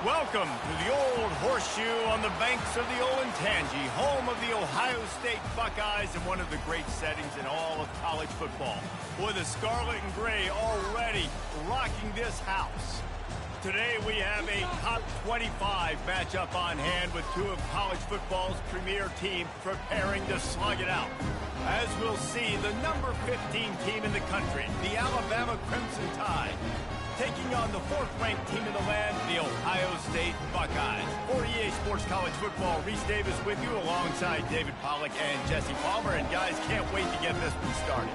Welcome to the Old Horseshoe on the banks of the Olentangy, home of the Ohio State Buckeyes and one of the great settings in all of college football. Boy, the scarlet and gray already rocking this house. Today we have a top 25 matchup on hand with two of college football's premier teams preparing to slug it out. As we'll see, the number 15 team in the country, the Alabama Crimson Tide, taking on the fourth-ranked team in the land, the Ohio State Buckeyes. For EA Sports College Football, Reese Davis with you alongside David Pollack and Jesse Palmer. And guys, can't wait to get this one started.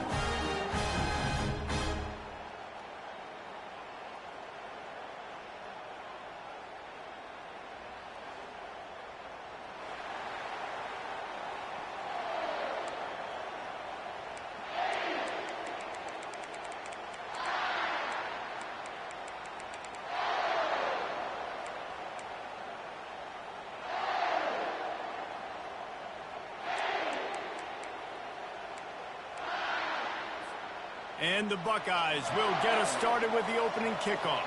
And the Buckeyes will get us started with the opening kickoff.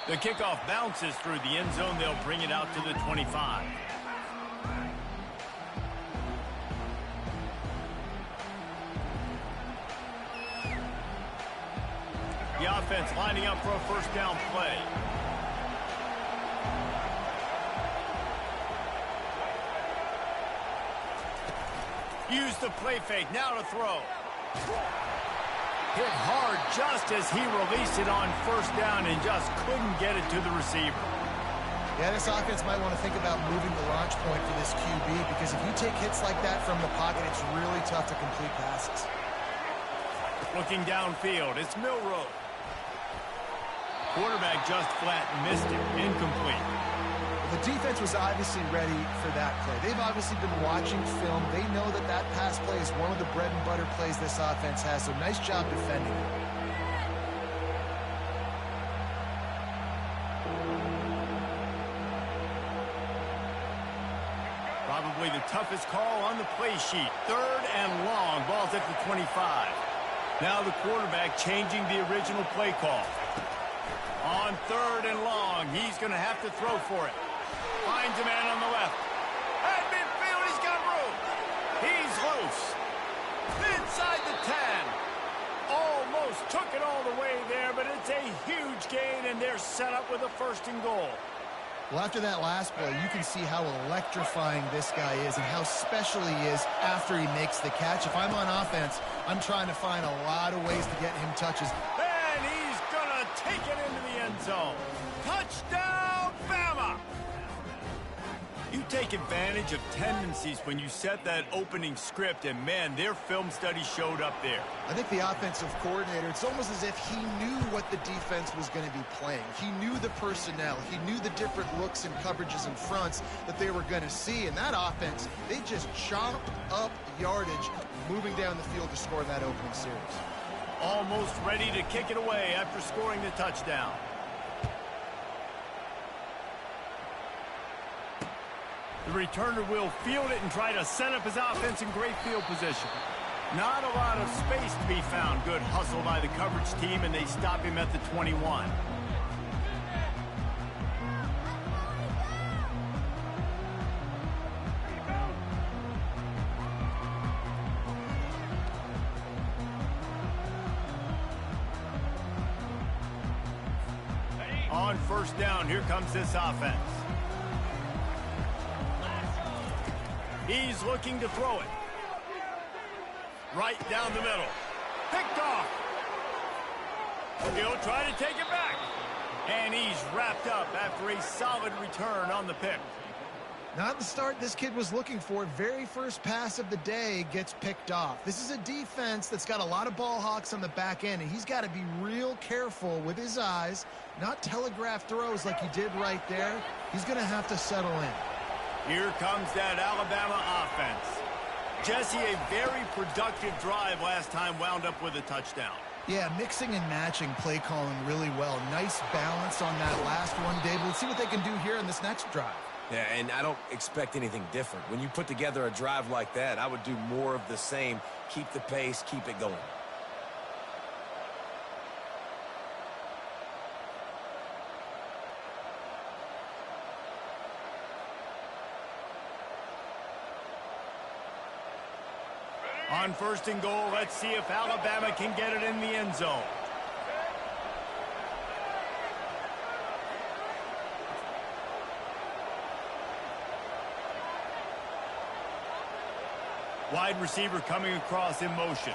The kickoff bounces through the end zone. They'll bring it out to the 25. The offense lining up for a first down play. Use the play fake, now to throw. Hit hard just as he released it on first down and just couldn't get it to the receiver. Yeah, this offense might want to think about moving the launch point for this QB because if you take hits like that from the pocket, it's really tough to complete passes. Looking downfield, it's Milroe. Quarterback just flat missed it, incomplete. The defense was obviously ready for that play. They've obviously been watching film. They know that that pass play is one of the bread and butter plays this offense has, so nice job defending it. Probably the toughest call on the play sheet. Third and long, ball's at the 25. Now the quarterback changing the original play call. On third and long, he's going to have to throw for it. Finds a man on the left. At midfield, he's got room. He's loose. Inside the 10. Almost took it all the way there, but it's a huge gain, and they're set up with a first and goal. Well, after that last play, you can see how electrifying this guy is and how special he is after he makes the catch. If I'm on offense, I'm trying to find a lot of ways to get him touches. And he's going to take it into the end zone. Touchdown, Bama! You take advantage of tendencies when you set that opening script, and man, their film study showed up there. I think the offensive coordinator, it's almost as if he knew what the defense was going to be playing. He knew the personnel. He knew the different looks and coverages and fronts that they were going to see. And that offense, they just chopped up yardage moving down the field to score that opening series. Almost ready to kick it away after scoring the touchdown. The returner will field it and try to set up his offense in great field position. Not a lot of space to be found. Good hustle by the coverage team, and they stop him at the 21. On first down, here comes this offense. He's looking to throw it. Right down the middle. Picked off. He'll try to take it back. And he's wrapped up after a solid return on the pick. Not the start this kid was looking for. Very first pass of the day gets picked off. This is a defense that's got a lot of ball hawks on the back end, and he's got to be real careful with his eyes, not telegraph throws like he did right there. He's going to have to settle in. Here comes that Alabama offense. Jesse, a very productive drive last time, wound up with a touchdown. Yeah, mixing and matching play calling really well. Nice balance on that last one, David. Let's see what they can do here in this next drive. Yeah, and I don't expect anything different. When you put together a drive like that, I would do more of the same. Keep the pace, keep it going. On 1st and goal, let's see if Alabama can get it in the end zone. Wide receiver coming across in motion.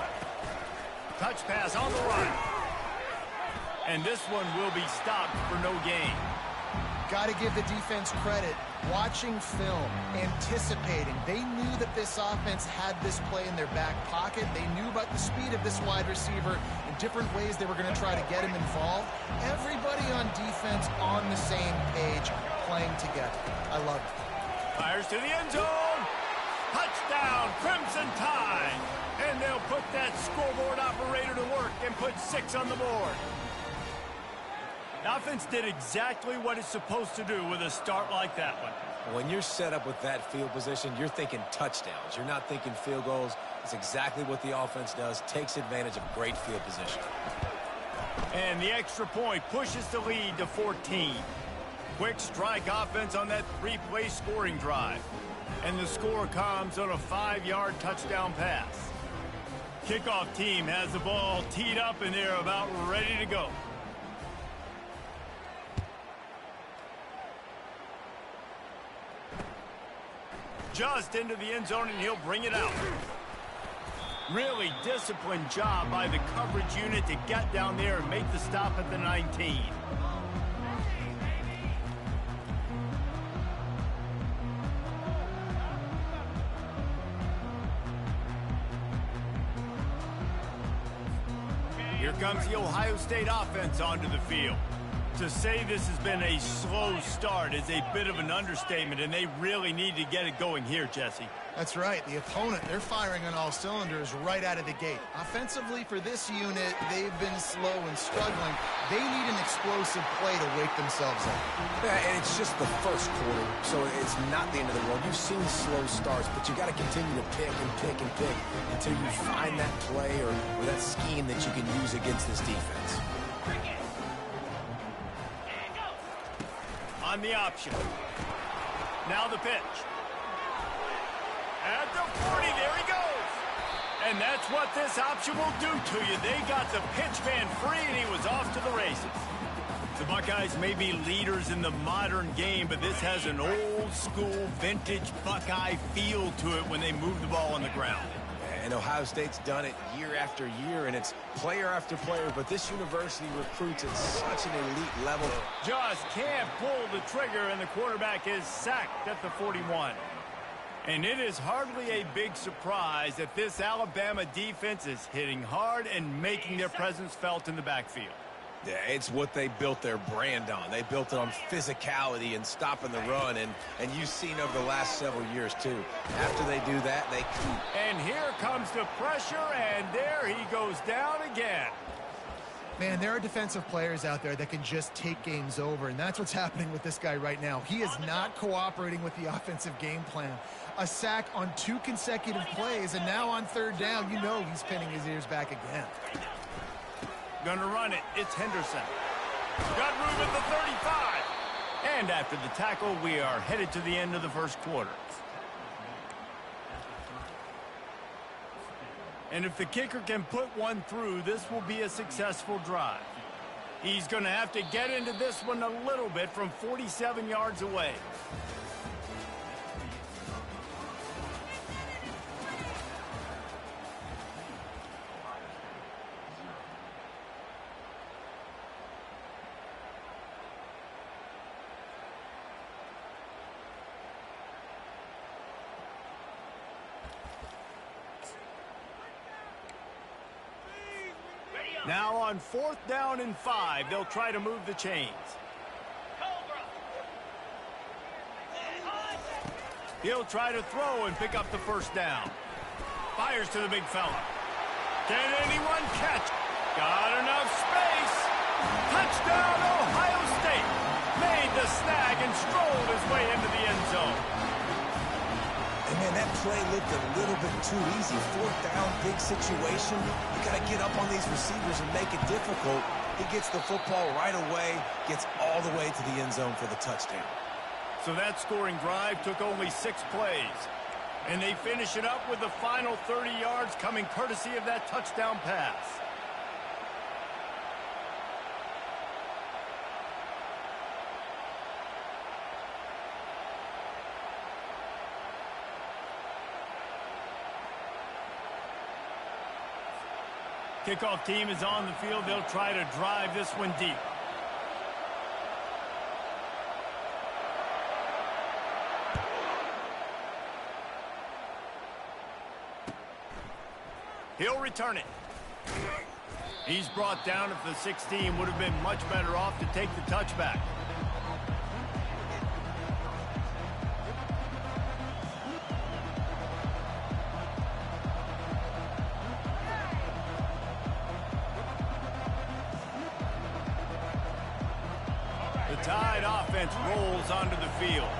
Touch pass on the run. And this one will be stopped for no gain. Got to give the defense credit. Watching film, anticipating. They knew that this offense had this play in their back pocket. They knew about the speed of this wide receiver and different ways they were going to try to get him involved. Everybody on defense on the same page, playing together. I love it. Fires to the end zone. Touchdown, Crimson Tide. And they'll put that scoreboard operator to work and put 6 on the board. The offense did exactly what it's supposed to do with a start like that one. When you're set up with that field position, you're thinking touchdowns. You're not thinking field goals. It's exactly what the offense does. Takes advantage of great field position. And the extra point pushes the lead to 14. Quick strike offense on that 3-play scoring drive. And the score comes on a 5-yard touchdown pass. Kickoff team has the ball teed up and they're about ready to go. Just into the end zone, and he'll bring it out. Really disciplined job by the coverage unit to get down there and make the stop at the 19. Here comes the Ohio State offense onto the field. To say this has been a slow start is a bit of an understatement, and they really need to get it going here, Jesse. That's right. The opponent, they're firing on all cylinders right out of the gate. Offensively, for this unit, they've been slow and struggling. They need an explosive play to wake themselves up. Yeah, and it's just the first quarter, so it's not the end of the world. You've seen slow starts, but you got to continue to pick and pick and pick until you find that play or that scheme that you can use against this defense. On the option. Now the pitch. At the 40, there he goes. And that's what this option will do to you. They got the pitch man free, and he was off to the races. The Buckeyes may be leaders in the modern game, but this has an old-school, vintage Buckeye feel to it when they move the ball on the ground. And Ohio State's done it year after year, and it's player after player, but this university recruits at such an elite level. Just can't pull the trigger, and the quarterback is sacked at the 41. And it is hardly a big surprise that this Alabama defense is hitting hard and making their presence felt in the backfield. Yeah, it's what they built their brand on. They built it on physicality and stopping the run, and you've seen over the last several years, too. After they do that, they keep. And here comes the pressure, and there he goes down again. Man, there are defensive players out there that can just take games over, and that's what's happening with this guy right now. He is not cooperating with the offensive game plan. A sack on 2 consecutive plays, and now on 3rd down, you know he's pinning his ears back again. Gonna run it. It's Henderson. Got room at the 35. And after the tackle, we are headed to the end of the first quarter. And if the kicker can put one through, this will be a successful drive. He's going to have to get into this one a little bit from 47 yards away. Now on 4th down and 5, they'll try to move the chains. He'll try to throw and pick up the 1st down. Fires to the big fella. Can anyone catch? Got enough space. Touchdown, Ohio State. Made the snag and strolled his way into the end zone. And man, that play looked a little bit too easy. 4th down, big situation. You got to get up on these receivers and make it difficult. He gets the football right away, gets all the way to the end zone for the touchdown. So that scoring drive took only 6 plays. And they finish it up with the final 30 yards coming courtesy of that touchdown pass. Kickoff team is on the field. They'll try to drive this one deep. He'll return it. He's brought down at the 16. Would have been much better off to take the touchback. The Tide offense rolls onto the field.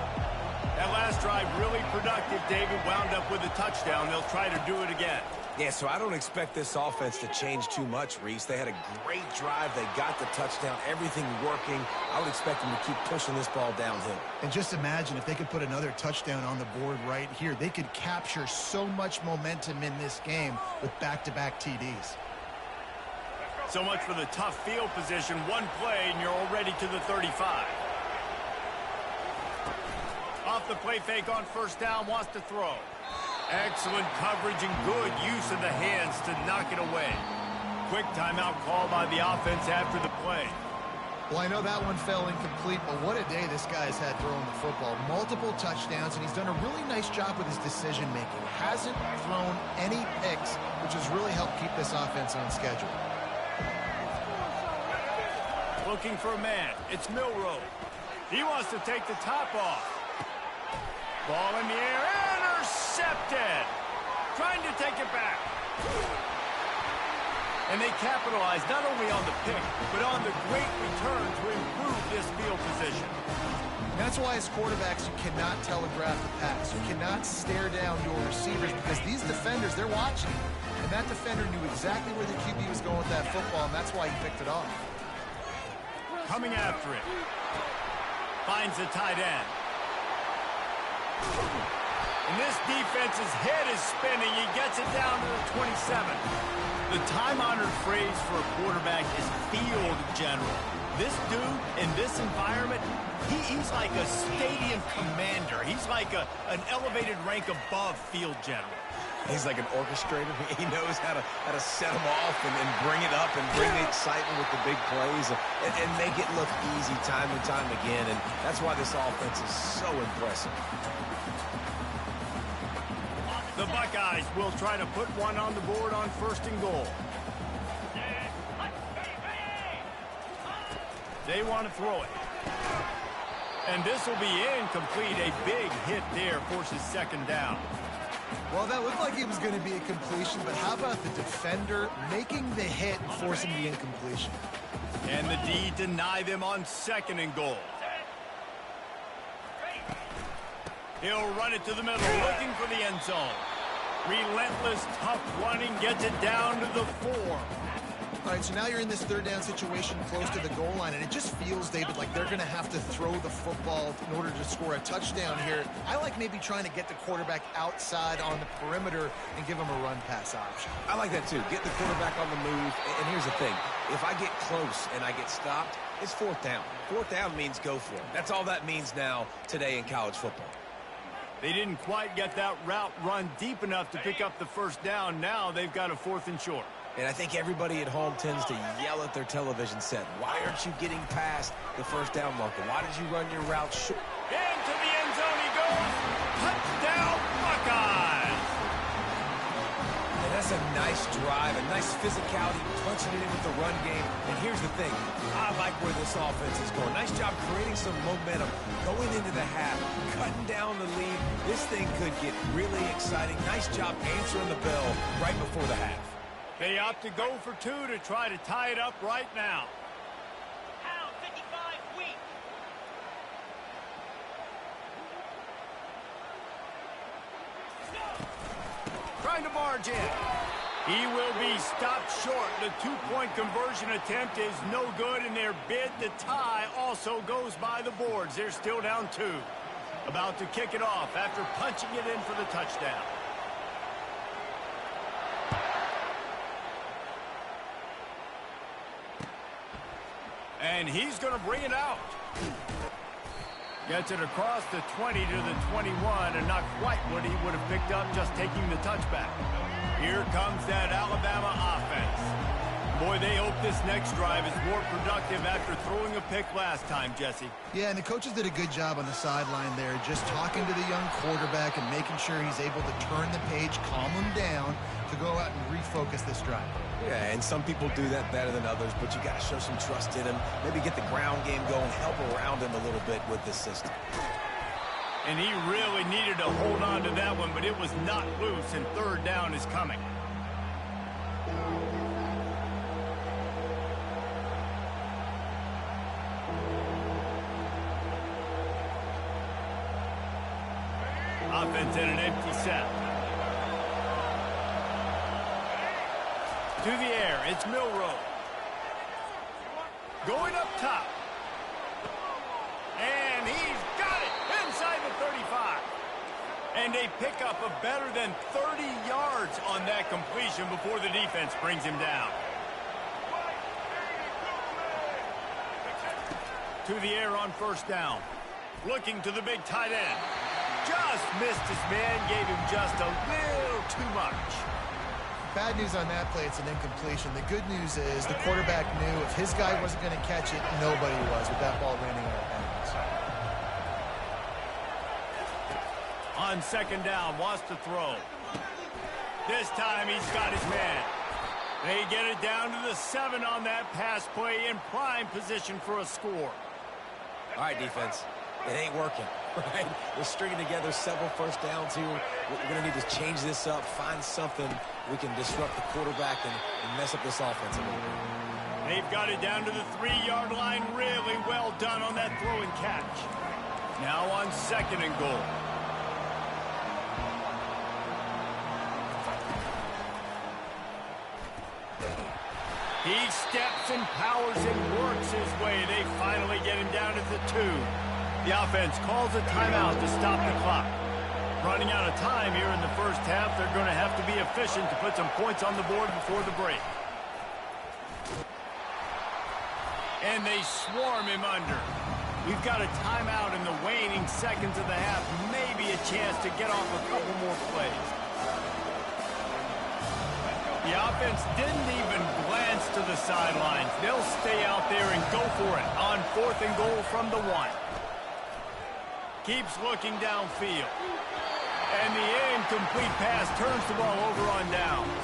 That last drive really productive. David wound up with a touchdown. They'll try to do it again. Yeah, so I don't expect this offense to change too much, Reese. They had a great drive. They got the touchdown, everything working. I would expect them to keep pushing this ball downhill. And just imagine if they could put another touchdown on the board right here. They could capture so much momentum in this game with back-to-back TDs. So much for the tough field position. One play, and you're already to the 35. Off the play fake on first down, wants to throw. Excellent coverage and good use of the hands to knock it away. Quick timeout call by the offense after the play. Well, I know that one fell incomplete, but what a day this guy's had throwing the football. Multiple touchdowns, and he's done a really nice job with his decision-making. Hasn't thrown any picks, which has really helped keep this offense on schedule. Looking for a man. It's Milroe. He wants to take the top off. Ball in the air. Intercepted. Trying to take it back. And they capitalize not only on the pick, but on the great return to improve this field position. And that's why as quarterbacks, you cannot telegraph the pass. You cannot stare down your receivers because these defenders, they're watching. And that defender knew exactly where the QB was going with that football, and that's why he picked it off. Coming after it. Finds the tight end. And this defense's head is spinning. He gets it down to the 27. The time-honored phrase for a quarterback is field general. This dude, in this environment, he's like a stadium commander. He's like an elevated rank above field general. He's like an orchestrator. He knows how to set them off and bring it up and bring the excitement with the big plays and make it look easy time and time again. And that's why this offense is so impressive. The Buckeyes will try to put one on the board on 1st and goal. They want to throw it. And this will be incomplete. A big hit there forces 2nd down. Well, that looked like it was going to be a completion, but how about the defender making the hit and forcing the incompletion? And the D deny them on 2nd and goal. He'll run it to the middle, looking for the end zone. Relentless, tough running, gets it down to the 4. All right, so now you're in this 3rd down situation close to the goal line, and it just feels, David, like they're going to have to throw the football in order to score a touchdown here. I like maybe trying to get the quarterback outside on the perimeter and give him a run-pass option. I like that, too. Get the quarterback on the move. And here's the thing. If I get close and I get stopped, it's 4th down. 4th down means go for it. That's all that means now today in college football. They didn't quite get that route run deep enough to pick up the 1st down. Now they've got a 4th and short. And I think everybody at home tends to yell at their television set. Why aren't you getting past the 1st down marker? Why did you run your route short? Into the end zone he goes. Touchdown, Buckeyes! And that's a nice drive, a nice physicality, punching it in with the run game. And here's the thing. I like where this offense is going. Nice job creating some momentum, going into the half, cutting down the lead. This thing could get really exciting. Nice job answering the bell right before the half. They opt to go for 2 to try to tie it up right now. Pound 55 weak. Trying to barge in. He will be stopped short. The 2-point conversion attempt is no good, and their bid to tie also goes by the boards. They're still down 2. About to kick it off after punching it in for the touchdown. And he's going to bring it out. Gets it across the 20 to the 21, and not quite what he would have picked up just taking the touchback. Here comes that Alabama offense. Boy, they hope this next drive is more productive after throwing a pick last time, Jesse. Yeah, and the coaches did a good job on the sideline there, just talking to the young quarterback and making sure he's able to turn the page, calm him down, to go out and refocus this drive. Yeah, and some people do that better than others, but you got to show some trust in him. Maybe get the ground game going, help around him a little bit with this system. And he really needed to hold on to that one, but it was not loose, and third down is coming. Offense in an empty set. To the air, it's Milroe. Going up top. And he's got it inside the 35. And a pickup of better than 30 yards on that completion before the defense brings him down. To the air on first down. Looking to the big tight end. Just missed his man, gave him just a little too much. Bad news on that play, it's an incompletion. The good news is the quarterback knew if his guy wasn't going to catch it, nobody was with that ball landing out of bounds. On second down, wants to throw. This time he's got his man. They get it down to the 7 on that pass play in prime position for a score. All right, defense. It ain't working, right? We're stringing together several first downs here. We're going to need to change this up, find something we can disrupt the quarterback and mess up this offense a little bit. They've got it down to the 3-yard line. Really well done on that throw and catch. Now on second and goal. He steps and powers and works his way. They finally get him down at the 2. The offense calls a timeout to stop the clock. Running out of time here in the first half, they're going to have to be efficient to put some points on the board before the break. And they swarm him under. We've got a timeout in the waning seconds of the half. Maybe a chance to get off a couple more plays. The offense didn't even glance to the sidelines. They'll stay out there and go for it on fourth and goal from the 1. Keeps looking downfield. And the incomplete pass turns the ball over on downs.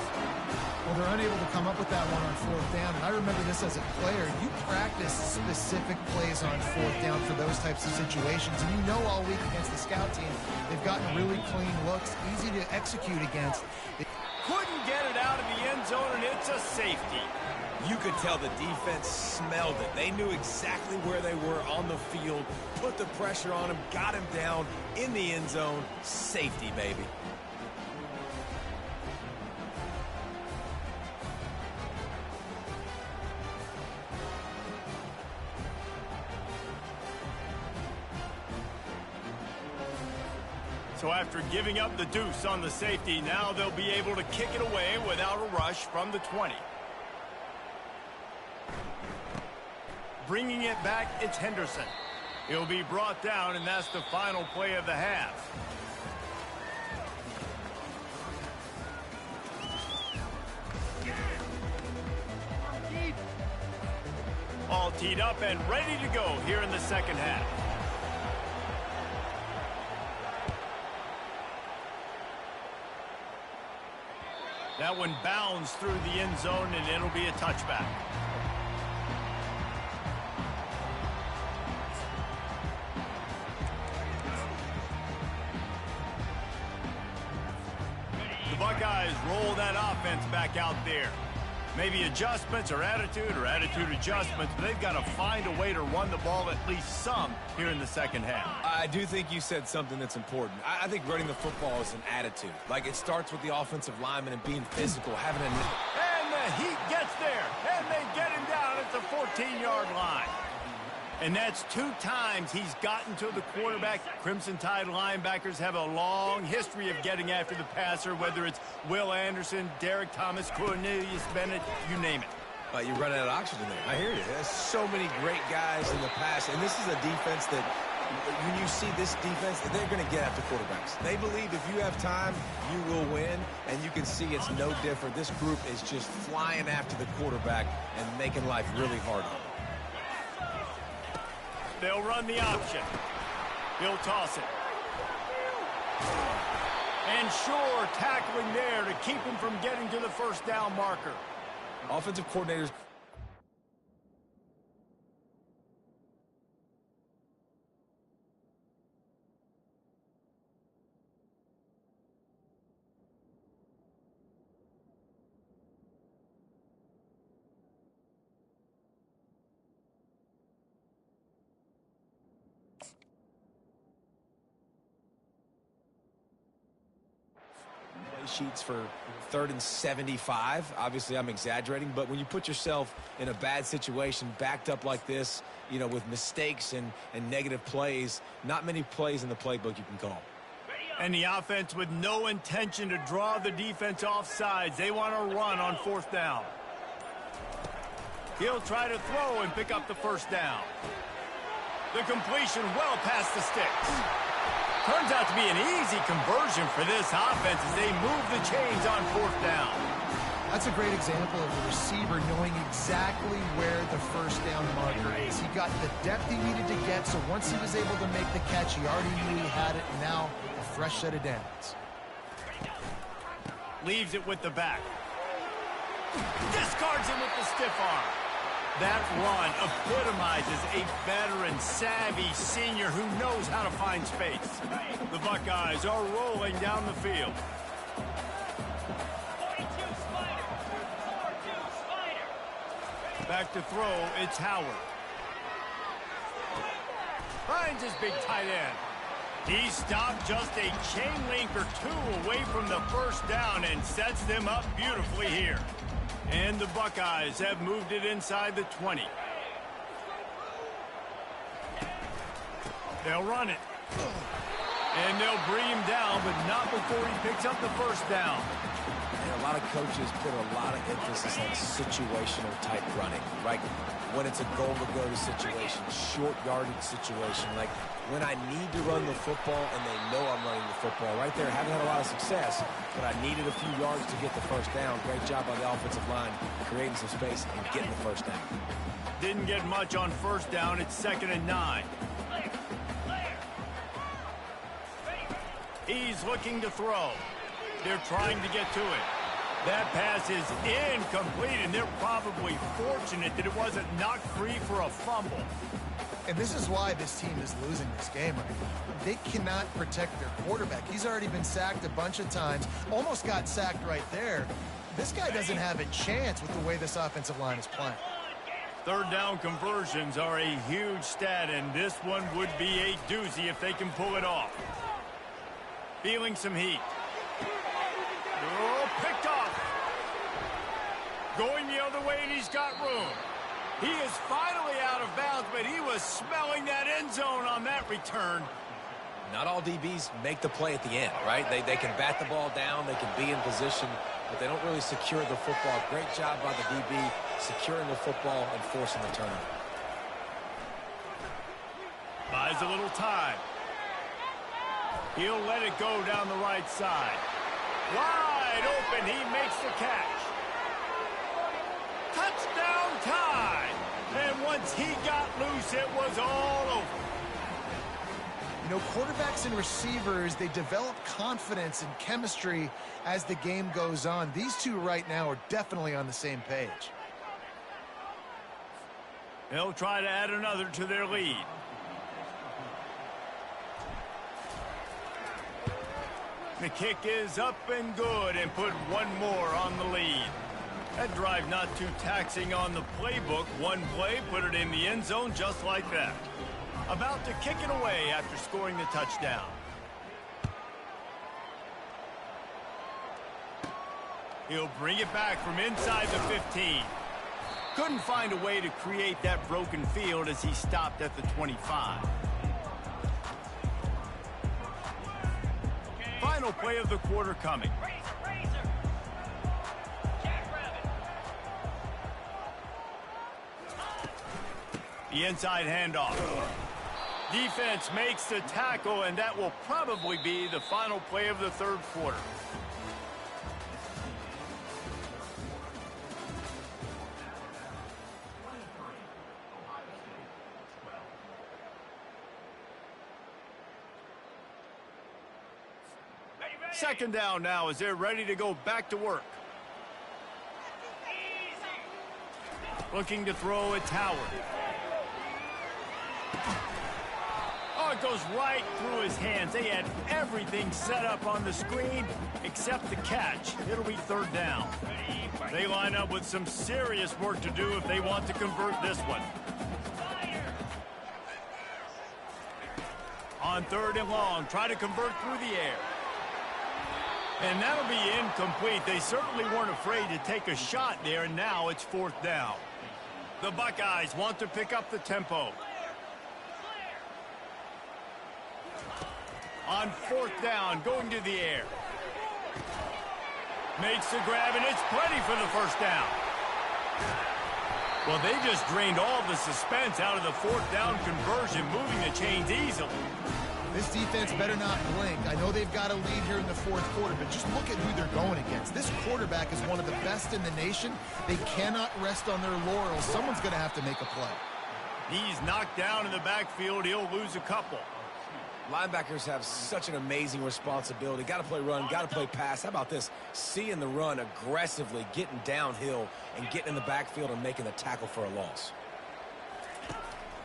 Well, they're unable to come up with that one on fourth down. And I remember this as a player. You practice specific plays on fourth down for those types of situations. And you know all week against the scout team, they've gotten really clean looks, easy to execute against. Couldn't get it out of the end zone, and it's a safety. You could tell the defense smelled it. They knew exactly where they were on the field, put the pressure on him, got him down in the end zone. Safety, baby. So after giving up the deuce on the safety, now they'll be able to kick it away without a rush from the 20. Bringing it back, it's Henderson. He'll be brought down, and that's the final play of the half. All teed up and ready to go here in the second half. That one bounds through the end zone, and it'll be a touchback. The Buckeyes roll that offense back out there. Maybe adjustments or attitude adjustments, but they've got to find a way to run the ball at least some here in the second half. I do think you said something that's important. I think running the football is an attitude. Like, it starts with the offensive lineman and being physical, having a... And the Heat gets there, and they get him down at the 14-yard line. And that's 2 times he's gotten to the quarterback. Crimson Tide linebackers have a long history of getting after the passer, whether it's Will Anderson, Derek Thomas, Cornelius Bennett, you name it. You're running out of oxygen there. I hear you. There's so many great guys in the past, and this is a defense that when you see this defense, they're going to get after quarterbacks. They believe if you have time, you will win, and you can see it's no different. This group is just flying after the quarterback and making life really hard on them. They'll run the option. He'll toss it. And sure, tackling there to keep him from getting to the first down marker. Offensive coordinators. Sheets for 3rd and 75. Obviously, I'm exaggerating, but when you put yourself in a bad situation, backed up like this, you know, with mistakes and negative plays, not many plays in the playbook you can call. And the offense with no intention to draw the defense off sides. They want to run on 4th down. He'll try to throw and pick up the first down. The completion well past the sticks. Turns out to be an easy conversion for this offense as they move the chains on 4th down. That's a great example of the receiver knowing exactly where the first down marker is. He got the depth he needed to get, so once he was able to make the catch, he already knew he had it, and now a fresh set of downs. Leaves it with the back. Discards him with the stiff arm. That run epitomizes a veteran, savvy senior who knows how to find space. The Buckeyes are rolling down the field. 42 Spider. 4-2 Spider. Back to throw, it's Howard. Finds his big tight end. He stopped just a chain link or 2 away from the first down and sets them up beautifully here. And the Buckeyes have moved it inside the 20. They'll run it. And they'll bring him down, but not before he picks up the first down. And a lot of coaches put a lot of emphasis on situational type running, right? When it's a goal-to-go situation, short yardage situation, like when I need to run the football and they know I'm running the football. Right there, haven't had a lot of success, but I needed a few yards to get the first down. Great job by the offensive line, creating some space and getting the first down. Didn't get much on first down. It's 2nd and 9. He's looking to throw. They're trying to get to it. That pass is incomplete, and they're probably fortunate that it wasn't knocked free for a fumble. And this is why this team is losing this game right now. They cannot protect their quarterback. He's already been sacked a bunch of times, almost got sacked right there. This guy doesn't have a chance with the way this offensive line is playing. 3rd down conversions are a huge stat, and this one would be a doozy if they can pull it off. Feeling some heat. Oh, picked off. Going the other way, and he's got room. He is finally out of bounds, but he was smelling that end zone on that return. Not all DBs make the play at the end, right? They can bat the ball down, they can be in position, but they don't really secure the football. Great job by the DB securing the football and forcing the turnover. Buys a little time. He'll let it go down the right side. Wide open, he makes the catch. Touchdown time! And once he got loose, it was all over. You know, quarterbacks and receivers, they develop confidence and chemistry as the game goes on. These two right now are definitely on the same page. They'll try to add another to their lead. The kick is up and good, and put one more on the lead. That drive not too taxing on the playbook. One play, put it in the end zone just like that. About to kick it away after scoring the touchdown. He'll bring it back from inside the 15. Couldn't find a way to create that broken field as he stopped at the 25. Final play of the quarter coming. Razor. Jackrabbit. The inside handoff. Defense makes the tackle, and that will probably be the final play of the third quarter. Second down now as they're ready to go back to work. Looking to throw at Tower. Oh, it goes right through his hands. They had everything set up on the screen except the catch. It'll be third down. They line up with some serious work to do if they want to convert this one. On third and long, try to convert through the air. And that'll be incomplete. They certainly weren't afraid to take a shot there, and now it's fourth down. The Buckeyes want to pick up the tempo. On fourth down, going to the air. Makes the grab, and it's plenty for the first down. Well, they just drained all the suspense out of the fourth down conversion, moving the chains easily. This defense better not blink. I know they've got a lead here in the fourth quarter, but just look at who they're going against. This quarterback is one of the best in the nation. They cannot rest on their laurels. Someone's going to have to make a play. He's knocked down in the backfield. He'll lose a couple. Linebackers have such an amazing responsibility. Got to play run, got to play pass. How about this? Seeing the run aggressively, getting downhill, and getting in the backfield and making the tackle for a loss.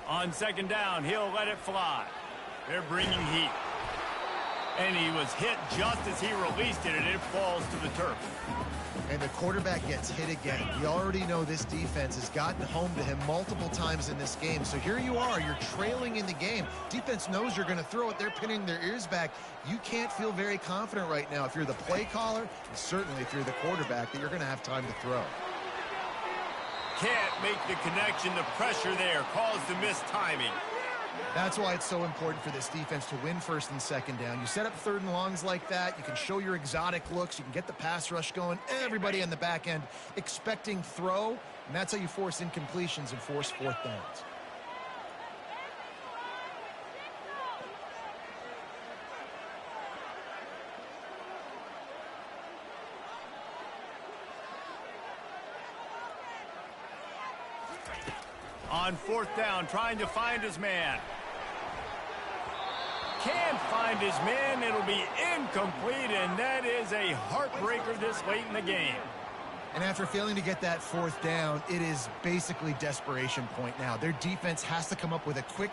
On second down, he'll let it fly. They're bringing heat. And he was hit just as he released it, and it falls to the turf. And the quarterback gets hit again. We already know this defense has gotten home to him multiple times in this game. So here you are, you're trailing in the game. Defense knows you're going to throw it. They're pinning their ears back. You can't feel very confident right now if you're the play caller, and certainly if you're the quarterback, that you're going to have time to throw. Can't make the connection. The pressure there caused the missed timing. That's why it's so important for this defense to win first and second down. You set up third and longs like that. You can show your exotic looks. You can get the pass rush going. Everybody on the back end expecting throw. And that's how you force incompletions and force fourth downs. On fourth down, trying to find his man. Can't find his man. It'll be incomplete, and that is a heartbreaker this late in the game. And after failing to get that fourth down, it is basically desperation point now. Their defense has to come up with a quick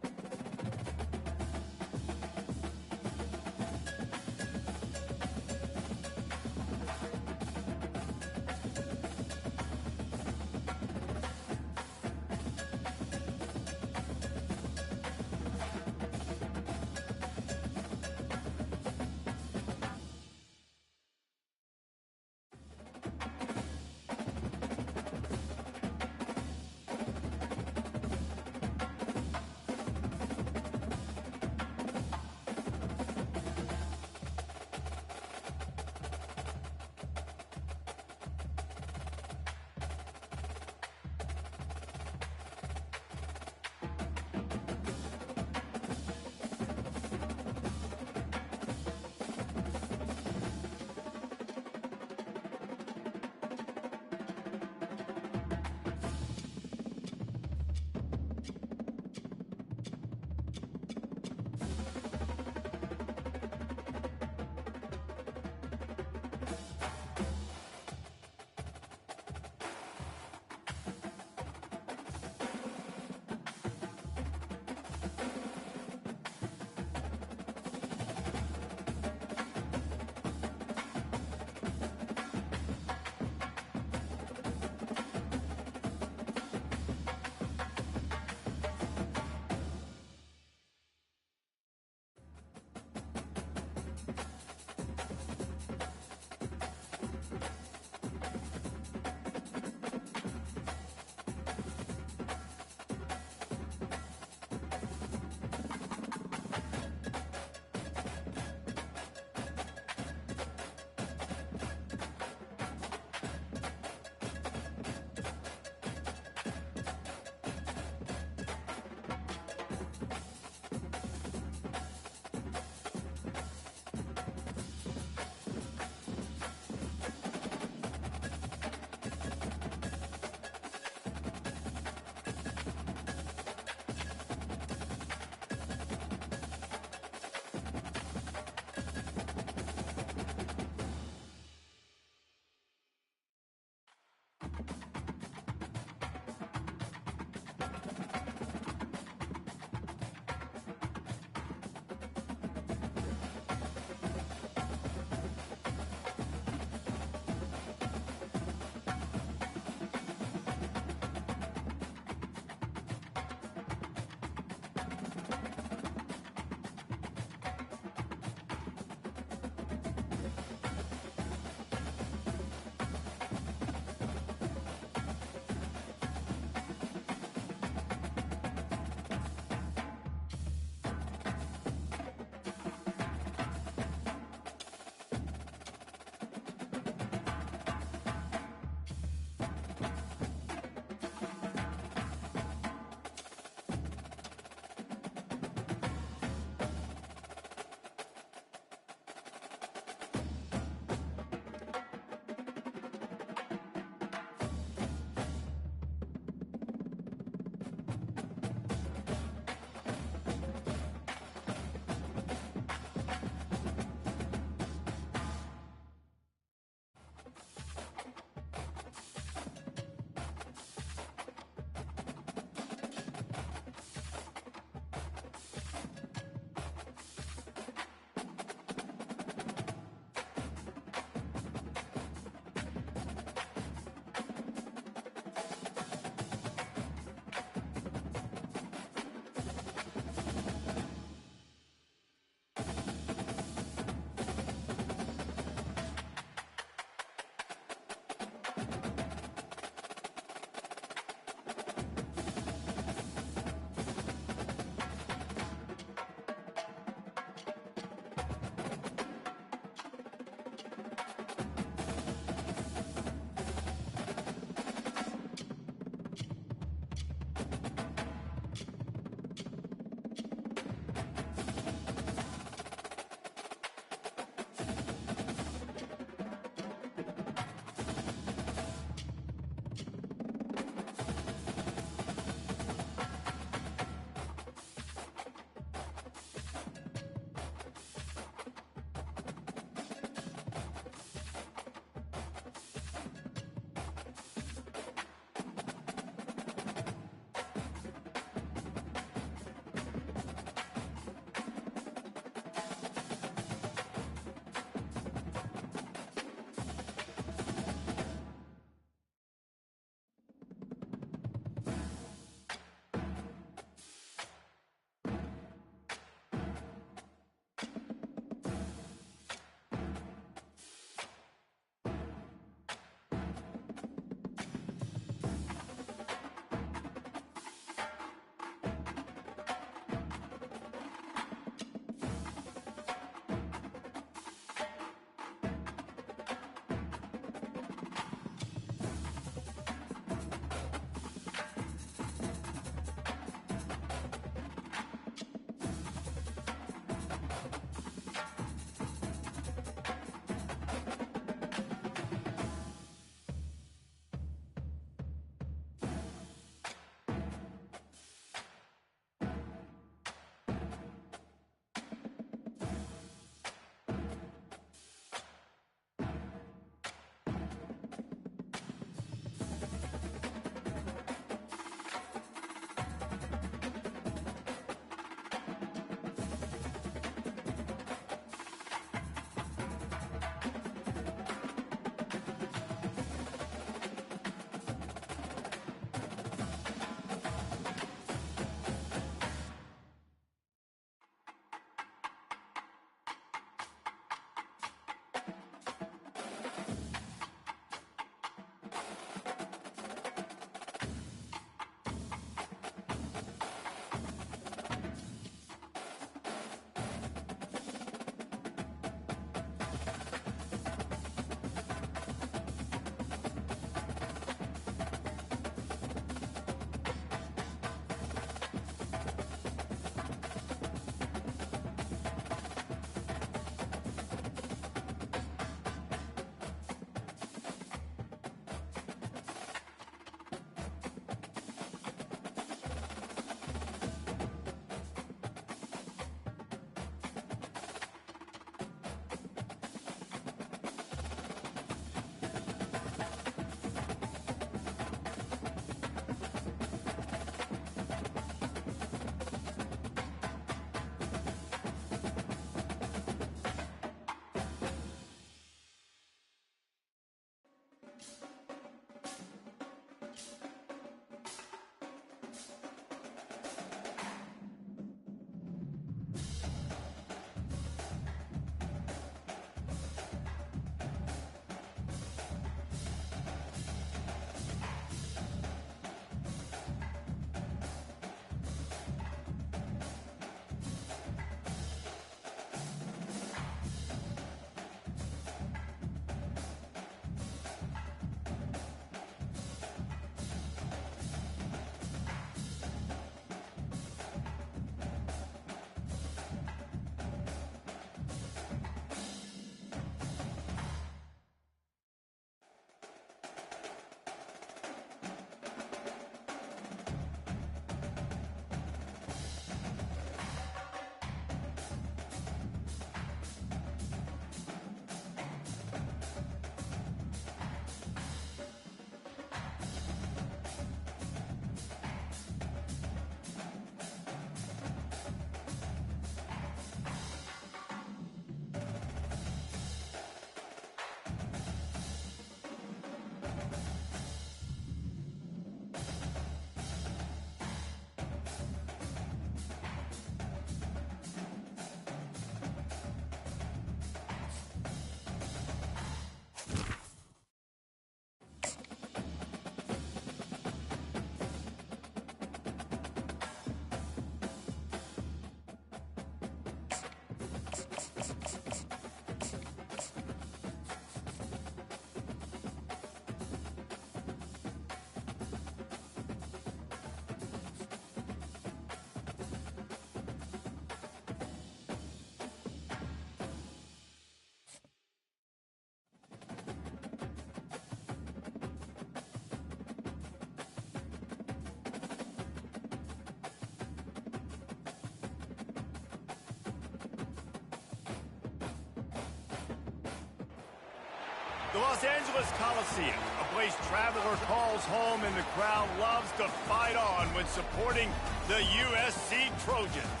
The Los Angeles Coliseum, a place traveler calls home and the crowd loves to fight on when supporting the USC Trojans.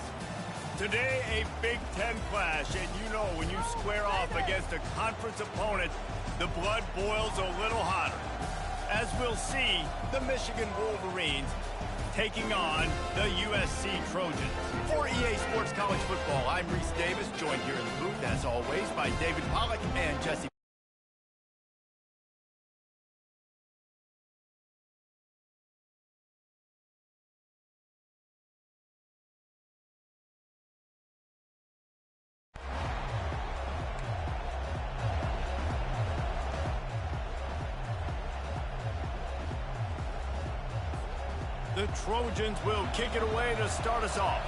Today, a Big Ten clash, and you know when you square off against a conference opponent, the blood boils a little hotter. As we'll see, the Michigan Wolverines taking on the USC Trojans. For EA Sports College Football, I'm Reese Davis, joined here in the booth, as always, by David Pollack and Jesse. The Trojans will kick it away to start us off.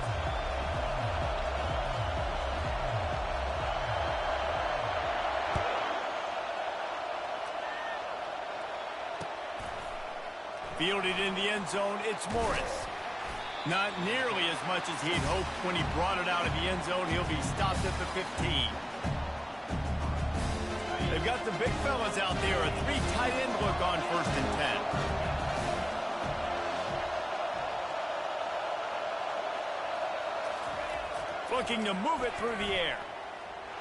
Fielded in the end zone, it's Morris. Not nearly as much as he'd hoped when he brought it out of the end zone. He'll be stopped at the 15. They've got the big fellas out there, a three tight end look on 1st and 10. Looking to move it through the air.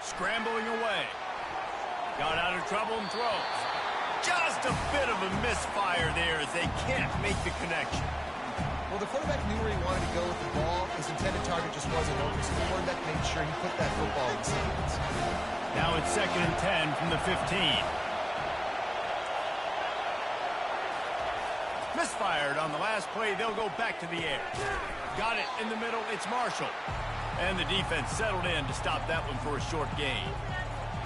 Scrambling away. Got out of trouble and throws. Just a bit of a misfire there as they can't make the connection. Well, the quarterback knew where he wanted to go with the ball. His intended target just wasn't open, so the quarterback made sure he put that football in sequence. Now it's 2nd and 10 from the 15. Misfired on the last play. They'll go back to the air. Got it in the middle. It's Marshall. And the defense settled in to stop that one for a short gain.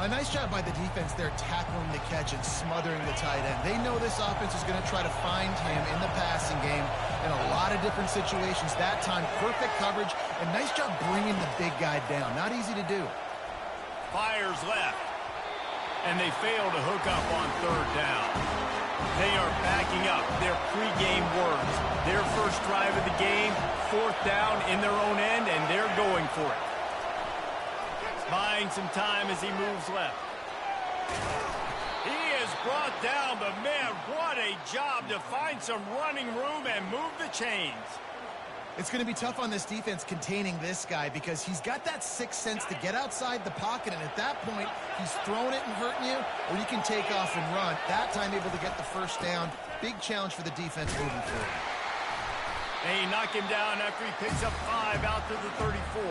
A nice job by the defense there, tackling the catch and smothering the tight end. They know this offense is going to try to find him in the passing game in a lot of different situations. That time, perfect coverage, and nice job bringing the big guy down. Not easy to do. Fires left, and they fail to hook up on 3rd down. They are backing up their pregame words. Their first drive of the game, 4th down in their own end, and they're going for it. Buying some time as he moves left. He is brought down, but man, what a job to find some running room and move the chains. It's going to be tough on this defense containing this guy because he's got that sixth sense to get outside the pocket, and at that point, he's throwing it and hurting you, or you can take off and run. That time able to get the 1st down. Big challenge for the defense moving forward. They knock him down after he picks up 5 out to the 34.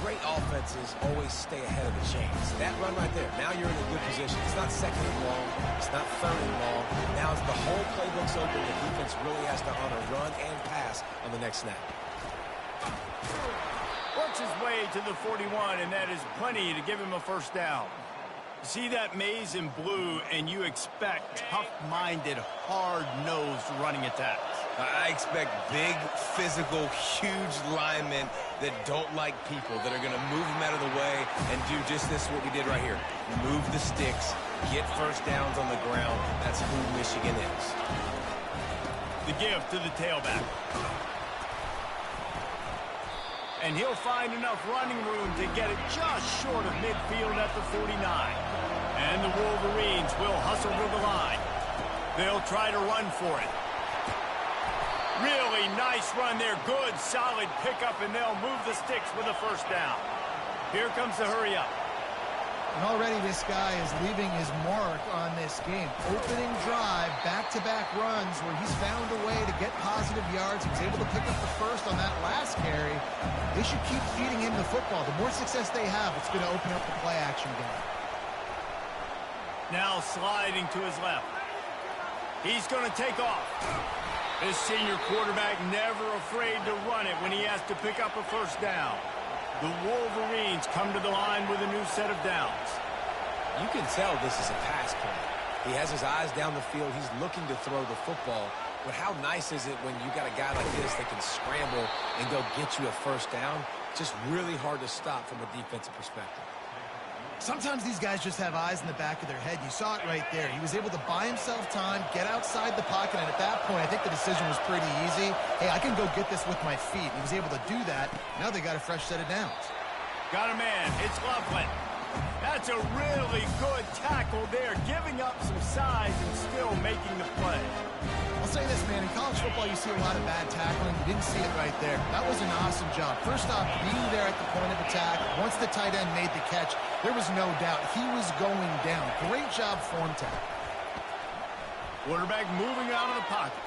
Great offenses always stay ahead of the chains. That run right there, now you're in a good position. It's not 2nd and long. It's not 3rd and long. Now as the whole playbook's open, the defense really has to honor run and pass on the next snap. Works his way to the 41, and that is plenty to give him a 1st down. See that maze in blue, and you expect tough-minded, hard-nosed running attacks. I expect big, physical, huge linemen that don't like people, that are going to move them out of the way and do just this, what we did right here. Move the sticks, get 1st downs on the ground. That's who Michigan is. The give to the tailback. And he'll find enough running room to get it just short of midfield at the 49. And the Wolverines will hustle to the line. They'll try to run for it. Really nice run there. Good, solid pickup, and they'll move the sticks with a 1st down. Here comes the hurry up. And already this guy is leaving his mark on this game. Opening drive, back-to-back runs where he's found a way to get positive yards. He was able to pick up the 1st on that last carry. They should keep feeding him the football. The more success they have, it's going to open up the play-action game. Now sliding to his left. He's going to take off. This senior quarterback never afraid to run it when he has to pick up a 1st down. The Wolverines come to the line with a new set of downs. You can tell this is a pass play. He has his eyes down the field. He's looking to throw the football. But how nice is it when you got a guy like this that can scramble and go get you a 1st down? Just really hard to stop from a defensive perspective. Sometimes these guys just have eyes in the back of their head. You saw it right there. He was able to buy himself time, get outside the pocket, and at that point, I think the decision was pretty easy. Hey, I can go get this with my feet. He was able to do that. Now they got a fresh set of downs. Got a man. It's Loveland. That's a really good tackle there, giving up some size and still making the play. I'll say this, man. In college football, you see a lot of bad tackling. You didn't see it right there. That was an awesome job. First off, being there at the point of attack. Once the tight end made the catch, there was no doubt he was going down. Great job form tackle. Quarterback moving out of the pocket.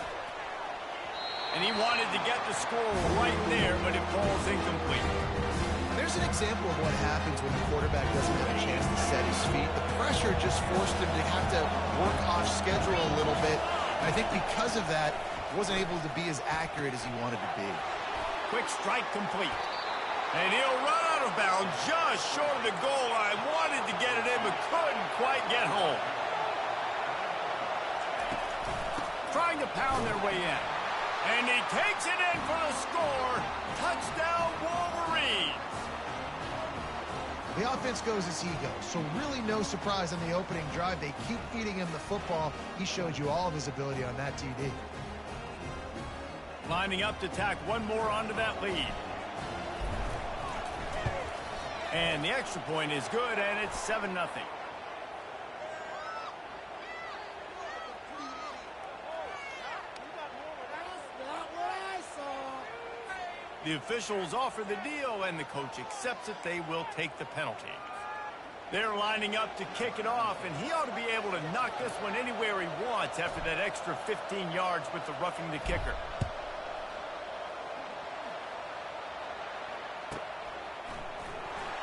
And he wanted to get the score right there, but it falls incomplete. There's an example of what happens when the quarterback doesn't have a chance to set his feet. The pressure just forced him to have to work off schedule a little bit. And I think because of that, he wasn't able to be as accurate as he wanted to be. Quick strike complete. And he'll run out of bounds just short of the goal line. Wanted to get it in, but couldn't quite get home. Trying to pound their way in. And he takes it in for the score. Touchdown, Wolverine. The offense goes as he goes, so really no surprise on the opening drive. They keep feeding him the football. He showed you all of his ability on that TD. Lining up to tack one more onto that lead. And the extra point is good, and it's 7-0. The officials offer the deal, and the coach accepts it. They will take the penalty. They're lining up to kick it off, and he ought to be able to knock this one anywhere he wants after that extra 15 yards with the roughing the kicker.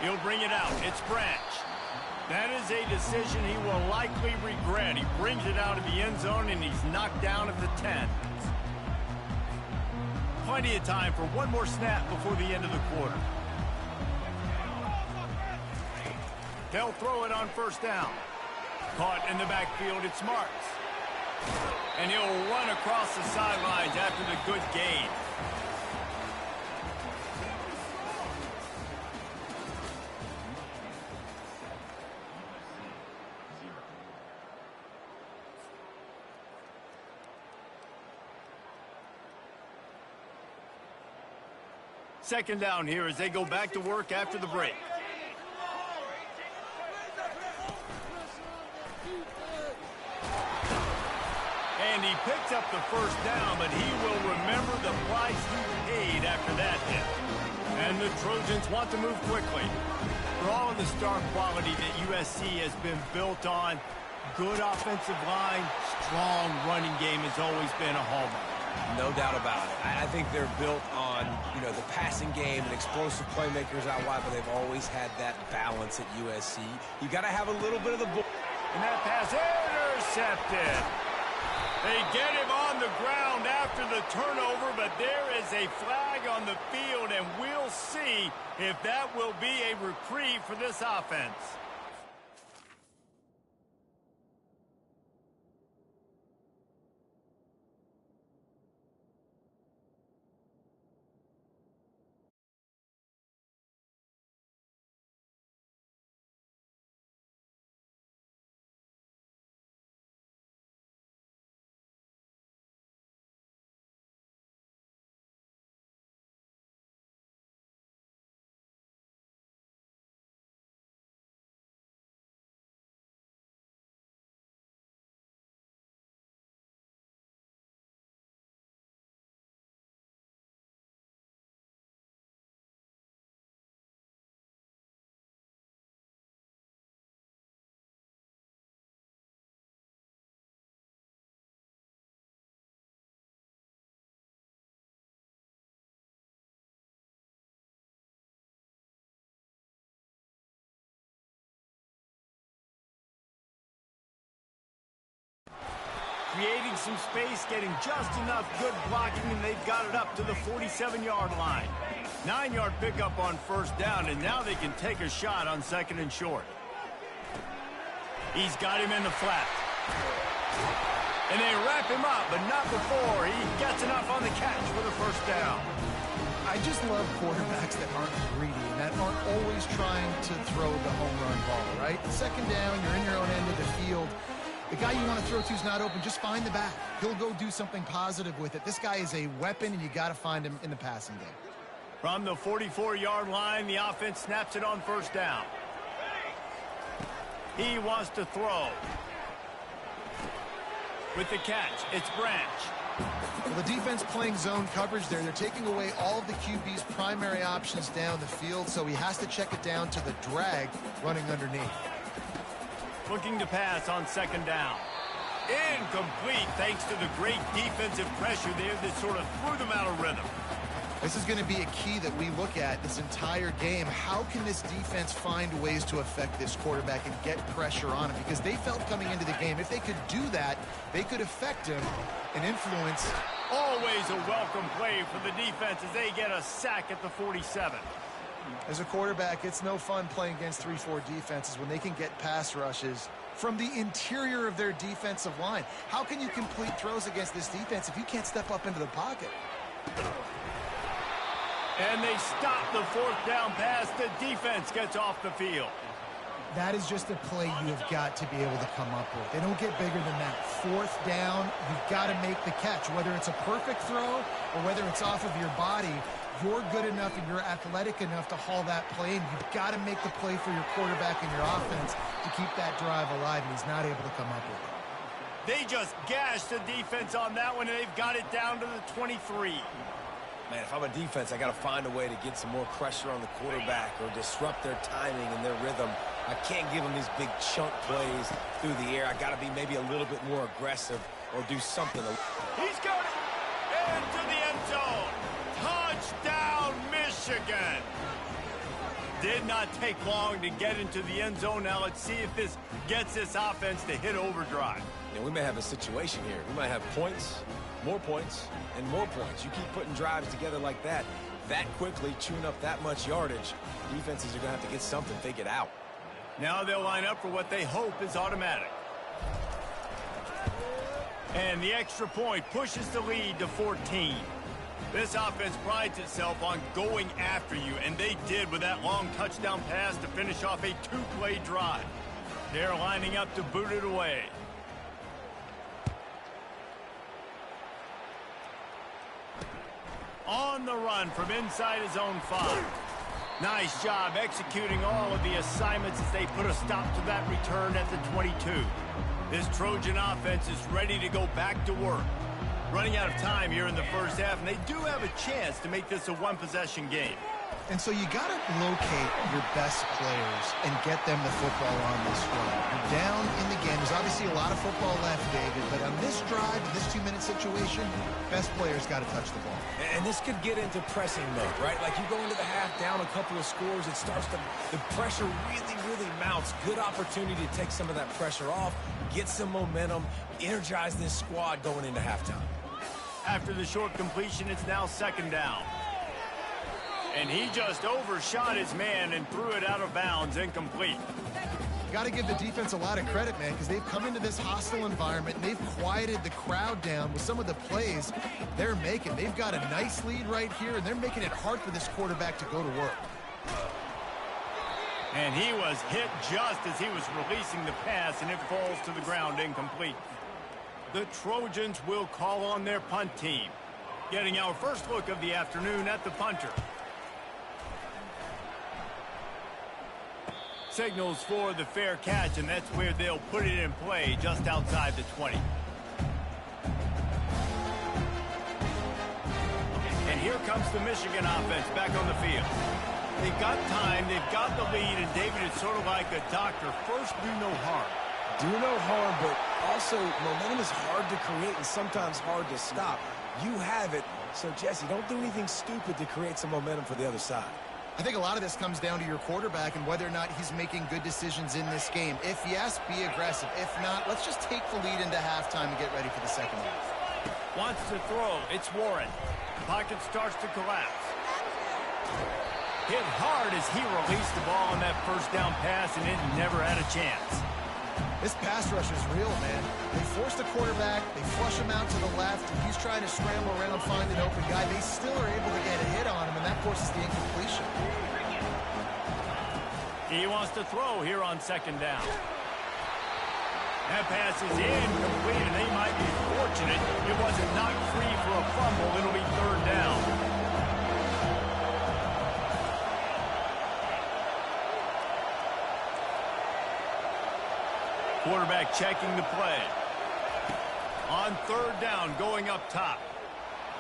He'll bring it out. It's Branch. That is a decision he will likely regret. He brings it out of the end zone, and he's knocked down at the 10. Plenty of time for one more snap before the end of the quarter. They'll throw it on first down. Caught in the backfield, it's Marks. And he'll run across the sidelines after the good gain. Second down here as they go back to work after the break. And he picks up the first down, but he will remember the price he paid after that hit. And the Trojans want to move quickly. For all of the star quality that USC has been built on, good offensive line, strong running game has always been a hallmark. No doubt about it. I think they're built on, the passing game and explosive playmakers out wide, but they've always had that balance at USC. You got to have a little bit of the ball. And that pass intercepted. They get him on the ground after the turnover, but there is a flag on the field, and we'll see if that will be a reprieve for this offense. Creating some space, getting just enough good blocking, and they've got it up to the 47-yard line. 9-yard pickup on first down, and now they can take a shot on second and short. He's got him in the flat. And they wrap him up, but not before he gets enough on the catch for the first down. I just love quarterbacks that aren't greedy and that aren't always trying to throw the home run ball, right? Second down, you're in your own end of the field. The guy you want to throw to is not open. Just find the back. He'll go do something positive with it. This guy is a weapon, and you got to find him in the passing game. From the 44-yard line, the offense snaps it on first down. He wants to throw. With the catch, it's Branch. Well, the defense playing zone coverage there. They're taking away all of the QB's primary options down the field, so he has to check it down to the drag running underneath. Looking to pass on second down. Incomplete thanks to the great defensive pressure there that sort of threw them out of rhythm. This is going to be a key that we look at this entire game. How can this defense find ways to affect this quarterback and get pressure on him? Because they felt coming into the game, if they could do that, they could affect him and influence. Always a welcome play for the defense as they get a sack at the 47. As a quarterback, it's no fun playing against 3-4 defenses when they can get pass rushes from the interior of their defensive line. How can you complete throws against this defense if you can't step up into the pocket? And they stop the fourth down pass. The defense gets off the field. That is just a play you have got to be able to come up with. They don't get bigger than that. Fourth down, you've got to make the catch. Whether it's a perfect throw or whether it's off of your body, you're good enough and you're athletic enough to haul that play in. You've got to make the play for your quarterback and your offense to keep that drive alive, and he's not able to come up with it. They just gashed the defense on that one, and they've got it down to the 23. Man, if I'm a defense, I got to find a way to get some more pressure on the quarterback or disrupt their timing and their rhythm. I can't give them these big chunk plays through the air. I got to be maybe a little bit more aggressive or do something. He's got it into the end zone. Touchdown, Michigan. Did not take long to get into the end zone. Now let's see if this gets this offense to hit overdrive. Yeah, we may have a situation here. We might have points, more points, and more points. You keep putting drives together like that quickly, chewing up that much yardage, defenses are going to have to get something figured out. Now they'll line up for what they hope is automatic. And the extra point pushes the lead to 14. This offense prides itself on going after you, and they did with that long touchdown pass to finish off a two-play drive. They're lining up to boot it away. On the run from inside his own 5. Nice job executing all of the assignments as they put a stop to that return at the 22. This Trojan offense is ready to go back to work. Running out of time here in the first half, and they do have a chance to make this a one-possession game. And so you got to locate your best players and get them the football on this run. You're down in the game. There's obviously a lot of football left, David, but on this drive, in this 2-minute situation, best players got to touch the ball. And this could get into pressing mode, right? Like you go into the half down a couple of scores, it starts to, the pressure really mounts. Good opportunity to take some of that pressure off, get some momentum, energize this squad going into halftime. After the short completion, it's now second down. And he just overshot his man and threw it out of bounds, incomplete. Got to give the defense a lot of credit, man, because they've come into this hostile environment and they've quieted the crowd down with some of the plays they're making. They've got a nice lead right here, and they're making it hard for this quarterback to go to work. And he was hit just as he was releasing the pass, and it falls to the ground incomplete. The Trojans will call on their punt team. Getting our first look of the afternoon at the punter. Signals for the fair catch, and that's where they'll put it in play just outside the 20. And here comes the Michigan offense back on the field. They've got time, they've got the lead, and David, it's sort of like a doctor. First, do no harm. Do no harm, but also momentum is hard to create and sometimes hard to stop. You have it, so Jesse, don't do anything stupid to create some momentum for the other side. I think a lot of this comes down to your quarterback and whether or not he's making good decisions in this game. If yes, be aggressive. If not, let's just take the lead into halftime and get ready for the second half. Wants to throw. It's Warren. Pocket starts to collapse. Hit hard as he released the ball on that first down pass, and it never had a chance. This pass rush is real, man. They force the quarterback, they flush him out to the left, and he's trying to scramble around, find an open guy. They still are able to get a hit on him, and that forces the incompletion. He wants to throw here on second down. That pass is incomplete, and they might be fortunate it wasn't knocked free for a fumble. It'll be third down. Quarterback checking the play. On third down, going up top.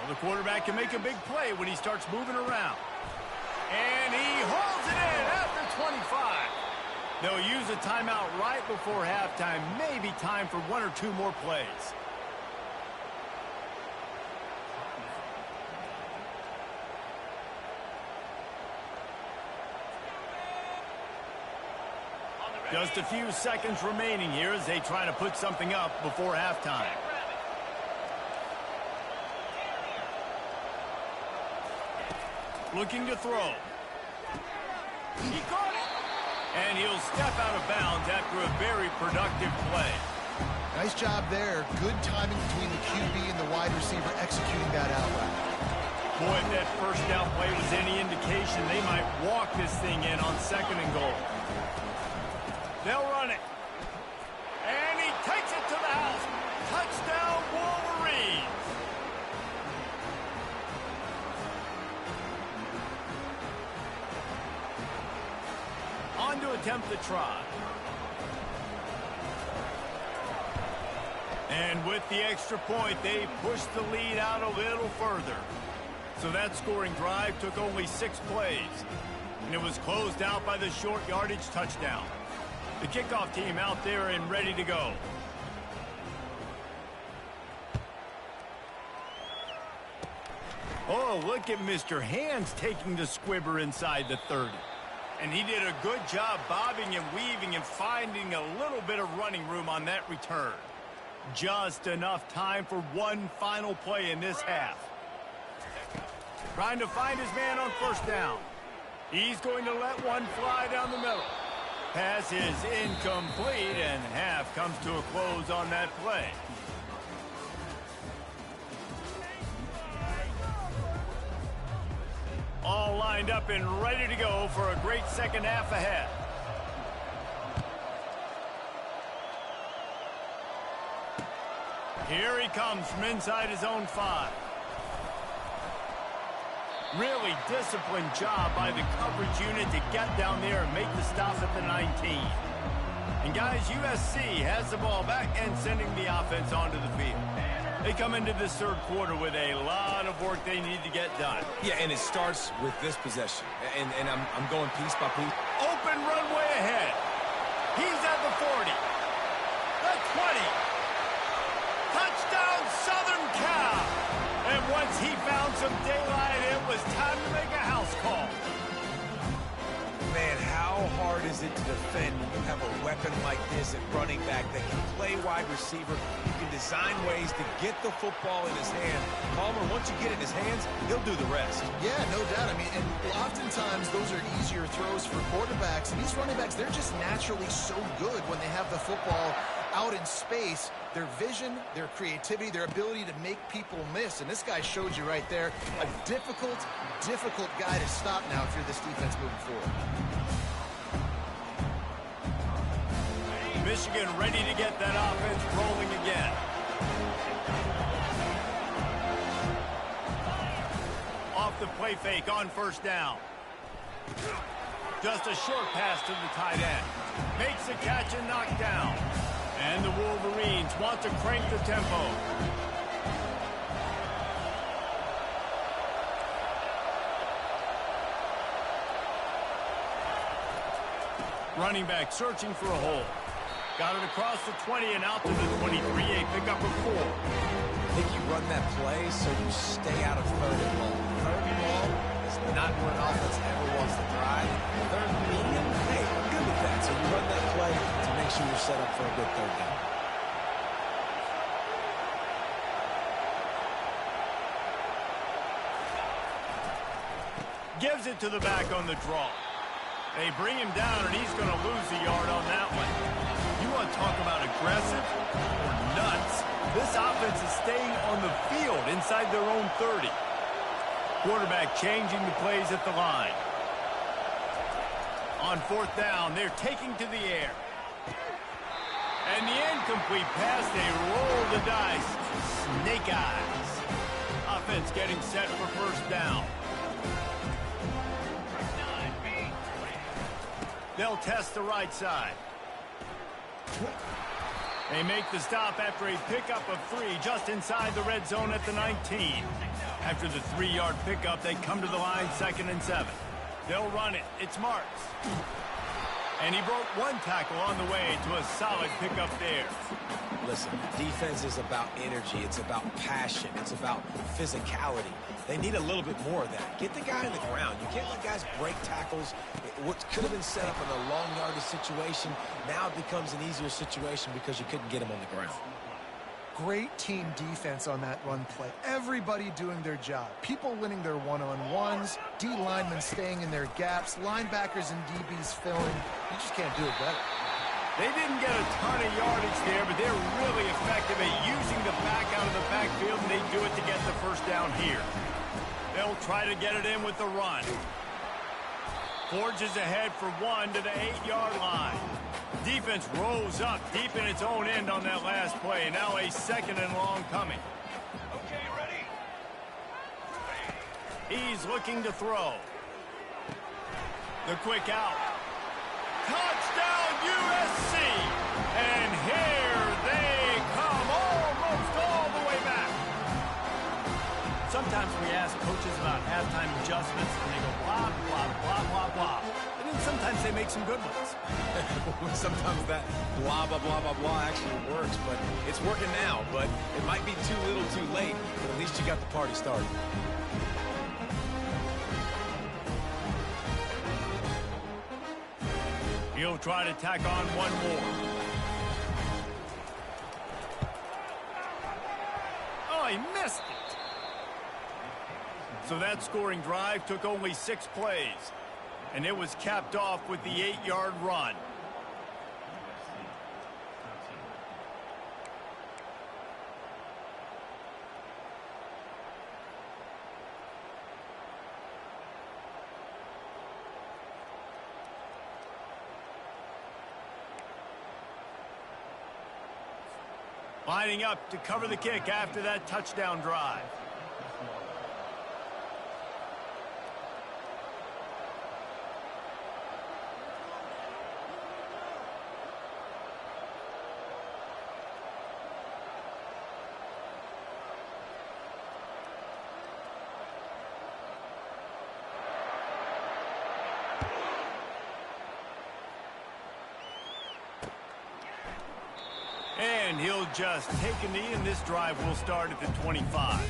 Well, the quarterback can make a big play when he starts moving around. And he holds it in after 25. They'll use a timeout right before halftime. Maybe time for one or two more plays. Just a few seconds remaining here as they try to put something up before halftime. Looking to throw. He caught it. And he'll step out of bounds after a very productive play. Nice job there. Good timing between the QB and the wide receiver executing that out route. Boy, if that first down play was any indication, they might walk this thing in on 2nd and goal. They'll run it. And he takes it to the house. Touchdown, Wolverines. On to attempt the try. And with the extra point, they pushed the lead out a little further. So that scoring drive took only 6 plays. And it was closed out by the short yardage touchdown. The kickoff team out there and ready to go. Oh, look at Mr. Hands taking the squibber inside the 30. And he did a good job bobbing and weaving and finding a little bit of running room on that return. Just enough time for one final play in this half. Trying to find his man on first down. He's going to let one fly down the middle. Pass is incomplete, and half comes to a close on that play. All lined up and ready to go for a great second half ahead. Here he comes from inside his own 5. Really disciplined job by the coverage unit to get down there and make the stop at the 19. And guys, USC has the ball back and sending the offense onto the field. They come into this third quarter with a lot of work they need to get done. Yeah, and it starts with this possession. And I'm going piece by piece. Open runway ahead. He's at the 40. The 20. Touchdown, Southern Cal. And once he found some daylight, it was time to make a house call. Man, how hard is it to defend when you have a weapon like this at running back that can play wide receiver? You can design ways to get the football in his hand. Palmer, once you get it in his hands, he'll do the rest. Yeah, no doubt. I mean, and oftentimes those are easier throws for quarterbacks. And these running backs, they're just naturally so good when they have the football out in space. Their vision, their creativity, their ability to make people miss. And this guy showed you right there, a difficult guy to stop now if you're this defense moving forward. Michigan ready to get that offense rolling again. Off the play fake on first down. Just a short pass to the tight end. Makes the catch and knocked down. And the Wolverines want to crank the tempo. Running back searching for a hole. Got it across the 20 and out to the 23. A pickup of 4. I think you run that play so you stay out of 3rd and long. 3rd and long is not where an offense ever wants to drive. 3rd and medium, hey, I'm good with that. So you run that play to make sure you're set up for a good 3rd down. Gives it to the back on the draw. They bring him down, and he's going to lose a yard on that one. You want to talk about aggressive or nuts? This offense is staying on the field inside their own 30. Quarterback changing the plays at the line. On 4th down, they're taking to the air. And the incomplete pass, they roll the dice. Snake eyes. Offense getting set for first down. They'll test the right side. They make the stop after a pickup of 3 just inside the red zone at the 19. After the 3-yard pickup, they come to the line 2nd and 7. They'll run it. It's Marks. And he broke 1 tackle on the way to a solid pickup there. Listen, defense is about energy. It's about passion. It's about physicality. They need a little bit more of that. Get the guy in the ground. You can't let guys break tackles. What could have been set up in a long yardage situation, now it becomes an easier situation because you couldn't get him on the ground. Great team defense on that run play. Everybody doing their job. People winning their one-on-ones, D linemen staying in their gaps, linebackers and DBs filling. You just can't do it better. They didn't get a ton of yardage there, but they're really effective at using the back out of the backfield, and they do it to get the first down here. They'll try to get it in with the run. Forges ahead for 1 to the 8-yard line. Defense rolls up deep in its own end on that last play. Now a 2nd and long coming. Okay, ready? He's looking to throw. The quick out. Touchdown USC! And here they come, almost all the way back. Sometimes we ask coaches about halftime adjustments, and they go blah, blah, blah, blah, blah. And then sometimes they make some good ones. Sometimes that blah, blah, blah, blah, blah actually works, but it's working now. But it might be too little too late, but at least you got the party started. He'll try to tack on 1 more. Oh, he missed it. So that scoring drive took only 6 plays, and it was capped off with the 8-yard run. Lining up to cover the kick after that touchdown drive. And he'll just take a knee, and this drive will start at the 25.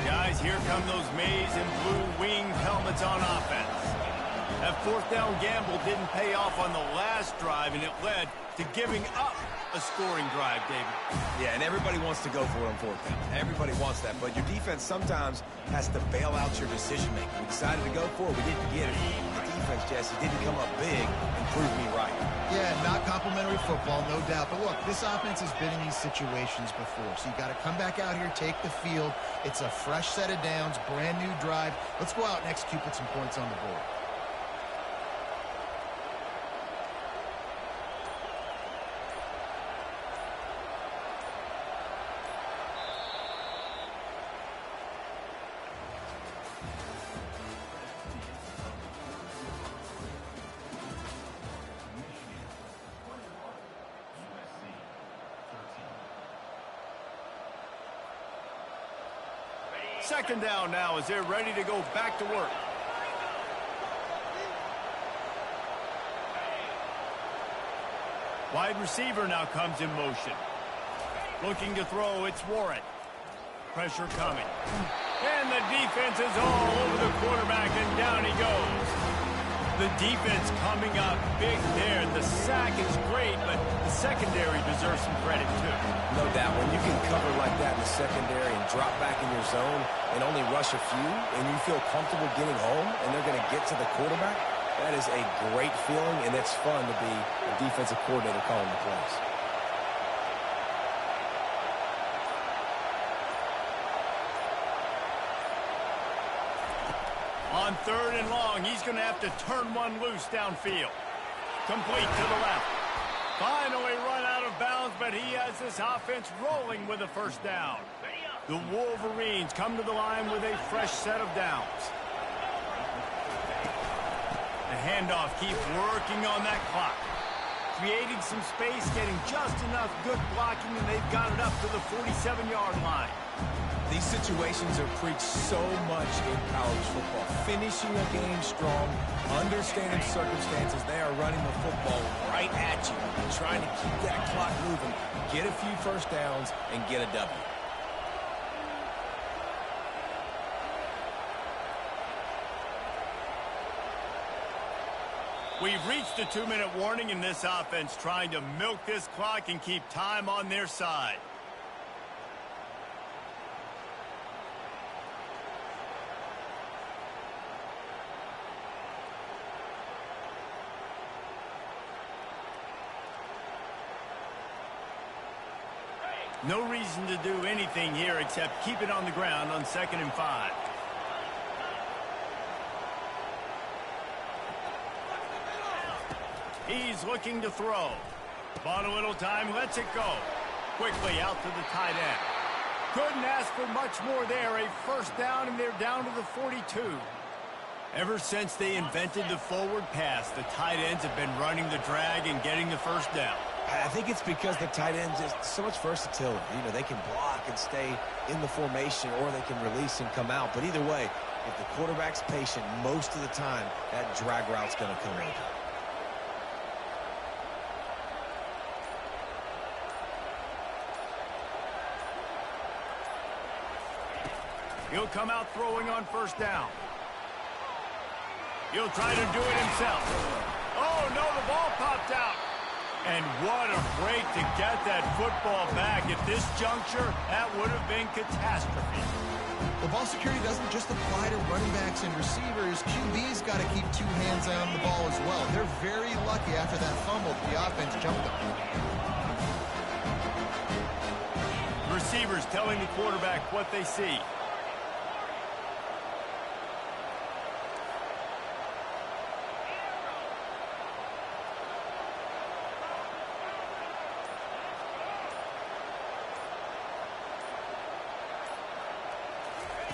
Guys, here come those maize and blue winged helmets on offense. That 4th down gamble didn't pay off on the last drive, and it led to giving up a scoring drive, David. Yeah, and everybody wants to go for it on 4th down. Everybody wants that, but your defense sometimes has to bail out your decision-making. We decided to go for it. We didn't get it. The defense, Jesse, didn't come up big and prove me right. Yeah, not complimentary football, no doubt. But look, this offense has been in these situations before, so you got to come back out here, take the field. It's a fresh set of downs, brand new drive. Let's go out and execute, put some points on the board. Second down now as they're ready to go back to work. Wide receiver now comes in motion. Looking to throw, it's Warren. Pressure coming. And the defense is all over the quarterback, and down he goes. The defense coming up big there. The sack is great, but the secondary deserves some credit too. No doubt. When you can cover like that in the secondary and drop back in your zone and only rush a few, and you feel comfortable getting home, and they're going to get to the quarterback, that is a great feeling, and it's fun to be a defensive coordinator calling the plays. On 3rd and long, he's going to have to turn one loose downfield. Complete to the left. Finally run out of bounds, but he has this offense rolling with a first down. The Wolverines come to the line with a fresh set of downs. The handoff keeps working on that clock. Creating some space, getting just enough good blocking, and they've got it up to the 47-yard line. These situations are preached so much in college football. Finishing a game strong, understanding circumstances. They are running the football right at you, trying to keep that clock moving, get a few first downs, and get a W. We've reached the 2-minute warning in this offense, trying to milk this clock and keep time on their side. No reason to do anything here except keep it on the ground on 2nd and 5. He's looking to throw. Bought a little time, lets it go. Quickly out to the tight end. Couldn't ask for much more there. A first down, and they're down to the 42. Ever since they invented the forward pass, the tight ends have been running the drag and getting the first down. I think it's because the tight ends is so much versatility. You know, they can block and stay in the formation, or they can release and come out. But either way, if the quarterback's patient most of the time, that drag route's going to come in. He'll come out throwing on first down. He'll try to do it himself. Oh, no, the ball popped out. And what a break to get that football back. At this juncture, that would have been catastrophe. Well, ball security doesn't just apply to running backs and receivers. QB's got to keep 2 hands on the ball as well. They're very lucky after that fumble that the offense jumped them. Receivers telling the quarterback what they see.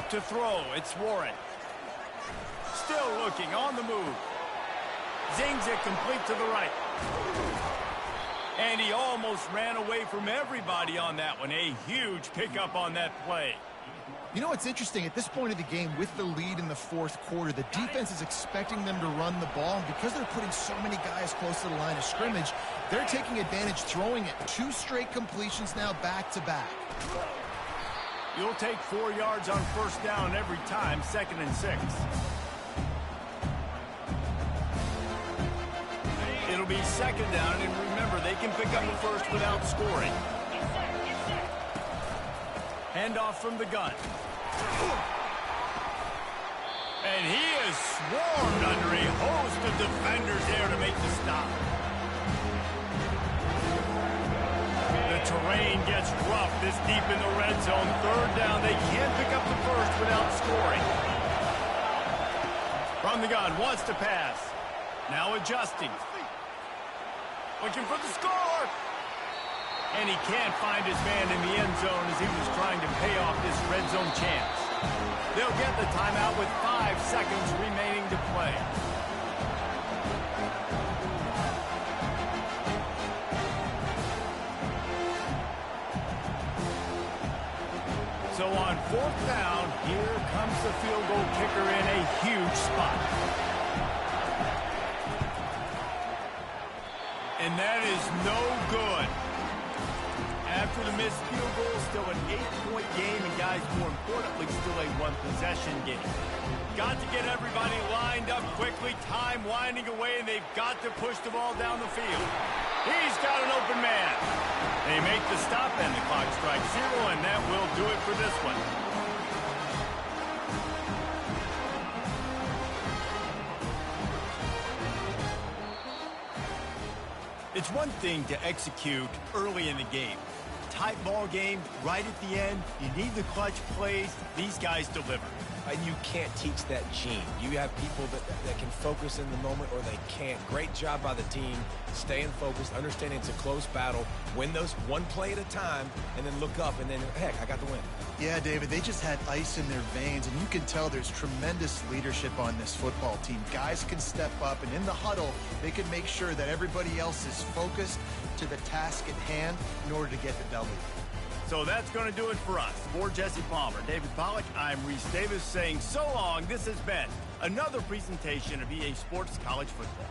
To throw, it's Warren. Still looking, on the move. Zings it complete to the right. And he almost ran away from everybody on that one. A huge pickup on that play. You know what's interesting? At this point of the game, with the lead in the 4th quarter, the defense is expecting them to run the ball. And because they're putting so many guys close to the line of scrimmage, they're taking advantage, throwing it. 2 straight completions now back-to-back. You'll take 4 yards on first down every time, 2nd and 6. It'll be 2nd down, and remember, they can pick up the first without scoring. Handoff from the gun. And he is swarmed under a host of defenders there to make the stop. The terrain gets rough this deep in the red zone. 3rd down, they can't pick up the first without scoring. From the gun, wants to pass. Now adjusting. Looking for the score. And he can't find his man in the end zone as he was trying to pay off this red zone chance. They'll get the timeout with 5 seconds remaining to play. So on 4th down, here comes the field goal kicker in a huge spot. And that is no good. After the missed field goal, still an 8-point game, and guys, more importantly, still a 1-possession game. Got to get everybody lined up quickly, time winding away, and they've got to push the ball down the field. He's got an open man. They make the stop, and the clock strikes 0, and that will do it for this one. It's one thing to execute early in the game. Tight ball game, right at the end, you need the clutch plays. These guys deliver. and you can't teach that gene. You have people that can focus in the moment or they can't. Great job by the team, staying focused, understanding it's a close battle, win those one play at a time, and then look up, and then, heck, I got the win. Yeah, David, they just had ice in their veins, and you can tell there's tremendous leadership on this football team. Guys can step up, and in the huddle, they can make sure that everybody else is focused to the task at hand in order to get the W. So that's going to do it for us. For Jesse Palmer, David Pollack, I'm Reese Davis saying so long. This has been another presentation of EA Sports College Football.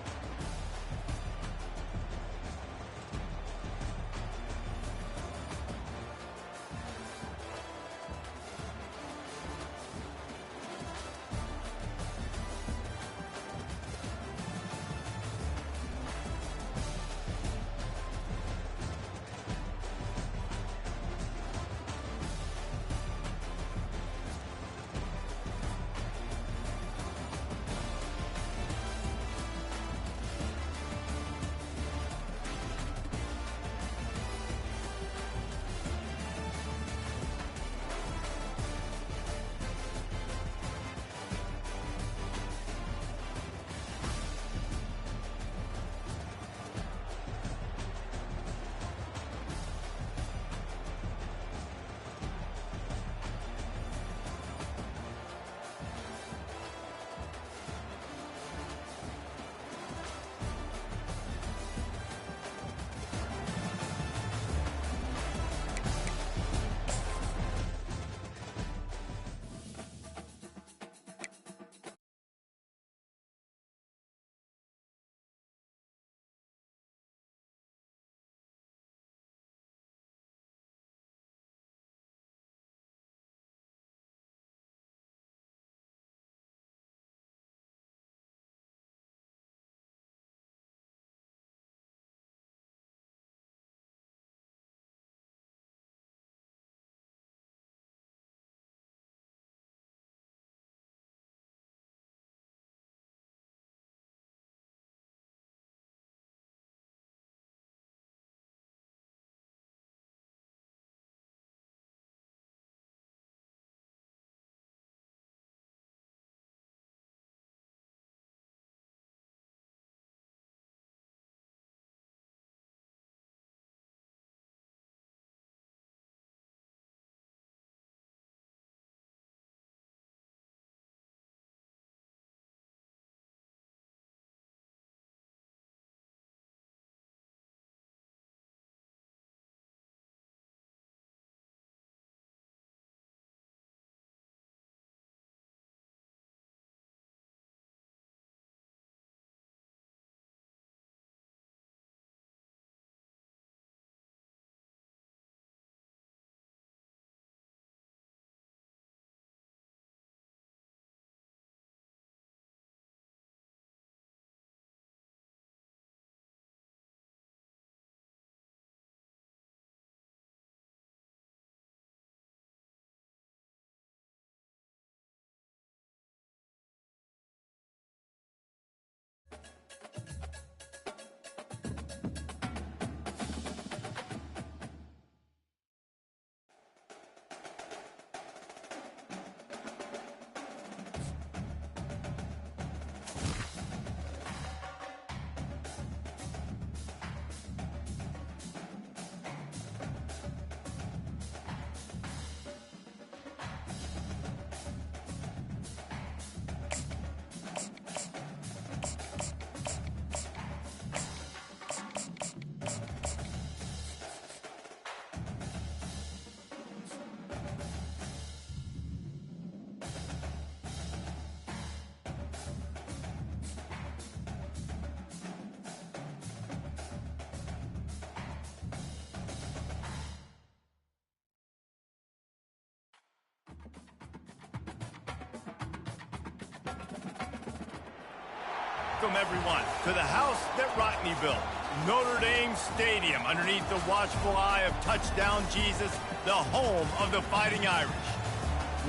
Welcome, everyone, to the house that Rodney built, Notre Dame Stadium, underneath the watchful eye of Touchdown Jesus, the home of the Fighting Irish.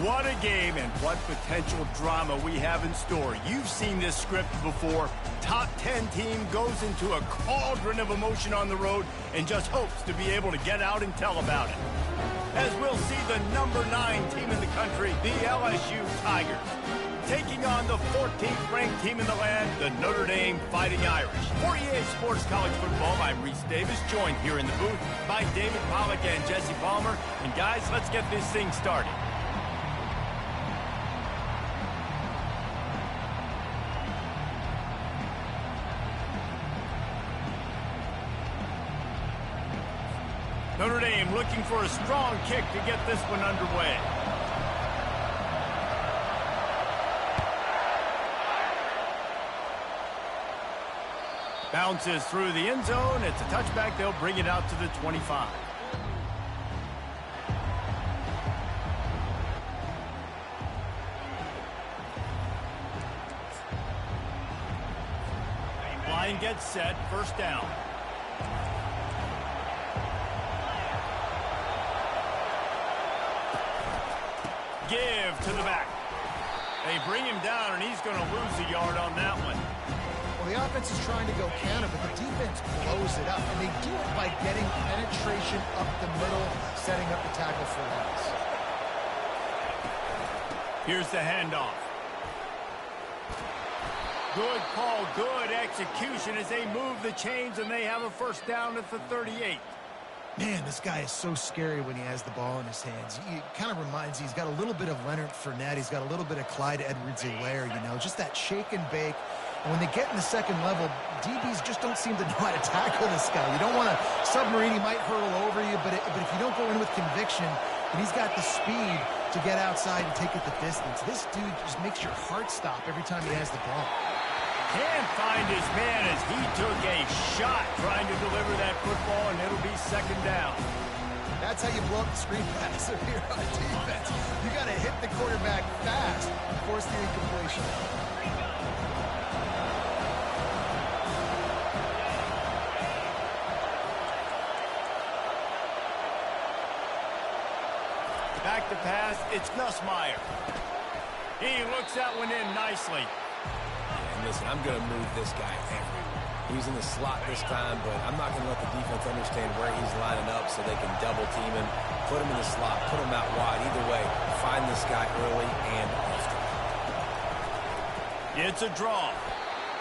What a game and what potential drama we have in store. You've seen this script before. Top 10 team goes into a cauldron of emotion on the road and just hopes to be able to get out and tell about it. as we'll see the number 9 team in the country, the LSU Tigers, taking on the 14th ranked team in the land, the Notre Dame Fighting Irish. For EA Sports College Football, I'm Reese Davis, joined here in the booth by David Pollack and Jesse Palmer. And guys, let's get this thing started. Notre Dame looking for a strong kick to get this one underway. Bounces through the end zone. It's a touchback. They'll bring it out to the 25. Line gets set. First down. Give to the back. They bring him down, and he's going to lose a yard on that one. Well, the offense is trying to go counter, but the defense blows it up, and they do it by getting penetration up the middle, setting up the tackle for loss. Here's the handoff. Good call, good execution as they move the chains, and they have a first down at the 38. Man, this guy is so scary when he has the ball in his hands. He kind of reminds you, he's got a little bit of Leonard Fournette. He's got a little bit of Clyde Edwards-Helaire, you know, just that shake and bake. And when they get in the second level, DBs just don't seem to know how to tackle this guy. You don't want to submarine. He might hurtle over you, but if you don't go in with conviction, and he's got the speed to get outside and take it the distance, this dude just makes your heart stop every time he has the ball. Can't find his man as he took a shot trying to deliver that football, and it'll be second down. That's how you blow up the screen pass if you're on defense. You got to hit the quarterback fast and force the incompletion. Back to pass, it's Nussmeier. He looks that one in nicely. And listen, I'm going to move this guy everywhere. He's in the slot this time, but I'm not going to let the defense understand where he's lining up so they can double team him, put him in the slot, put him out wide. Either way, find this guy early and often. It's a draw.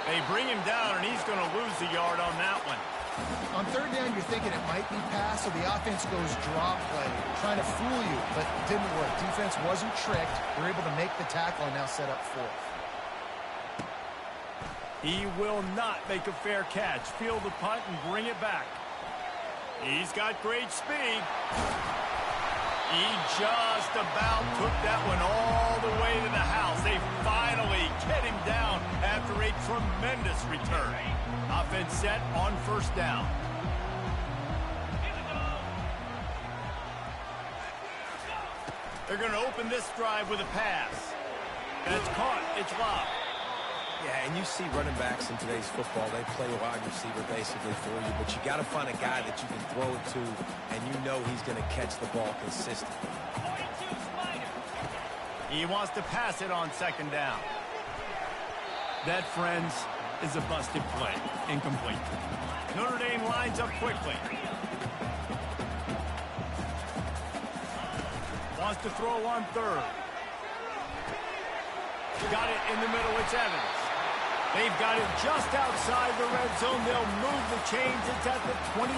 They bring him down, and he's going to lose a yard on that one. On third down, you're thinking it might be pass, so the offense goes draw play, trying to fool you, but it didn't work. Defense wasn't tricked. They're able to make the tackle and now set up fourth. He will not make a fair catch. Field the punt and bring it back. He's got great speed. He just about took that one all the way to the house. They finally get him down after a tremendous return. Offense set on first down. They're going to open this drive with a pass. That's caught. It's lobbed. Yeah, and you see running backs in today's football, they play wide receiver basically for you, but you got to find a guy that you can throw it to, and you know he's going to catch the ball consistently. He wants to pass it on second down. That, friends, is a busted play. Incomplete. Notre Dame lines up quickly. Wants to throw on third. Got it in the middle. It's Evans. They've got it just outside the red zone. They'll move the chains. It's at the 21.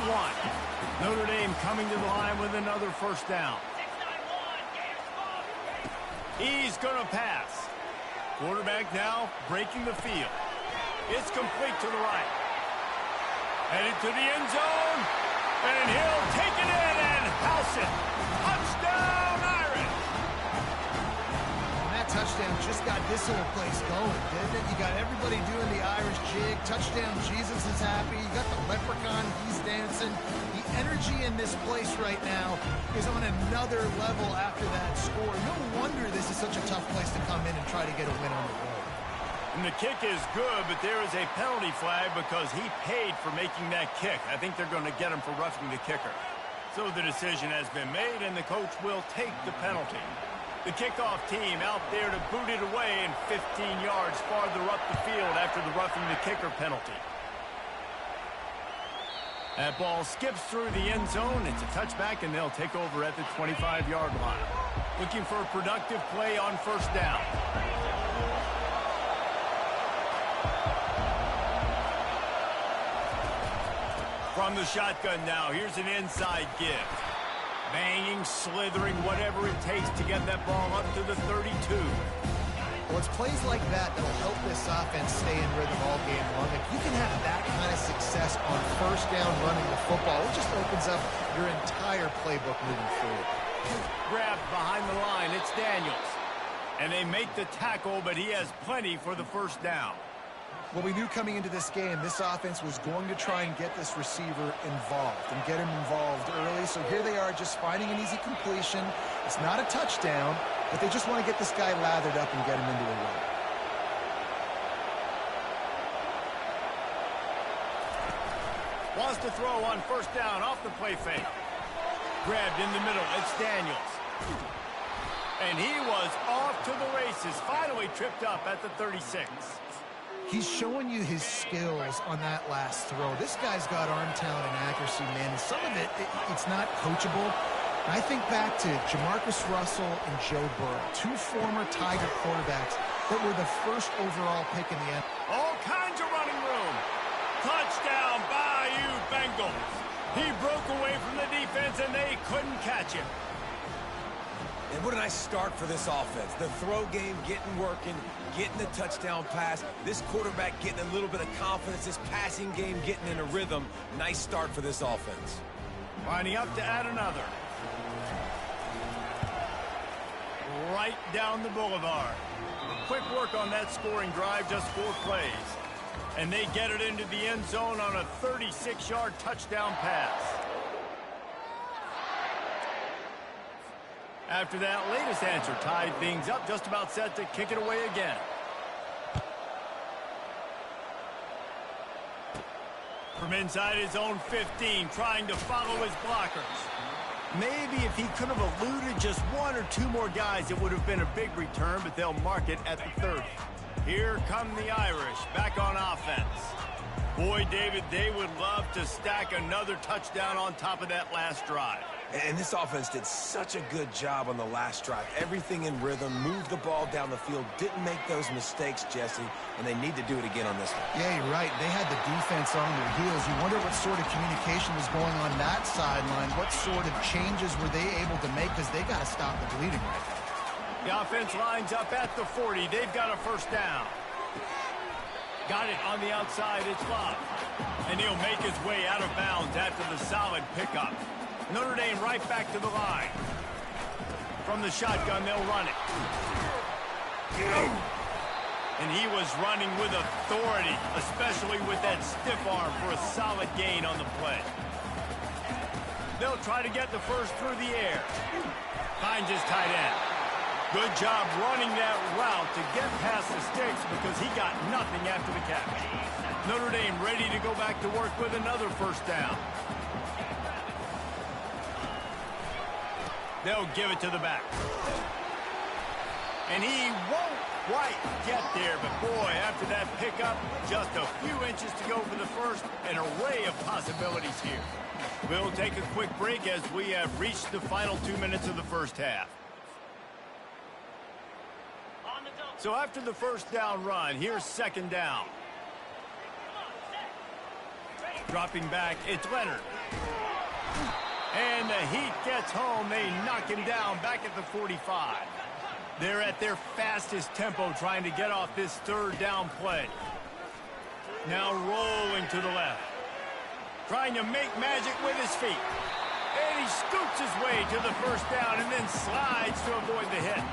Notre Dame coming to the line with another first down. He's going to pass. Quarterback now breaking the field. It's complete to the right. Headed to the end zone. And he'll take it in and house it. Touchdown, Irish. And that touchdown just got this whole place going, didn't it? You got everybody doing the Irish jig. Touchdown, Jesus is happy. You got the leprechaun, he's dancing. The energy in this place right now is on another level after that score. No wonder this is such a tough place to come in and try to get a win on the road. And the kick is good, but there is a penalty flag because he paid for making that kick. I think they're going to get him for roughing the kicker. So the decision has been made, and the coach will take the penalty. The kickoff team out there to boot it away and 15 yards farther up the field after the roughing the kicker penalty. That ball skips through the end zone. It's a touchback, and they'll take over at the 25-yard line. Looking for a productive play on first down. From the shotgun now, here's an inside give. Banging, slithering, whatever it takes to get that ball up to the 32. Well, it's plays like that that'll help this offense stay in rhythm all game long. If you can have that kind of success on first down running the football, it just opens up your entire playbook moving forward. Grabbed behind the line, it's Daniels. And they make the tackle, but he has plenty for the first down. Well, we knew coming into this game, this offense was going to try and get this receiver involved and get him involved early. So here they are just finding an easy completion. It's not a touchdown, but they just want to get this guy lathered up and get him into a run. Wants to throw on first down off the play fake. Grabbed in the middle, it's Daniels. And he was off to the races, finally tripped up at the 36. He's showing you his skills on that last throw. This guy's got arm talent and accuracy, man. And some of it's not coachable. And I think back to Jamarcus Russell and Joe Burrow, two former Tiger quarterbacks that were the first overall pick in the NFL. All kinds of running room. Touchdown, Bayou Bengals. He broke away from the defense, and they couldn't catch him. And what a nice start for this offense. The throw game getting working, getting the touchdown pass. This quarterback getting a little bit of confidence. This passing game getting in a rhythm. Nice start for this offense. Lining up to add another. Right down the boulevard. Quick work on that scoring drive, just 4 plays. And they get it into the end zone on a 36-yard touchdown pass. After that latest answer tied things up, just about set to kick it away again. From inside his own 15, trying to follow his blockers. Maybe if he could have eluded just 1 or 2 more guys, it would have been a big return, but they'll mark it at the 30. Here come the Irish, back on offense. Boy, David, they would love to stack another touchdown on top of that last drive. And this offense did such a good job on the last drive. Everything in rhythm, moved the ball down the field, didn't make those mistakes, Jesse, and they need to do it again on this one. Yeah, you're right. They had the defense on their heels. You wonder what sort of communication was going on that sideline. What sort of changes were they able to make, because they got to stop the bleeding right now. The offense lines up at the 40. They've got a first down. Got it on the outside. It's Love. And he'll make his way out of bounds after the solid pickup. Notre Dame right back to the line. From the shotgun, they'll run it. And he was running with authority, especially with that stiff arm for a solid gain on the play. They'll try to get the first through the air. Finds his tight end. Good job running that route to get past the sticks because he got nothing after the catch. Notre Dame ready to go back to work with another first down. They'll give it to the back. And he won't quite get there, but boy, after that pickup, just a few inches to go for the first, an array of possibilities here. We'll take a quick break as we have reached the final 2 minutes of the first half. So after the first down run, here's second down. Dropping back, it's Leonard. And the Heat gets home. They knock him down back at the 45. They're at their fastest tempo trying to get off this third down play. Now rolling to the left. Trying to make magic with his feet. And he scoots his way to the first down and then slides to avoid the hit.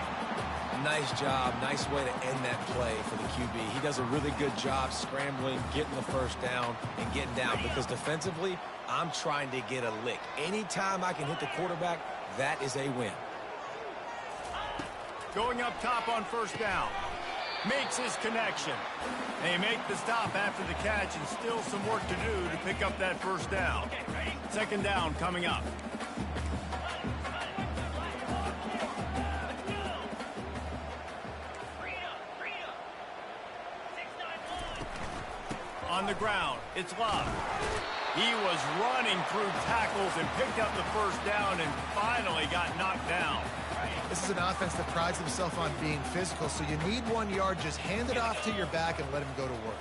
Nice job. Nice way to end that play for the QB. He does a really good job scrambling, getting the first down, and getting down. Because defensively, I'm trying to get a lick. Anytime I can hit the quarterback, that is a win. Going up top on first down. Makes his connection. They make the stop after the catch, and still some work to do to pick up that first down. Second down coming up. On the ground, it's Love. He was running through tackles and picked up the first down and finally got knocked down. This is an offense that prides themselves on being physical, so you need 1 yard. Just hand it off to your back and let him go to work.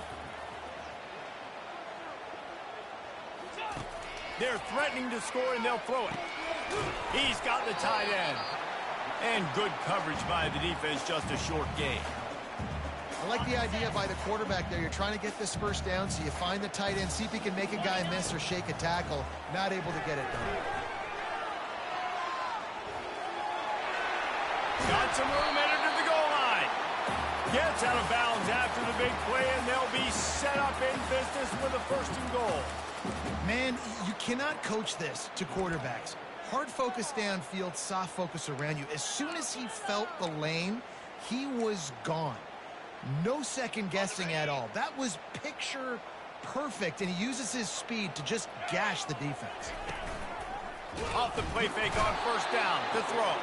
They're threatening to score, and they'll throw it. He's got the tight end. And good coverage by the defense, just a short gain. I like the idea by the quarterback there. You're trying to get this first down, so you find the tight end, see if he can make a guy miss or shake a tackle. Not able to get it done. Got some room, entered to the goal line. Gets out of bounds after the big play, and they'll be set up in business with a 1st and goal. Man, you cannot coach this to quarterbacks. Hard focus downfield, soft focus around you. As soon as he felt the lane, he was gone. No second guessing at all. That was picture perfect, and he uses his speed to just gash the defense. Off the play fake on 1st down to throw.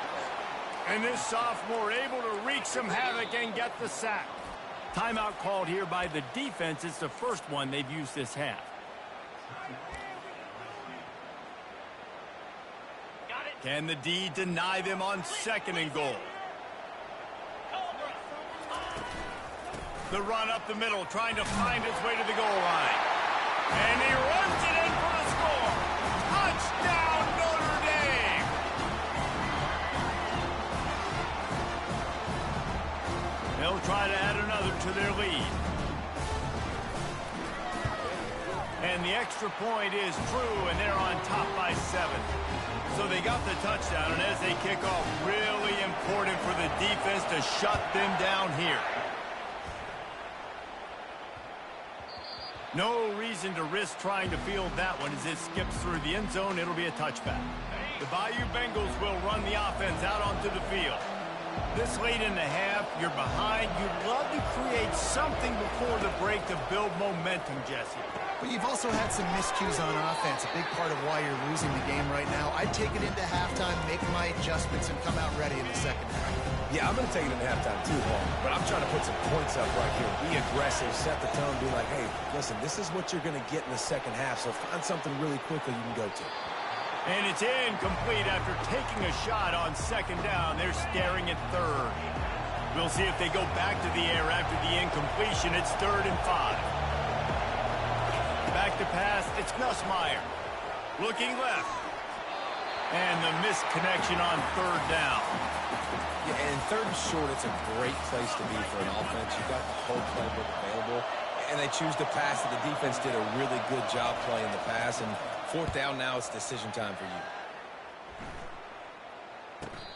And this sophomore able to wreak some havoc and get the sack. Timeout called here by the defense. It's the first one they've used this half. Can the D deny them on 2nd and goal? The run up the middle, trying to find his way to the goal line. And he runs it in for the score. Touchdown, Notre Dame! They'll try to add another to their lead. And the extra point is true, and they're on top by 7. So they got the touchdown, and as they kick off, really important for the defense to shut them down here. No reason to risk trying to field that one as it skips through the end zone. It'll be a touchback. The Bayou Bengals will run the offense out onto the field. This late in the half, you're behind. You'd love to create something before the break to build momentum, Jesse. But you've also had some miscues on offense, a big part of why you're losing the game right now. I'd take it into halftime, make my adjustments, and come out ready in the 2nd half. Yeah, I'm going to take it in halftime too, Paul. But I'm trying to put some points up right here. Be aggressive, set the tone, be like, hey, listen, this is what you're going to get in the 2nd half, so find something really quickly you can go to. And it's incomplete after taking a shot on 2nd down. They're staring at 3rd. We'll see if they go back to the air after the incompletion. It's 3rd and 5. Back to pass, it's Nussmeier. Looking left. And the missed connection on 3rd down. Yeah, and 3rd and short, it's a great place to be for an offense. You've got the whole playbook available, and they choose to pass it. The defense did a really good job playing the pass, and 4th down now, it's decision time for you.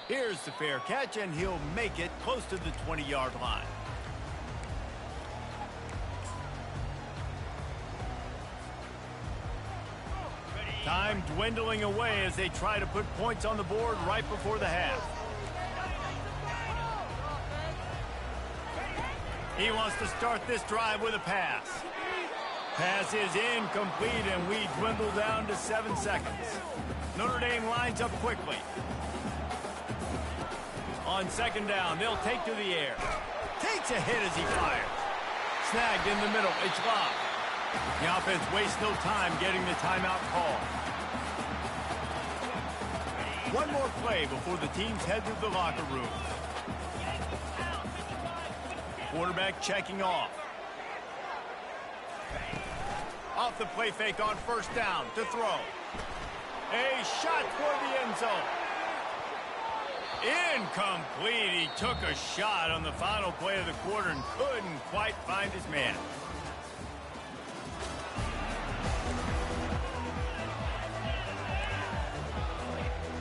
Here's the fair catch, and he'll make it close to the 20-yard line. Time dwindling away as they try to put points on the board right before the half. He wants to start this drive with a pass. Pass is incomplete, and we dwindle down to 7 seconds. Notre Dame lines up quickly. On 2nd down, they'll take to the air. Takes a hit as he fires. Snagged in the middle. It's locked. The offense wastes no time getting the timeout call. One more play before the teams head to the locker room. Quarterback checking off. Off the play fake on 1st down to throw. A shot toward the end zone. Incomplete. He took a shot on the final play of the quarter and couldn't quite find his man.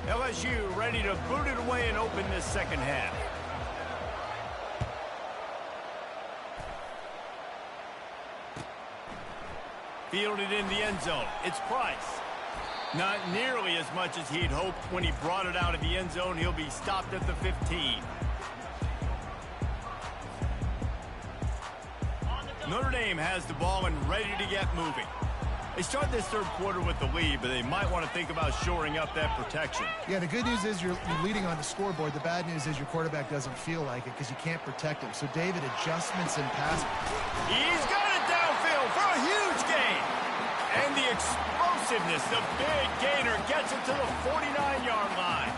LSU ready to boot it away and open this 2nd half. Fielded in the end zone. It's Price. Not nearly as much as he'd hoped when he brought it out of the end zone. He'll be stopped at the 15. Notre Dame has the ball and ready to get moving. They start this 3rd quarter with the lead, but they might want to think about shoring up that protection. Yeah, the good news is you're leading on the scoreboard. The bad news is your quarterback doesn't feel like it because you can't protect him. So, David, adjustments and pass. He's got it downfield for a huge gain. And the explosive explosiveness. The big gainer gets it to the 49-yard line.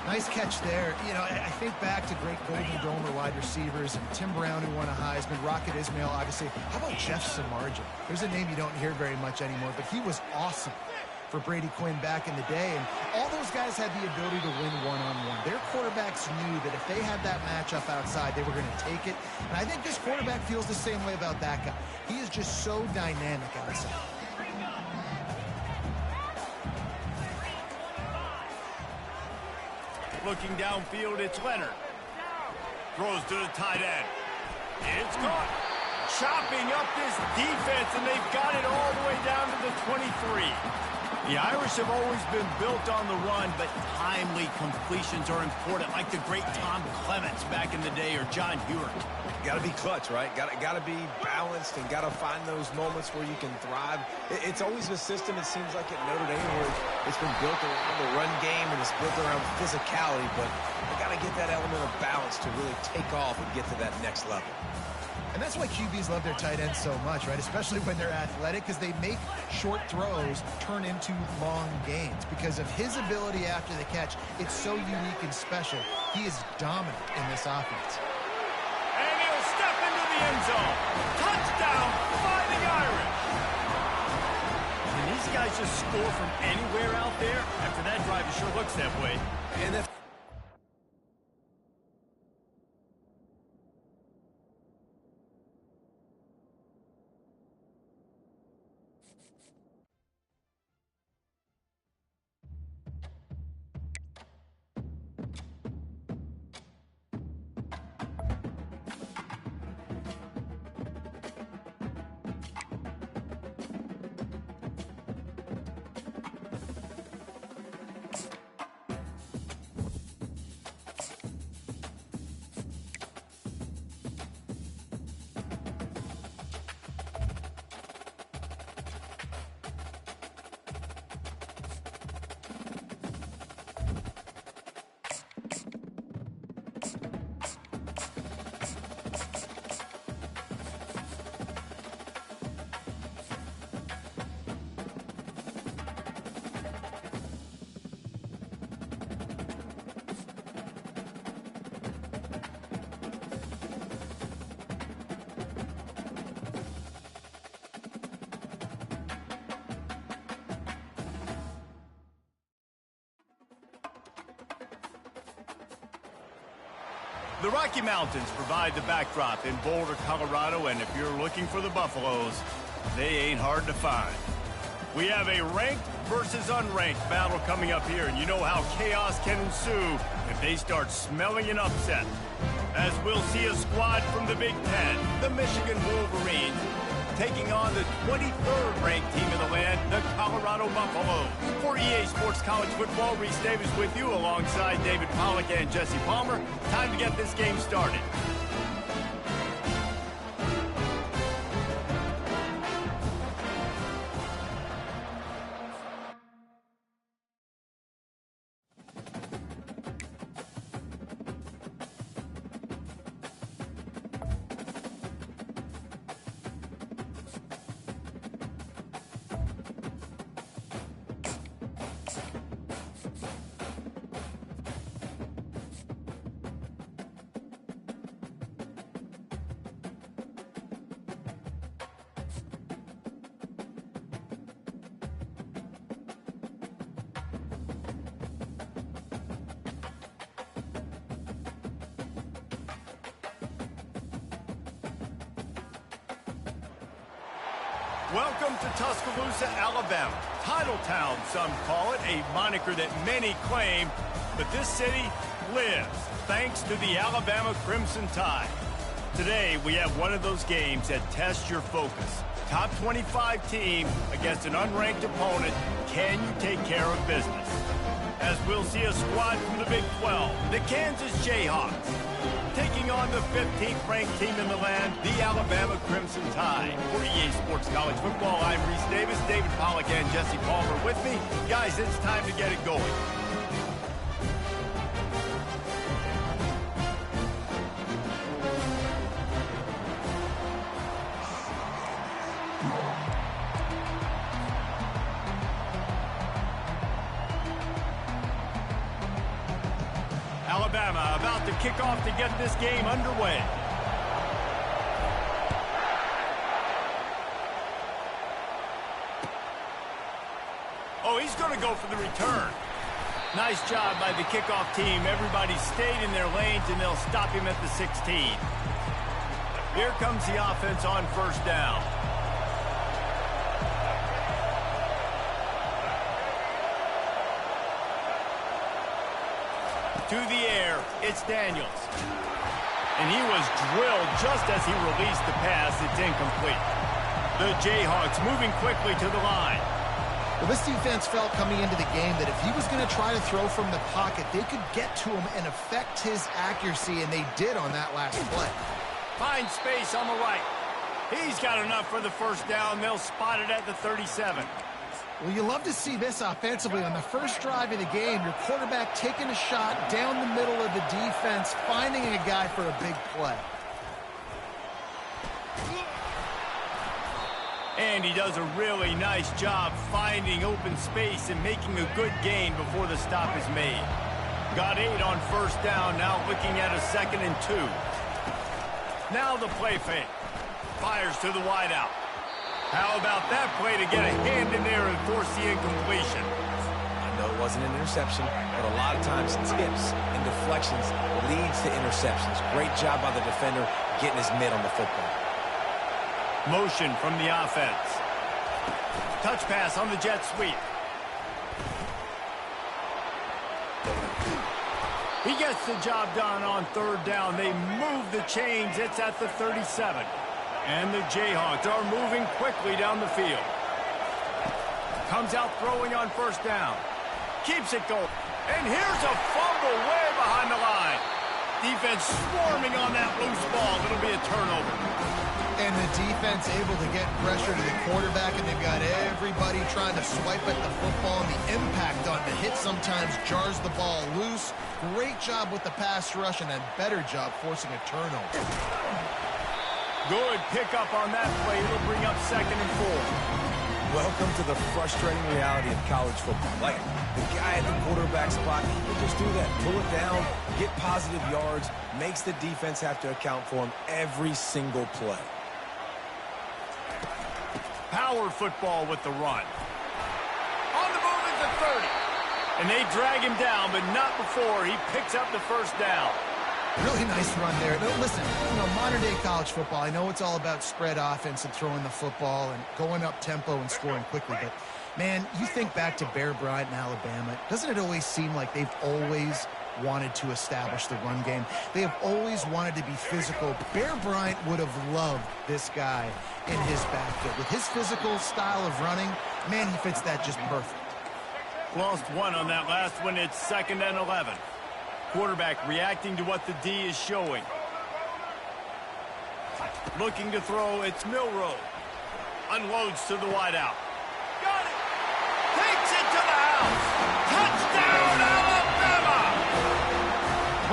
Nice catch there. You know, I think back to great Golden Domer wide receivers and Tim Brown, who won a Heisman, Rocket Ismail, obviously. How about Jeff Samardzija? There's a name you don't hear very much anymore, but he was awesome for Brady Quinn back in the day. And all those guys had the ability to win one-on-one. Their quarterbacks knew that if they had that matchup outside, they were going to take it. And I think this quarterback feels the same way about that guy. He is just so dynamic outside. Looking downfield, it's Leonard. Throws to the tight end. It's caught. Chopping up this defense, and they've got it all the way down to the 23. The Irish have always been built on the run, but timely completions are important, like the great Tom Clements back in the day, or John Hewart. Got to be clutch, right? Got to be balanced and got to find those moments where you can thrive. It's always a system, it seems like, at Notre Dame where it's been built around the run game and it's built around physicality, but they got to get that element of balance to really take off and get to that next level. And that's why QBs love their tight ends so much, right? Especially when they're athletic, because they make short throws turn into long gains. Because of his ability after the catch, it's so unique and special. He is dominant in this offense. And he'll step into the end zone. Touchdown, Fighting Irish. Can these guys just score from anywhere out there? After that drive, it sure looks that way. And if The Rocky Mountains provide the backdrop in Boulder, Colorado, and if you're looking for the Buffaloes, they ain't hard to find. We have a ranked versus unranked battle coming up here, and you know how chaos can ensue if they start smelling an upset. As we'll see a squad from the Big Ten, the Michigan Wolverines, taking on the 23rd ranked team in the land, the Colorado Buffaloes. For EA Sports College Football, Reese Davis with you alongside David Pollack and Jesse Palmer. Time to get this game started. Welcome to Tuscaloosa, Alabama. Title Town, some call it, a moniker that many claim, but this city lives thanks to the Alabama Crimson Tide. Today, we have one of those games that tests your focus. Top 25 team against an unranked opponent. Can you take care of business? As we'll see a squad from the Big 12, the Kansas Jayhawks, taking on the 15th ranked team in the land, the Alabama Crimson Tide. For EA Sports College Football, I'm Reese Davis, David Pollack and Jesse Palmer with me. Guys, it's time to get it going. Alabama about to kick off to get this game underway. Oh, he's going to go for the return. Nice job by the kickoff team. Everybody stayed in their lanes, and they'll stop him at the 16. Here comes the offense on first down. To the air, it's Daniels. And he was drilled just as he released the pass. It's incomplete. The Jayhawks moving quickly to the line. Well, this defense felt coming into the game that if he was going to try to throw from the pocket, they could get to him and affect his accuracy, and they did on that last play. Find space on the right. He's got enough for the first down. They'll spot it at the 37. Well, you love to see this offensively. On the first drive of the game, your quarterback taking a shot down the middle of the defense, finding a guy for a big play. And he does a really nice job finding open space and making a good gain before the stop is made. Got 8 on first down, now looking at a 2nd and 2. Now the play fake. Fires to the wideout. How about that play to get a hand in there and force the incompletion? I know it wasn't an interception, but a lot of times tips and deflections leads to interceptions. Great job by the defender getting his mitt on the football. Motion from the offense. Touch pass on the jet sweep. He gets the job done on third down. They move the chains. It's at the 37. And the Jayhawks are moving quickly down the field. Comes out throwing on first down. Keeps it going. And here's a fumble way behind the line. Defense swarming on that loose ball. It'll be a turnover. And the defense able to get pressure to the quarterback, and they've got everybody trying to swipe at the football, and the impact on the hit sometimes jars the ball loose. Great job with the pass rush, and a better job forcing a turnover. Good pickup on that play. It'll bring up 2nd and 4. Welcome to the frustrating reality of college football. Like, the guy at the quarterback spot, he'll just do that. Pull it down, get positive yards, makes the defense have to account for him every single play. Power football with the run. On the move is the 30. And they drag him down, but not before he picks up the first down. Really nice run there. Now, listen, modern-day college football, I know it's all about spread offense and throwing the football and going up tempo and scoring quickly, but, man, you think back to Bear Bryant in Alabama, doesn't it always seem like they've always wanted to establish the run game? They have always wanted to be physical. Bear Bryant would have loved this guy in his backfield. With his physical style of running, man, he fits that just perfect. Lost 1 on that last one. It's 2nd and 11. Quarterback reacting to what the D is showing. Looking to throw, it's Milroe. Unloads to the wideout. Got it! Takes it to the house! Touchdown, Alabama!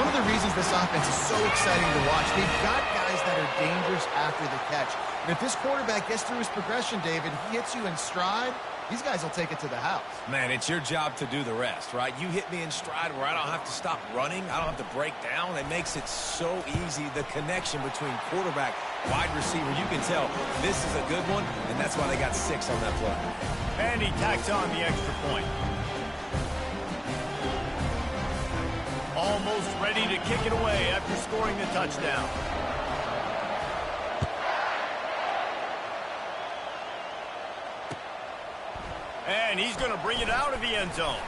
One of the reasons this offense is so exciting to watch, they've got guys that are dangerous after the catch. And if this quarterback gets through his progression, David, he hits you in stride, these guys will take it to the house. Man, it's your job to do the rest, right? You hit me in stride where I don't have to stop running. I don't have to break down. It makes it so easy, the connection between quarterback, wide receiver. You can tell this is a good one, and that's why they got 6 on that play. And he tacks on the extra point. Almost ready to kick it away after scoring the touchdown. And he's going to bring it out of the end zone.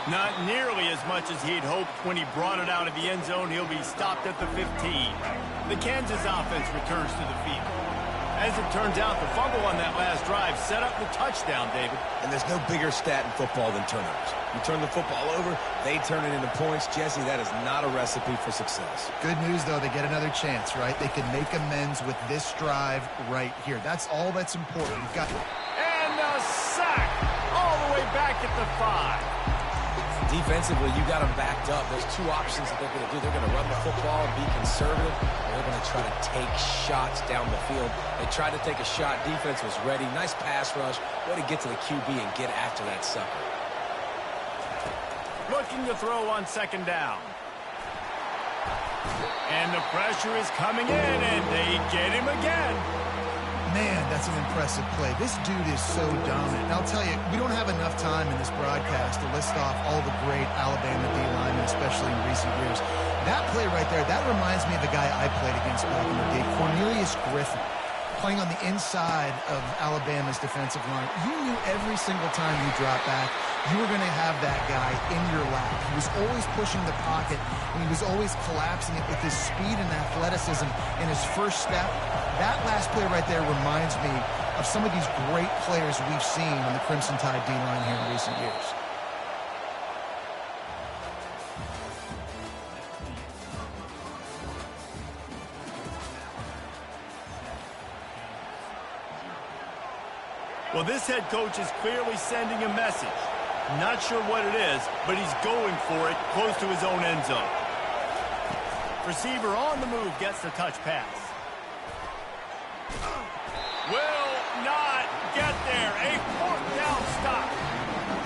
Not nearly as much as he'd hoped when he brought it out of the end zone. He'll be stopped at the 15. The Kansas offense returns to the field. As it turns out, the fumble on that last drive set up the touchdown, David. And there's no bigger stat in football than turnovers. You turn the football over, they turn it into points. Jesse, that is not a recipe for success. Good news, though, they get another chance, right? They can make amends with this drive right here. That's all that's important. You've got... And a sack all the way back at the 5. Defensively, you got them backed up. There's 2 options that they're going to do. They're going to run the football and be conservative, or they're going to try to take shots down the field. They tried to take a shot. Defense was ready. Nice pass rush. Way to get to the QB and get after that sucker. Looking to throw on 2nd down. And the pressure is coming in, and they get him again. Man, that's an impressive play. This dude is so dominant. And I'll tell you, we don't have enough time in this broadcast to list off all the great Alabama D-linemen, especially in recent years. That play right there, that reminds me of a guy I played against back in the day, Cornelius Griffin, playing on the inside of Alabama's defensive line. You knew every single time you dropped back, you were going to have that guy in your lap. He was always pushing the pocket, and he was always collapsing it with his speed and athleticism in his first step. That last play right there reminds me of some of these great players we've seen on the Crimson Tide D-line here in recent years. Well, this head coach is clearly sending a message. Not sure what it is, but he's going for it close to his own end zone. Receiver on the move gets the touch pass. Will not get there. A fourth down stop.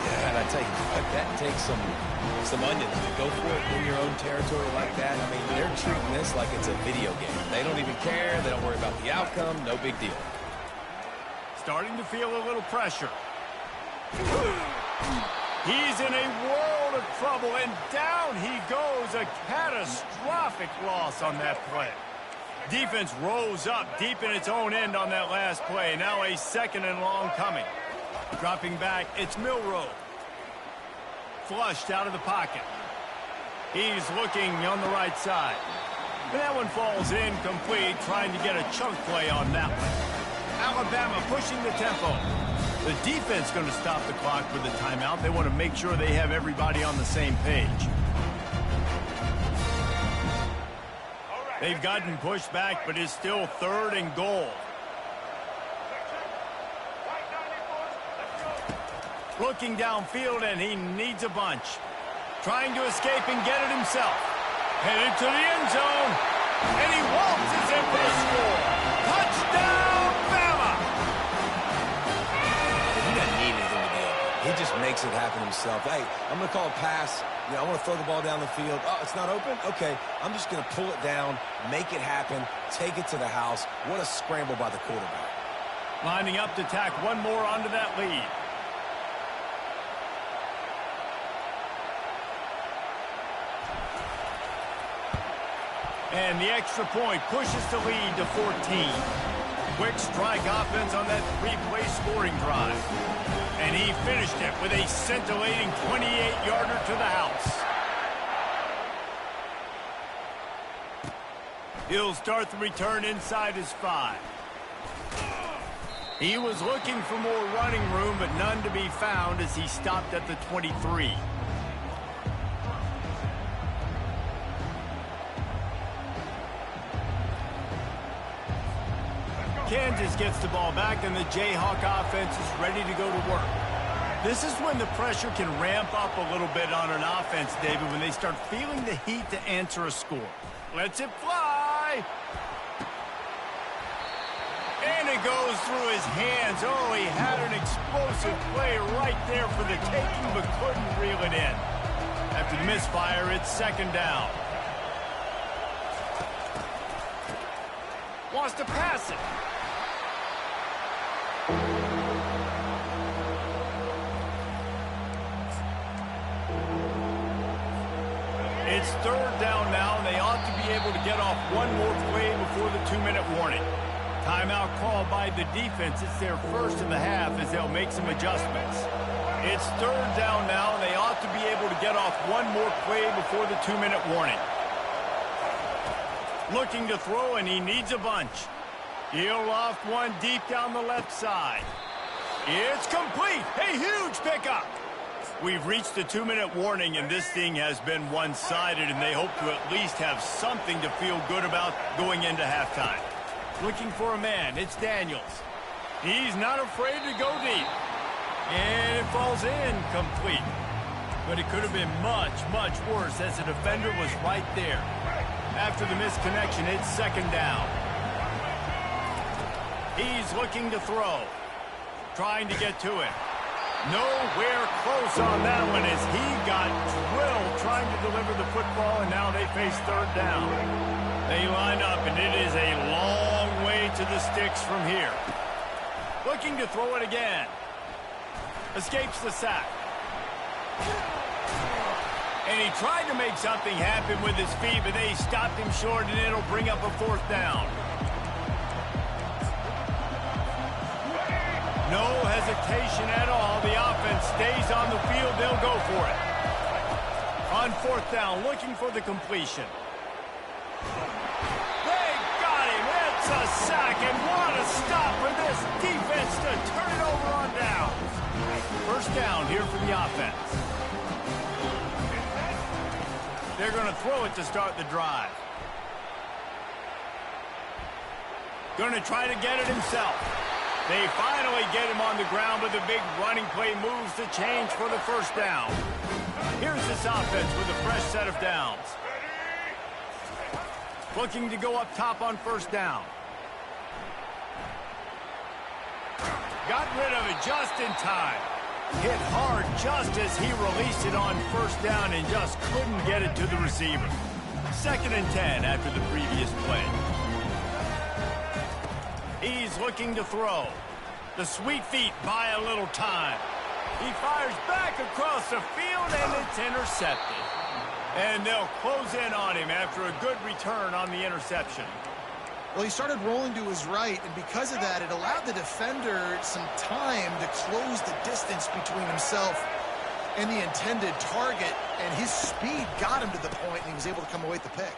Yeah, and I tell you, that takes some onions to go for it in your own territory like that. I mean, they're treating this like it's a video game. They don't even care. They don't worry about the outcome. No big deal. Starting to feel a little pressure. He's in a world of trouble, and down he goes. A catastrophic loss on that play. Defense rose up deep in its own end on that last play. Now a second and long coming. Dropping back, it's Milroe. Flushed out of the pocket. He's looking on the right side. And that one falls incomplete, trying to get a chunk play on that one. Alabama pushing the tempo. The defense going to stop the clock with the timeout. They want to make sure they have everybody on the same page. They've gotten pushed back, but it's still 3rd and goal. Looking downfield, and he needs a bunch. Trying to escape and get it himself. Headed to the end zone, and he waltzes in for the score. Touchdown, Bama! He doesn't need anything to be open. He just makes it happen himself. Hey, I'm going to call a pass. You know, I want to throw the ball down the field. Oh, it's not open? Okay, I'm just going to pull it down, make it happen, take it to the house. What a scramble by the quarterback. Lining up to tack one more onto that lead. And the extra point pushes the lead to 14. Quick strike offense on that 3-play scoring drive. And he finished it with a scintillating 28-yarder to the house. He'll start the return inside his 5. He was looking for more running room, but none to be found as he stopped at the 23. Kansas gets the ball back, and the Jayhawk offense is ready to go to work. This is when the pressure can ramp up a little bit on an offense, David, when they start feeling the heat to answer a score. Lets it fly. And it goes through his hands. Oh, he had an explosive play right there for the taking, but couldn't reel it in. After the misfire, it's 2nd down. Wants to pass it. It's 3rd down now, and they ought to be able to get off one more play before the 2-minute warning. Timeout called by the defense. It's their first of the half as they'll make some adjustments. It's 3rd down now, and they ought to be able to get off one more play before the 2-minute warning. Looking to throw, and he needs a bunch. He'll loft one deep down the left side. It's complete. A huge pickup. We've reached the 2-minute warning, and this thing has been one-sided, and they hope to at least have something to feel good about going into halftime. Looking for a man. It's Daniels. He's not afraid to go deep. And it falls incomplete. But it could have been much, much worse as the defender was right there. After the misconnection, it's 2nd down. He's looking to throw. Trying to get to it. Nowhere close on that one as he got drilled trying to to deliver the football, and now they face third down. They line up, and it is a long way to the sticks from here. Looking to throw it again. Escapes the sack. And he tried to make something happen with his feet, but they stopped him short, and it'll bring up a fourth down. No hesitation at all. The offense stays on the field. They'll go for it. On fourth down, looking for the completion. They got him. It's a sack, and what a stop for this defense to turn it over on downs. First down here for the offense. They're going to throw it to start the drive. Going to try to get it himself. They finally get him on the ground, but the big running play moves the change for the first down. Here's this offense with a fresh set of downs. Looking to go up top on first down. Got rid of it just in time. Hit hard just as he released it on first down and just couldn't get it to the receiver. 2nd and 10 after the previous play. He's looking to throw. The sweet feet buy a little time. He fires back across the field, and it's intercepted. And they'll close in on him after a good return on the interception. Well, he started rolling to his right, and because of that, it allowed the defender some time to close the distance between himself and the intended target, and his speed got him to the point, and he was able to come away with the pick.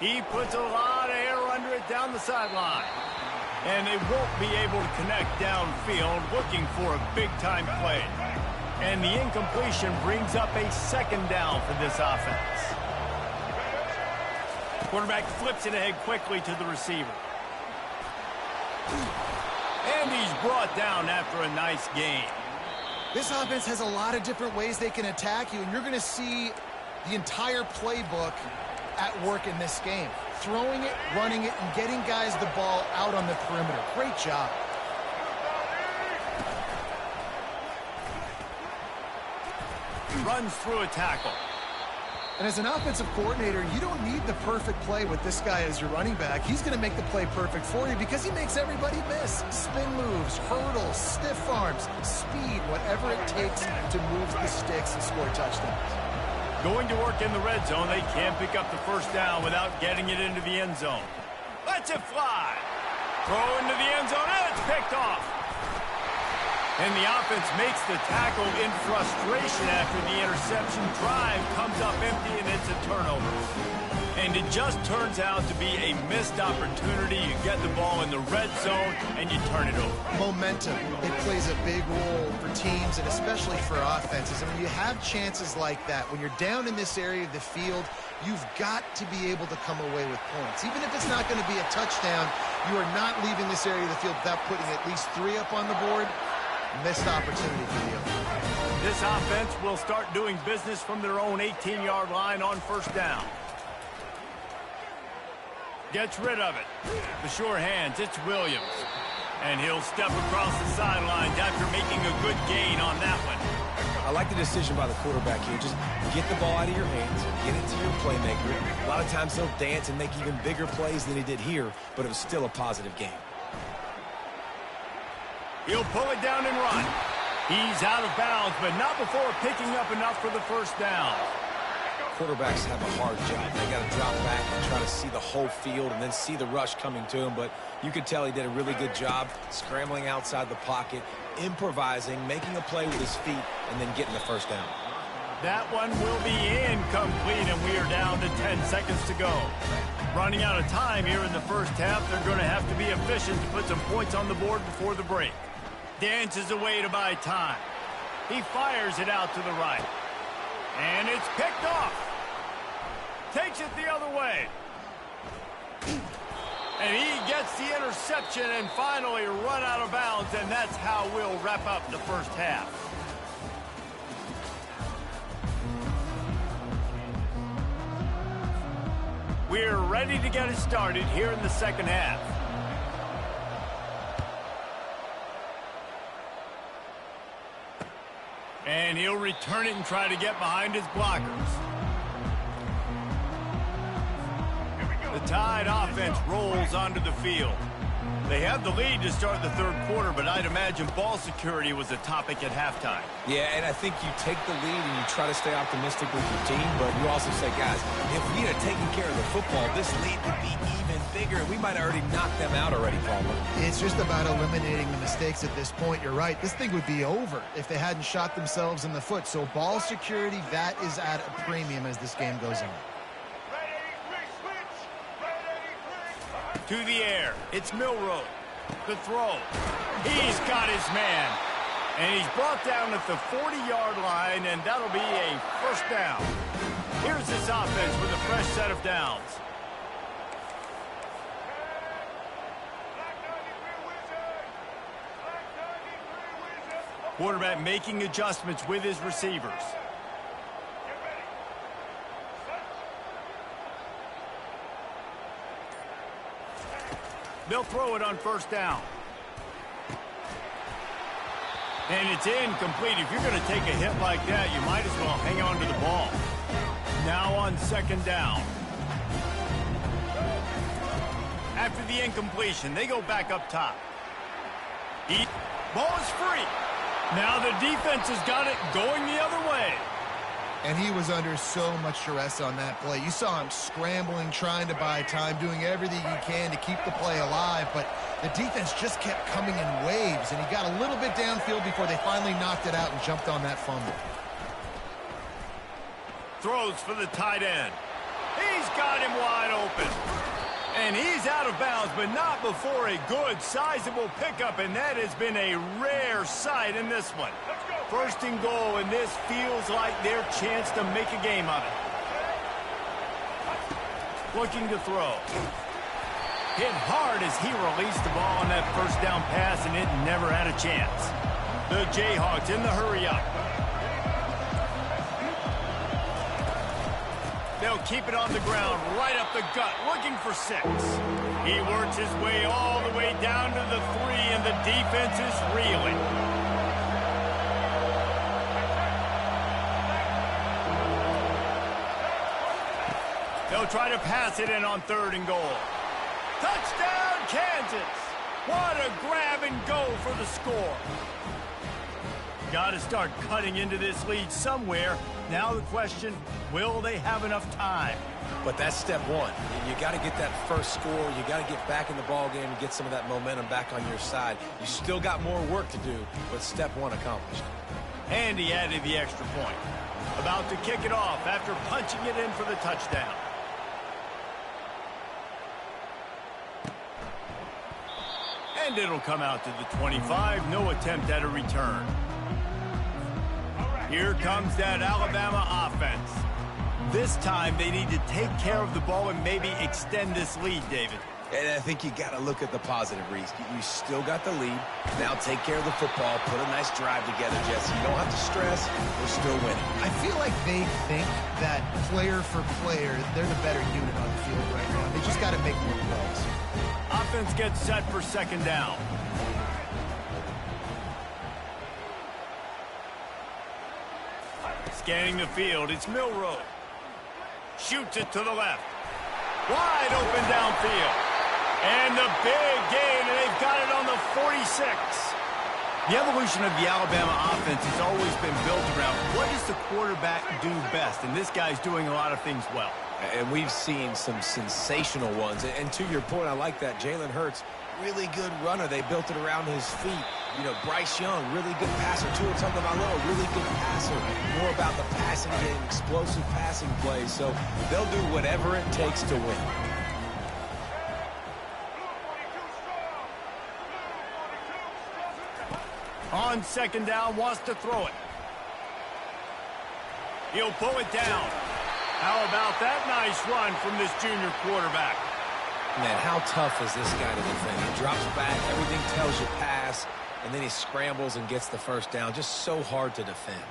He puts a lot of air under it down the sideline. And they won't be able to connect downfield, looking for a big-time play. And the incompletion brings up a 2nd down for this offense. Quarterback flips it ahead quickly to the receiver. And he's brought down after a nice gain. This offense has a lot of different ways they can attack you, and you're going to see the entire playbook at work in this game. Throwing it, running it, and getting guys the ball out on the perimeter. Great job. Runs through a tackle. And as an offensive coordinator, you don't need the perfect play with this guy as your running back. He's going to make the play perfect for you because he makes everybody miss. Spin moves, hurdles, stiff arms, speed, whatever it takes to move the sticks and score touchdowns. Going to work in the red zone. They can't pick up the first down without getting it into the end zone. Lets it fly. Throw into the end zone, and it's picked off. And the offense makes the tackle in frustration after the interception. Drive comes up empty, and it's a turnover. And it just turns out to be a missed opportunity. You get the ball in the red zone, and you turn it over. Momentum. It plays a big role for teams and especially for offenses. And when you have chances like that, when you're down in this area of the field, you've got to be able to come away with points. Even if it's not going to be a touchdown, you are not leaving this area of the field without putting at least 3 up on the board. Missed opportunity for the other. This offense will start doing business from their own 18-yard line on first down. Gets rid of it. The sure hands, it's Williams. And he'll step across the sidelines after making a good gain on that one. I like the decision by the quarterback here. Just get the ball out of your hands, get it to your playmaker. A lot of times he'll dance and make even bigger plays than he did here, but it was still a positive game. He'll pull it down and run. He's out of bounds, but not before picking up enough for the first down. Quarterbacks have a hard job. They got to drop back and try to see the whole field and then see the rush coming to him. But you could tell he did a really good job scrambling outside the pocket, improvising, making a play with his feet, and then getting the first down. That one will be incomplete, and we are down to 10 seconds to go. Running out of time here in the first half, they're going to have to be efficient to put some points on the board before the break. Dances away to buy time. He fires it out to the right. And it's picked off. Takes it the other way. And he gets the interception and finally run out of bounds, and that's how we'll wrap up the first half. We're ready to get it started here in the second half. And he'll return it and try to get behind his blockers. The Tide offense rolls onto the field. They have the lead to start the third quarter, but I'd imagine ball security was a topic at halftime. Yeah, and I think you take the lead and you try to stay optimistic with your team, but you also say, guys, if we had taken care of the football, this lead would be even bigger, and we might have already knocked them out already, Palmer. It's just about eliminating the mistakes at this point. You're right. This thing would be over if they hadn't shot themselves in the foot. So ball security, that is at a premium as this game goes on. To the air, it's Milroe. The throw. He's got his man. And he's brought down at the 40-yard line, and that'll be a first down. Here's this offense with a fresh set of downs. Quarterback making adjustments with his receivers. They'll throw it on first down. And it's incomplete. If you're going to take a hit like that, you might as well hang on to the ball. Now on second down. After the incompletion, they go back up top. Ball is free. Now the defense has got it going the other way. And he was under so much stress on that play. You saw him scrambling, trying to buy time, doing everything he can to keep the play alive. But the defense just kept coming in waves, and he got a little bit downfield before they finally knocked it out and jumped on that fumble. Throws for the tight end. He's got him wide open. And he's out of bounds, but not before a good, sizable pickup, and that has been a rare sight in this one. First and goal, and this feels like their chance to make a game of it. Looking to throw. Hit hard as he released the ball on that first down pass, and it never had a chance. The Jayhawks in the hurry-up. They'll keep it on the ground, right up the gut, looking for 6. He works his way all the way down to the 3, and the defense is reeling. They'll try to pass it in on third and goal. Touchdown, Kansas! What a grab and go for the score. Got to start cutting into this lead somewhere. Now the question, will they have enough time? But that's step one. You got to get that first score. You got to get back in the ball game and get some of that momentum back on your side. You still got more work to do, but step one accomplished. And he added the extra point. About to kick it off after punching it in for the touchdown. And it'll come out to the 25. No attempt at a return. Here comes that Alabama offense. This time they need to take care of the ball and maybe extend this lead, David. And I think you got to look at the positive, Reese. You still got the lead. Now take care of the football. Put a nice drive together, Jesse. You don't have to stress. We're still winning. I feel like they think that player for player, they're the better unit on the field right now. They just got to make more plays. Offense gets set for second down. Scanning the field, it's Milroe. Shoots it to the left. Wide open downfield. And the big gain, and they've got it on the 46. The evolution of the Alabama offense has always been built around what does the quarterback do best, and this guy's doing a lot of things well. And we've seen some sensational ones. And to your point, I like that. Jalen Hurts, really good runner. They built it around his feet. You know, Bryce Young, really good passer. Tua Tagovailoa, really good passer. More about the passing game, explosive passing plays. So they'll do whatever it takes to win. On second down, wants to throw it. He'll pull it down. How about that nice run from this junior quarterback? Man, how tough is this guy to defend? He drops back, everything tells you pass, and then he scrambles and gets the first down. Just so hard to defend.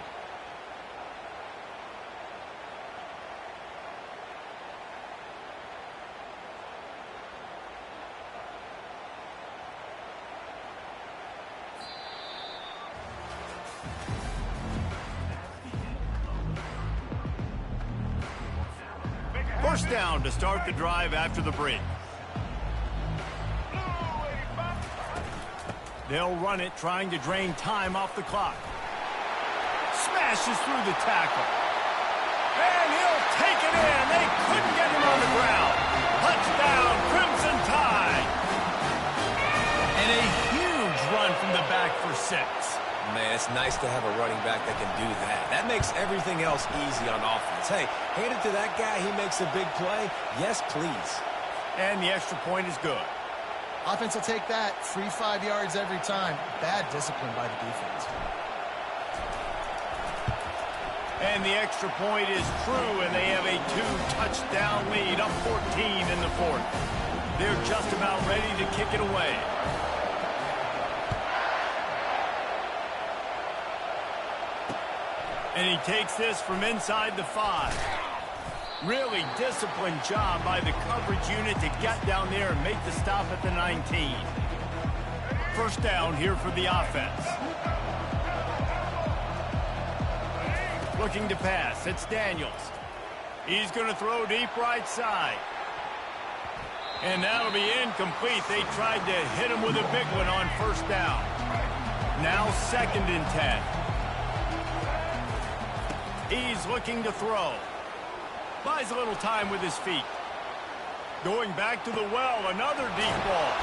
First down to start the drive after the break. They'll run it, trying to drain time off the clock. Smashes through the tackle. And he'll take it in. They couldn't get him on the ground. Touchdown, Crimson Tide. And a huge run from the back for 6. Man, it's nice to have a running back that can do that. That makes everything else easy on offense. Hey, hand it to that guy. He makes a big play. Yes, please. And the extra point is good. Offense will take that. Free 5 yards every time. Bad discipline by the defense. And the extra point is true, and they have a 2-touchdown lead, up 14 in the 4th. They're just about ready to kick it away. And he takes this from inside the 5. Really disciplined job by the coverage unit to get down there and make the stop at the 19. First down here for the offense. Looking to pass. It's Daniels. He's going to throw deep right side. And that'll be incomplete. They tried to hit him with a big one on first down. Now 2nd and 10. He's looking to throw. Buys a little time with his feet. Going back to the well, another deep ball.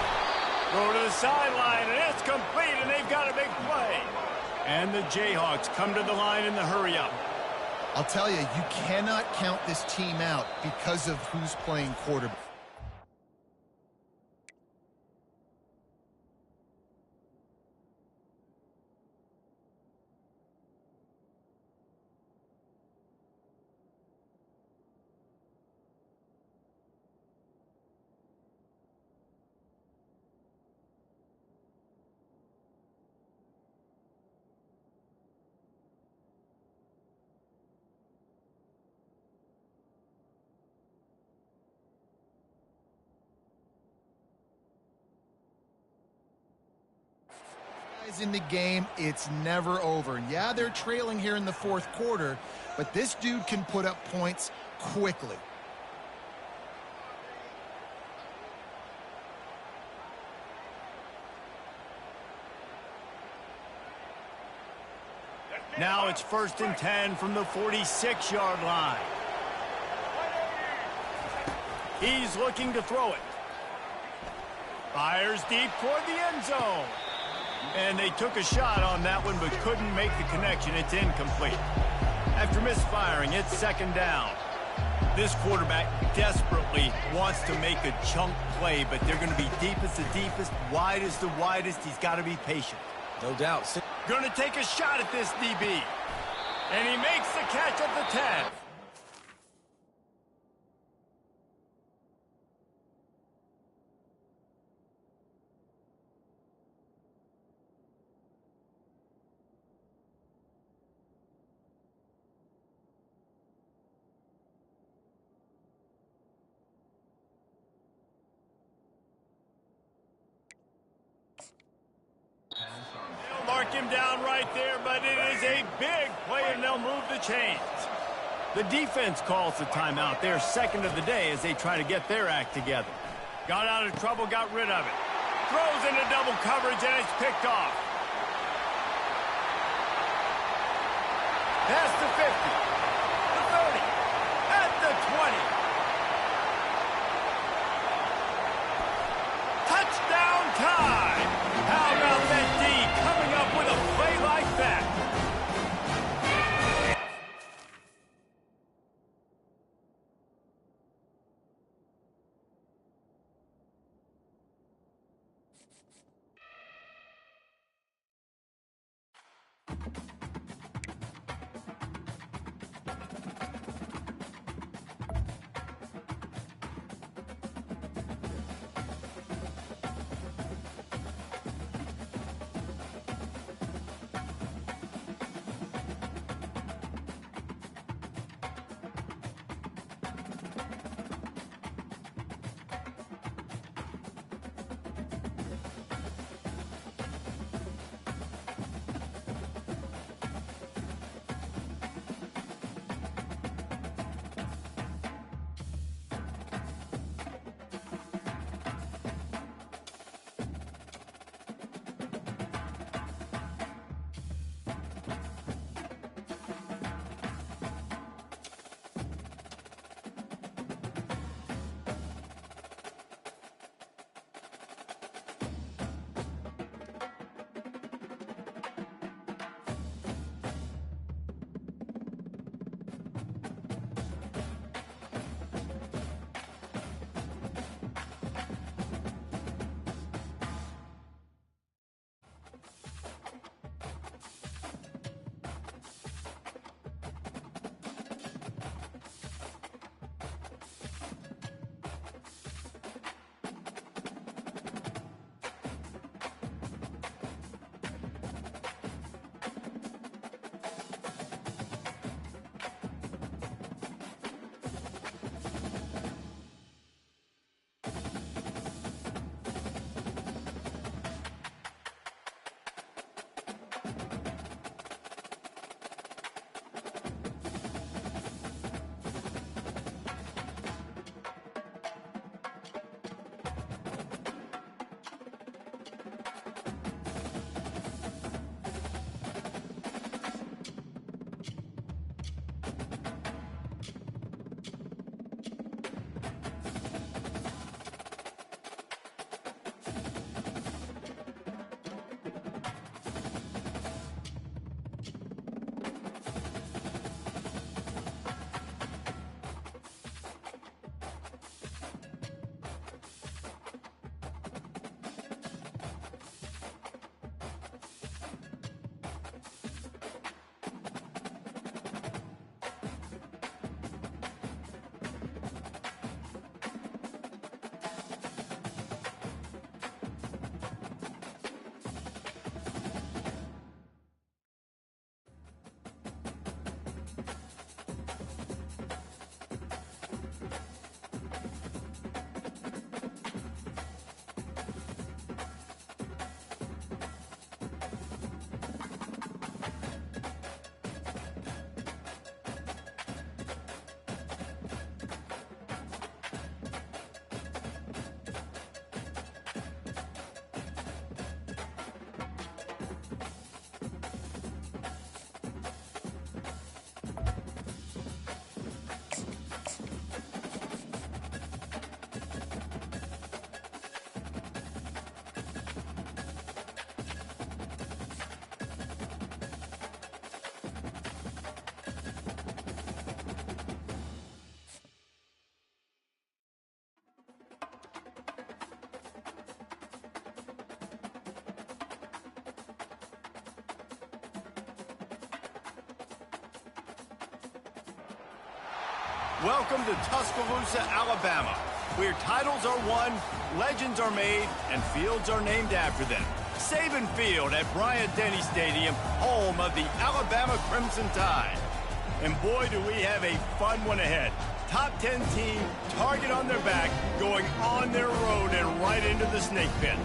Throw to the sideline, and it's complete, and they've got a big play. And the Jayhawks come to the line in the hurry-up. I'll tell you, you cannot count this team out because of who's playing quarterback. In the game, it's never over. Yeah, they're trailing here in the 4th quarter, but this dude can put up points quickly. Now it's 1st and 10 from the 46-yard line. He's looking to throw it. Fires deep toward the end zone. And they took a shot on that one but couldn't make the connection. It's incomplete. After misfiring, it's 2nd down. This quarterback desperately wants to make a chunk play, but they're going to be deepest the deepest, widest the widest. He's got to be patient. No doubt. Going to take a shot at this DB. And he makes the catch at the 10. Mark him down right there, but it is a big play, and they'll move the chains. The defense calls the timeout. They're 2nd of the day as they try to get their act together. Got out of trouble, got rid of it. Throws into double coverage, and it's picked off. Past the 50, the 30, at the 20. Touchdown time! How about that D coming up with a play like that? Welcome to Tuscaloosa, Alabama, where titles are won, legends are made, and fields are named after them. Saban Field at Bryant-Denny Stadium, home of the Alabama Crimson Tide. And boy, do we have a fun one ahead. Top 10 team, target on their back, going on their road and right into the snake pit.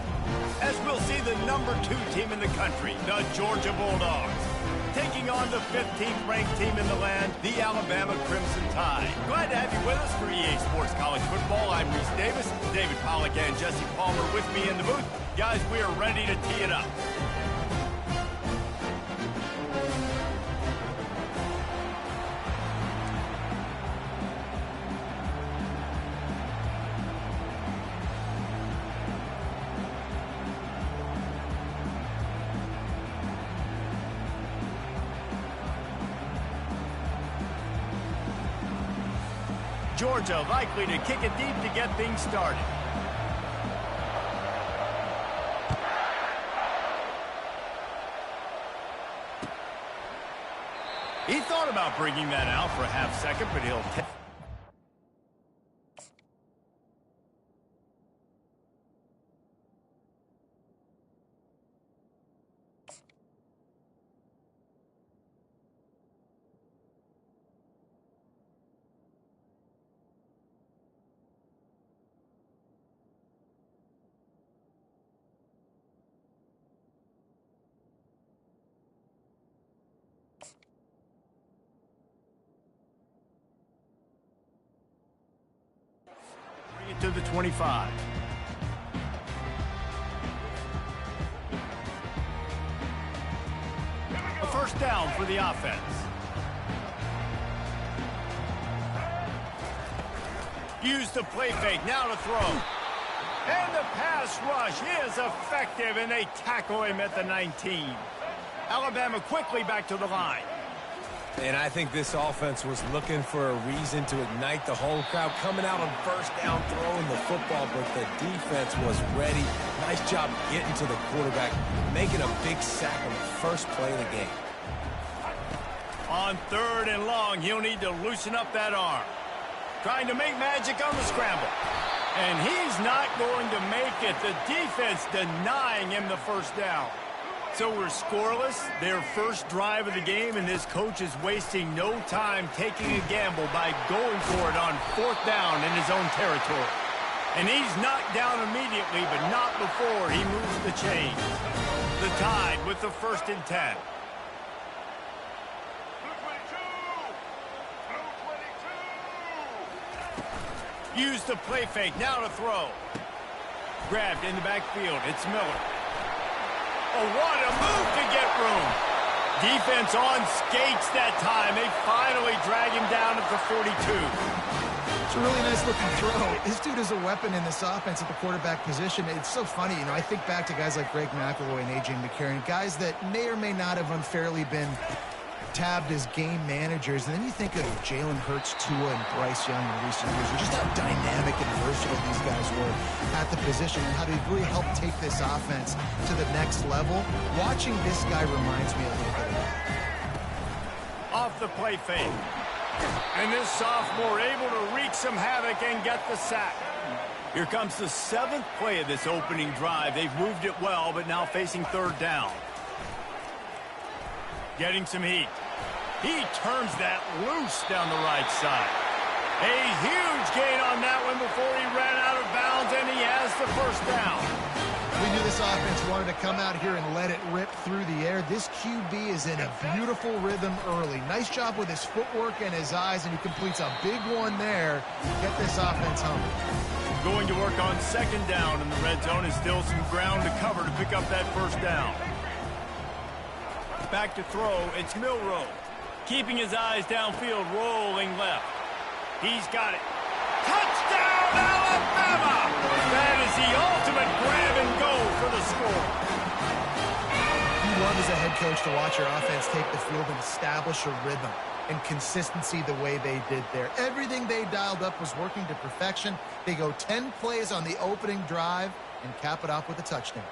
As we'll see the number 2 team in the country, the Georgia Bulldogs, taking on the 15th ranked team in the land, the Alabama Crimson Tide. Glad to have you with us for EA Sports College Football. I'm Reese Davis, David Pollack and Jesse Palmer with me in the booth. Guys, we are ready to tee it up. Georgia likely to kick it deep to get things started. He thought about bringing that out for a half second, but he'll take. To the 25. A first down for the offense. Use the play fake, now to throw. And the pass rush is effective, and they tackle him at the 19. Alabama quickly back to the line. And I think this offense was looking for a reason to ignite the home crowd, coming out on first down, throwing the football, but the defense was ready. Nice job getting to the quarterback, making a big sack on the first play of the game. On 3rd and long, he'll need to loosen up that arm. Trying to make magic on the scramble. And he's not going to make it. The defense denying him the first down. So we're scoreless, their first drive of the game, and this coach is wasting no time taking a gamble by going for it on 4th down in his own territory. And he's knocked down immediately, but not before he moves the chains. The Tide with the 1st and 10. Use the play fake, now to throw. Grabbed in the backfield, it's Miller. Oh, what a move to get room. Defense on skates that time. They finally drag him down at the 42. It's a really nice looking throw. This dude is a weapon in this offense at the quarterback position. It's so funny, you know, I think back to guys like Greg McElroy and A.J. McCarron, guys that may or may not have unfairly been tabbed as game managers, and then you think of Jalen Hurts, Tua, and Bryce Young in recent years, and just how dynamic and versatile these guys were at the position and how they really helped take this offense to the next level. Watching this guy reminds me a little bit of that. Off the play fake. And this sophomore able to wreak some havoc and get the sack. Here comes the 7th play of this opening drive. They've moved it well, but now facing 3rd down. Getting some heat. He turns that loose down the right side. A huge gain on that one before he ran out of bounds, and he has the 1st down. We knew this offense wanted to come out here and let it rip through the air. This QB is in a beautiful rhythm early. Nice job with his footwork and his eyes, and he completes a big one there. Get this offense home. Going to work on 2nd down in the red zone, is still some ground to cover to pick up that 1st down. Back to throw, it's Milroe. Keeping his eyes downfield, rolling left. He's got it. Touchdown, Alabama! That is the ultimate grab and go for the score. You love as a head coach to watch your offense take the field and establish a rhythm and consistency the way they did there. Everything they dialed up was working to perfection. They go 10 plays on the opening drive and cap it off with a touchdown.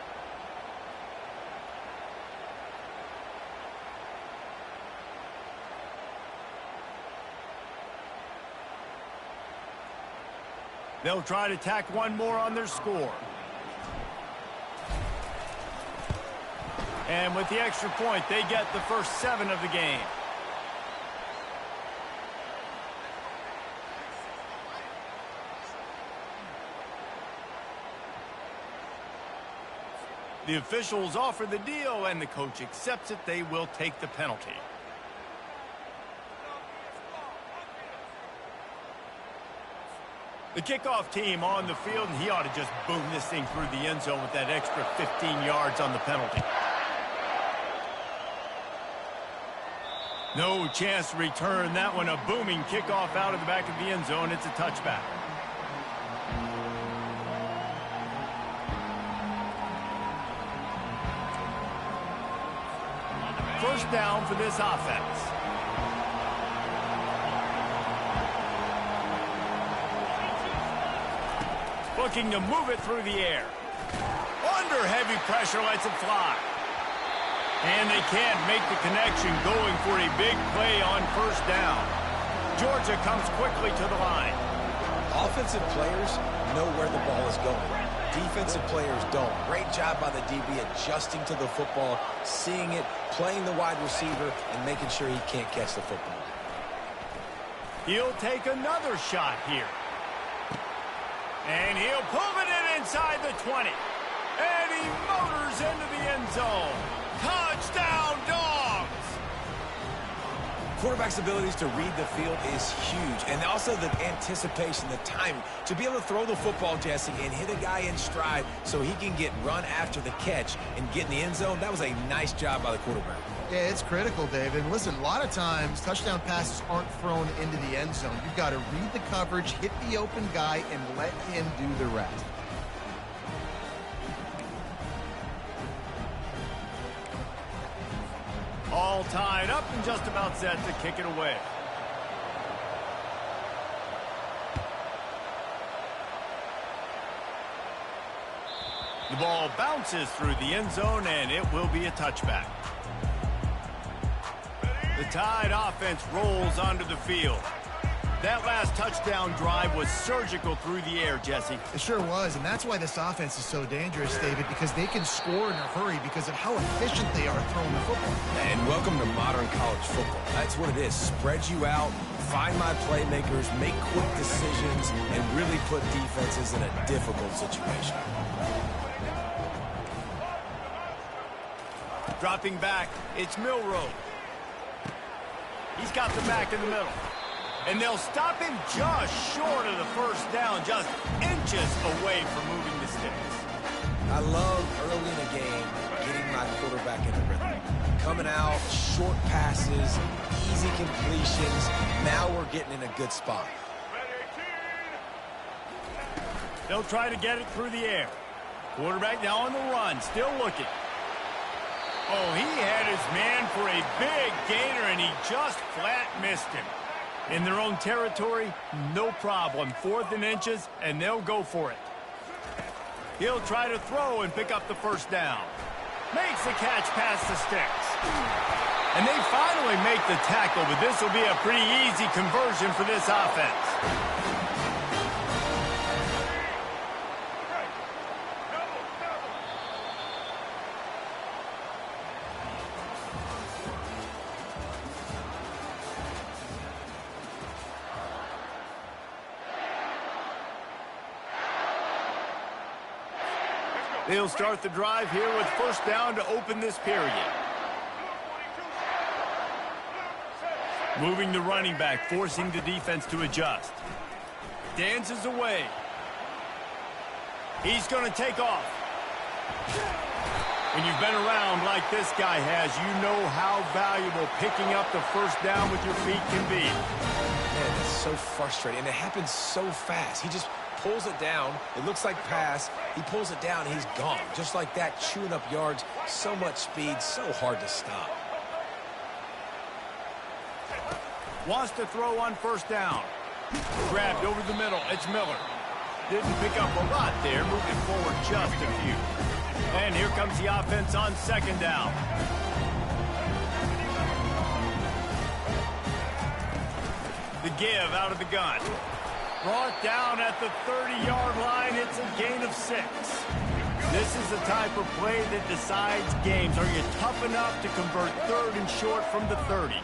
They'll try to tack one more on their score. And with the extra point, they get the first 7 of the game. The officials offer the deal, and the coach accepts it. They will take the penalty. The kickoff team on the field, and he ought to just boom this thing through the end zone with that extra 15 yards on the penalty. No chance to return that one. A booming kickoff out of the back of the end zone. It's a touchback. First down for this offense. Looking to move it through the air. Under heavy pressure, lets it fly. And they can't make the connection, going for a big play on first down. Georgia comes quickly to the line. Offensive players know where the ball is going. Defensive players don't. Great job by the DB adjusting to the football, seeing it, playing the wide receiver, and making sure he can't catch the football. He'll take another shot here. And he'll pull it in inside the 20. And he motors into the end zone. Touchdown, Dogs! Quarterback's abilities to read the field is huge. And also the anticipation, the timing. To be able to throw the football, Jesse, and hit a guy in stride so he can get run after the catch and get in the end zone, that was a nice job by the quarterback. Yeah, it's critical, David. And listen, a lot of times touchdown passes aren't thrown into the end zone. You've got to read the coverage, hit the open guy, and let him do the rest. All tied up and just about set to kick it away. The ball bounces through the end zone, and it will be a touchback. The Tide offense rolls onto the field. That last touchdown drive was surgical through the air, Jesse. It sure was, and that's why this offense is so dangerous, David, because they can score in a hurry because of how efficient they are throwing the football. And welcome to modern college football. That's what it is. Spread you out, find my playmakers, make quick decisions, and really put defenses in a difficult situation. Dropping back, it's Milroe. He's got the back in the middle. And they'll stop him just short of the first down, just inches away from moving the sticks. I love early in a game getting my quarterback in a rhythm. Coming out, short passes, easy completions. Now we're getting in a good spot. They'll try to get it through the air. Quarterback now on the run, still looking. Oh, he had his man for a big gainer, and he just flat missed him. In their own territory, no problem. 4th and inches, and they'll go for it. He'll try to throw and pick up the first down. Makes the catch past the sticks. And they finally make the tackle, but this will be a pretty easy conversion for this offense. They'll start the drive here with first down to open this period. Moving the running back, forcing the defense to adjust. Dances away. He's going to take off. When you've been around like this guy has, you know how valuable picking up the first down with your feet can be. Man, it's so frustrating, and it happens so fast. He just pulls it down. It looks like pass. He pulls it down, and he's gone. Just like that, chewing up yards. So much speed, so hard to stop. Wants to throw on first down. Grabbed over the middle. It's Miller. Didn't pick up a lot there. Moving forward just a few. And here comes the offense on second down. The give out of the gun. Brought down at the 30-yard line. It's a gain of 6. This is the type of play that decides games. Are you tough enough to convert 3rd and short from the 30?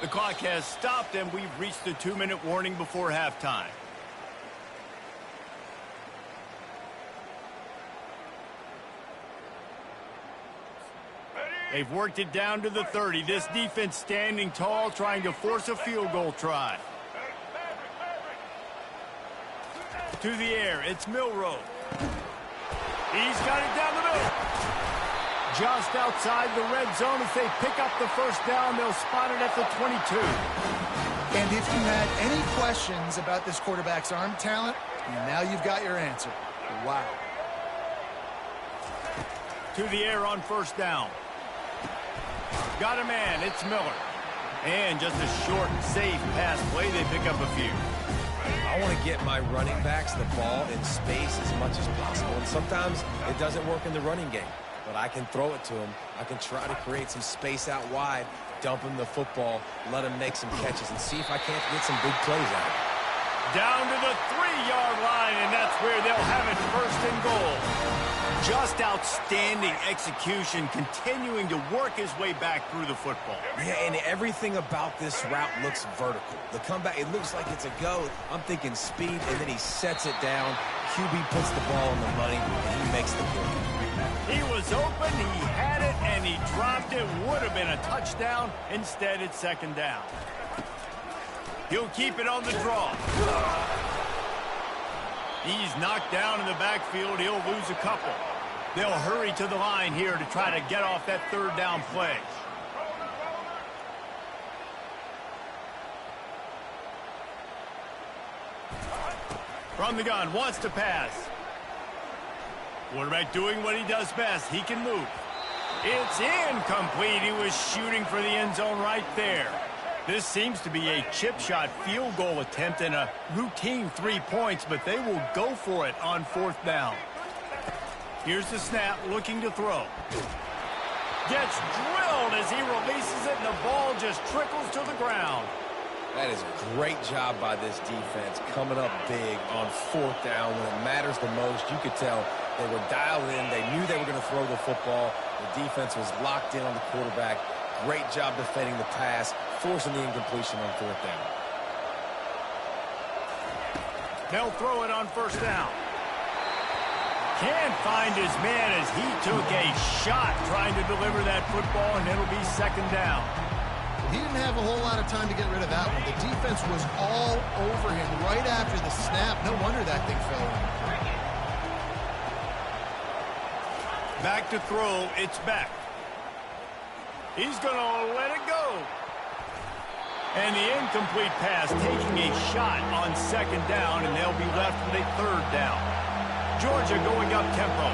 The clock has stopped, and we've reached the 2-minute warning before halftime. They've worked it down to the 30. This defense standing tall, trying to force a field goal try. To the air, it's Milroe. He's got it down the middle. Just outside the red zone. If they pick up the first down, they'll spot it at the 22. And if you had any questions about this quarterback's arm talent, now you've got your answer. Wow. To the air on first down. Got a man, it's Miller. And just a short, safe pass play, they pick up a few. I want to get my running backs the ball in space as much as possible. And sometimes it doesn't work in the running game. But I can throw it to him. I can try to create some space out wide, dump him the football, let him make some catches, and see if I can't get some big plays out of it. Down to the 3-yard line, and that's where they'll have it, 1st and goal. Just outstanding execution, continuing to work his way back through the football. Yeah, and everything about this route looks vertical. The comeback, it looks like it's a go. I'm thinking speed, and then he sets it down. QB puts the ball in the money, and he makes the play. He was open, he had it, and he dropped it. Would have been a touchdown. Instead, it's 2nd down. He'll keep it on the draw. He's knocked down in the backfield. He'll lose a couple. They'll hurry to the line here to try to get off that 3rd down play. From the gun, wants to pass. Quarterback doing what he does best. He can move. It's incomplete. He was shooting for the end zone right there. This seems to be a chip shot field goal attempt and a routine 3 points, but they will go for it on 4th down. Here's the snap, looking to throw. Gets drilled as he releases it, and the ball just trickles to the ground. That is a great job by this defense, coming up big on 4th down when it matters the most. You could tell they were dialed in. They knew they were going to throw the football. The defense was locked in on the quarterback. Great job defending the pass, forcing the incompletion on 4th down. They'll throw it on 1st down. Can't find his man as he took a shot trying to deliver that football, and it'll be 2nd down. He didn't have a whole lot of time to get rid of that one. The defense was all over him right after the snap. No wonder that thing fell in. Back to throw, it's Beck. He's going to let it go. And the incomplete pass taking a shot on 2nd down, and they'll be left with a 3rd down. Georgia going up tempo.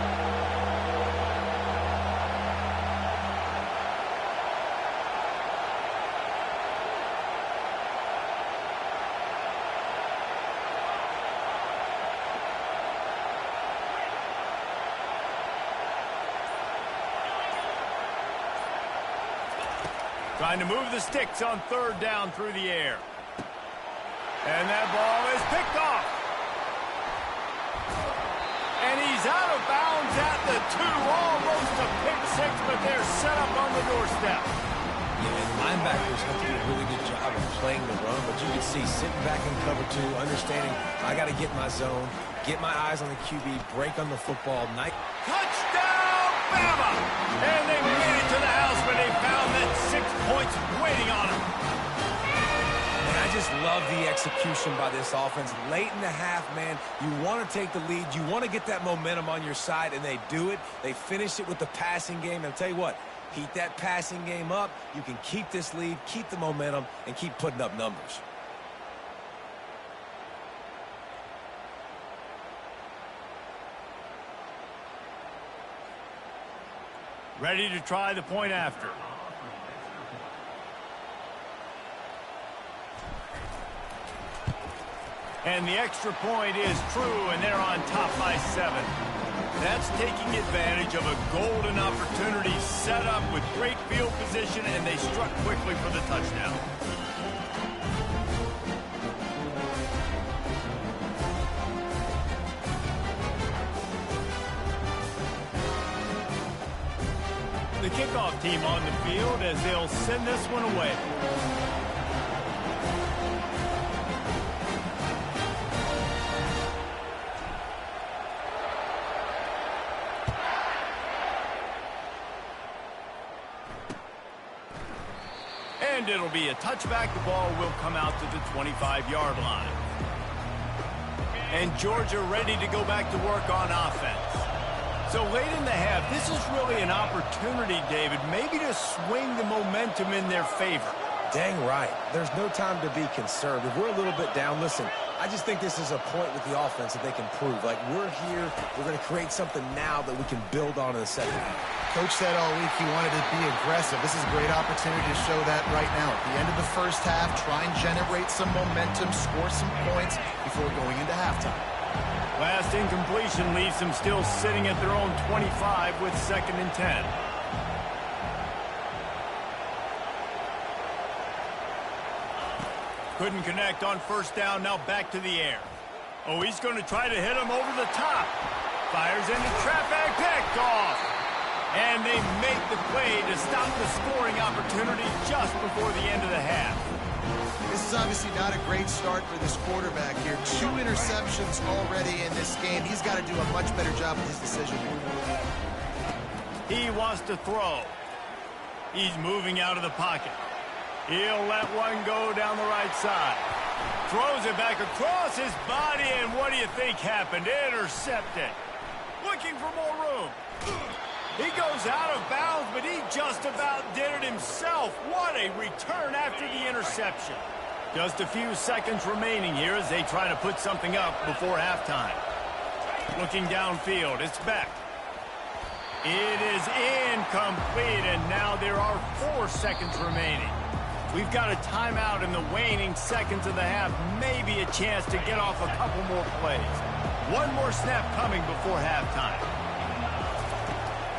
Trying to move the sticks on 3rd down through the air. And that ball is picked off. And he's out of bounds at the 2. Almost a pick 6, but they're set up on the doorstep. Yeah, and linebackers have to do a really good job of playing the run, but you can see sitting back in cover 2, understanding I got to get my zone, get my eyes on the QB, break on the football. Touchdown, Bama! And they made it to the house, but they found that 6 points waiting on them. And I just love the execution by this offense. Late in the half, man, you want to take the lead. You want to get that momentum on your side, and they do it. They finish it with the passing game. And I'll tell you what, heat that passing game up. You can keep this lead, keep the momentum, and keep putting up numbers. Ready to try the point after. And the extra point is true, and they're on top by 7. That's taking advantage of a golden opportunity set up with great field position, and they struck quickly for the touchdown. The kickoff team on the field as they'll send this one away. And it'll be a touchback. The ball will come out to the 25-yard line. And Georgia ready to go back to work on offense. So late in the half, this is really an opportunity, David, maybe to swing the momentum in their favor. Dang right. There's no time to be concerned. If we're a little bit down, listen, I just think this is a point with the offense that they can prove. Like, we're here, we're going to create something now that we can build on in the second half. Coach said all week he wanted to be aggressive. This is a great opportunity to show that right now. At the end of the first half, try and generate some momentum, score some points before going into halftime. Last incompletion leaves them still sitting at their own 25 with 2nd and 10. Couldn't connect on first down, now back to the air. Oh, he's going to try to hit him over the top. Fires into traffic, picked off. And they make the play to stop the scoring opportunity just before the end of the half. This is obviously not a great start for this quarterback here. 2 interceptions already in this game. He's got to do a much better job with his decision-making. He wants to throw. He's moving out of the pocket. He'll let one go down the right side. Throws it back across his body, and what do you think happened? Intercepted. Looking for more room. He goes out of bounds, but he just about did it himself. What a return after the interception. Just a few seconds remaining here as they try to put something up before halftime. Looking downfield, it's Beck. It is incomplete, and now there are 4 seconds remaining. We've got a timeout in the waning seconds of the half. Maybe a chance to get off a couple more plays. One more snap coming before halftime.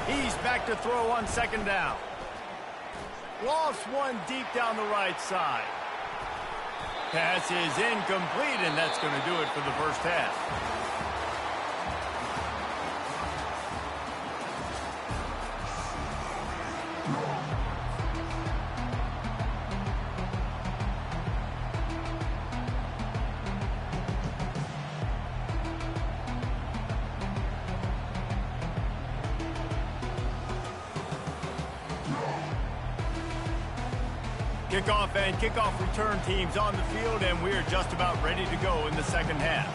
He's back to throw on 2nd down. Lost one deep down the right side. Pass is incomplete, and that's going to do it for the first half. Kickoff and kickoff return teams on the field, and we're just about ready to go in the second half.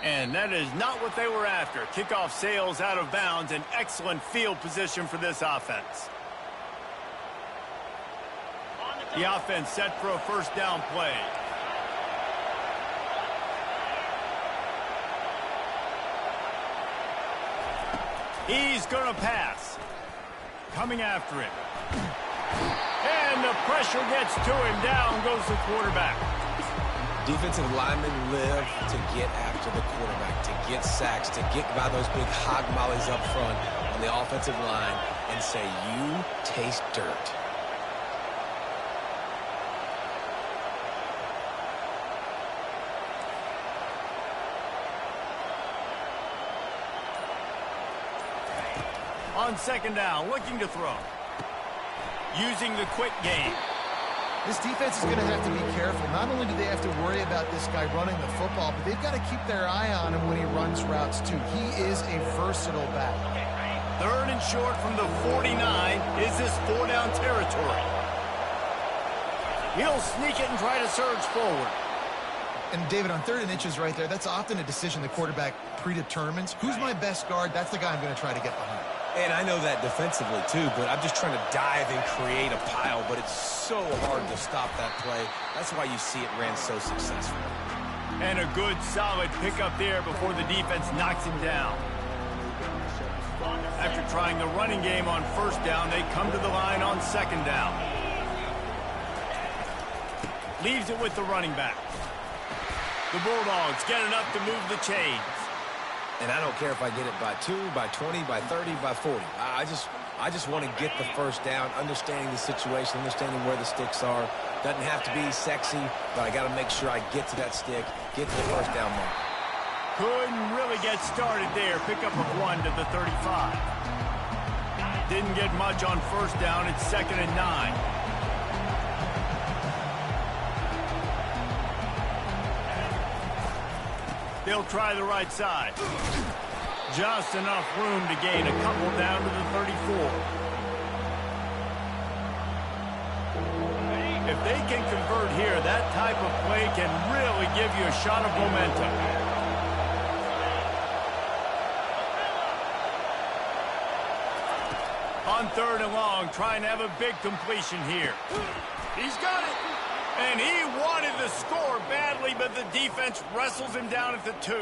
And that is not what they were after. Kickoff sails out of bounds, and excellent field position for this offense. The offense set for a first down play. He's going to pass. Coming after it. And the pressure gets to him. Down goes the quarterback. Defensive linemen live to get after the quarterback, to get sacks, to get by those big hog mollies up front on the offensive line and say, you taste dirt. On 2nd down, looking to throw. Using the quick game. This defense is going to have to be careful. Not only do they have to worry about this guy running the football, but they've got to keep their eye on him when he runs routes, too. He is a versatile back. 3rd and short from the 49. Is this 4-down territory? He'll sneak it and try to surge forward. And, David, on 3rd and inches right there, that's often a decision the quarterback predetermines. Who's my best guard? That's the guy I'm going to try to get behind. And I know that defensively, too, but I'm just trying to dive and create a pile, but it's so hard to stop that play. That's why you see it ran so successful. And a good, solid pickup there before the defense knocks him down. After trying the running game on first down, they come to the line on second down. Leaves it with the running back. The Bulldogs get enough to move the chains. And I don't care if I get it by 2, by 20, by 30, by 40. I just want to get the first down, understanding the situation, understanding where the sticks are. Doesn't have to be sexy, but I got to make sure I get to that stick, get to the first down mark. Couldn't really get started there. Pick up a 1 to the 35. Didn't get much on first down. It's 2nd and 9. They'll try the right side. Just enough room to gain a couple down to the 34. If they can convert here, that type of play can really give you a shot of momentum. On 3rd and long, trying to have a big completion here. He's got it. And he wanted the score badly, but the defense wrestles him down at the 2.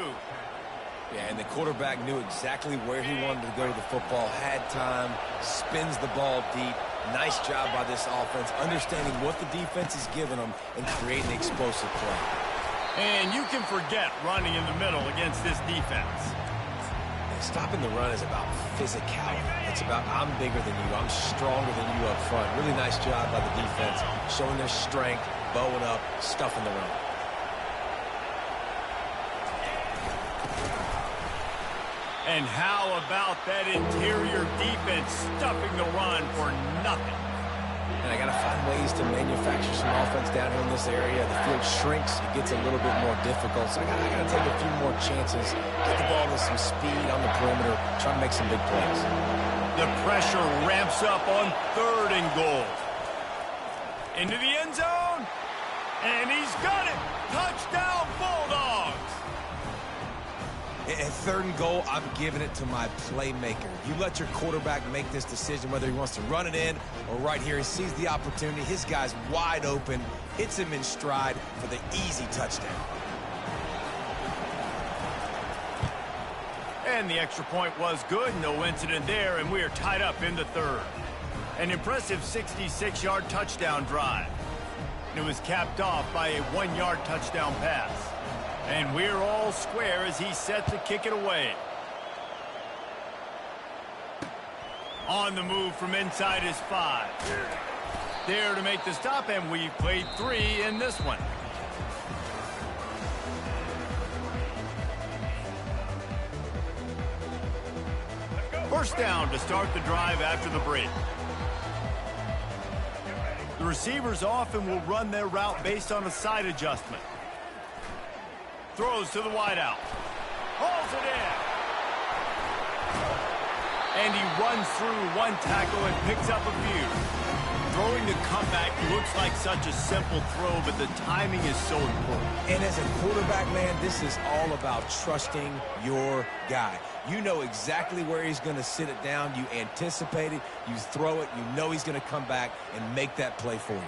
Yeah, and the quarterback knew exactly where he wanted to go to the football, had time, spins the ball deep. Nice job by this offense, understanding what the defense is giving them and creating explosive play. And you can forget running in the middle against this defense. Stopping the run is about physicality. It's about I'm bigger than you, I'm stronger than you up front. Really nice job by the defense, showing their strength, bowing up, stuffing the run. And how about that interior defense stuffing the run for nothing? And I got to find ways to manufacture some offense down here in this area. The field shrinks. It gets a little bit more difficult. So I got to take a few more chances. Get the ball to some speed on the perimeter. Try to make some big plays. The pressure ramps up on 3rd and goal. Into the end zone. And he's got it. Touchdown, Bulldogs. At 3rd and goal, I'm giving it to my playmaker. You let your quarterback make this decision, whether he wants to run it in or right here. He sees the opportunity. His guy's wide open. Hits him in stride for the easy touchdown. And the extra point was good. No incident there, and we are tied up in the 3rd. An impressive 66-yard touchdown drive. And it was capped off by a 1-yard touchdown pass. And we're all square as he's set to kick it away. On the move from inside his 5. There to make the stop, and we've played 3 in this one. First down to start the drive after the break. The receivers often will run their route based on a side adjustment. Throws to the wideout. Hauls it in. And he runs through 1 tackle and picks up a few. Throwing the comeback looks like such a simple throw, but the timing is so important. And as a quarterback, man, this is all about trusting your guy. You know exactly where he's going to sit it down. You anticipate it. You throw it. You know he's going to come back and make that play for you.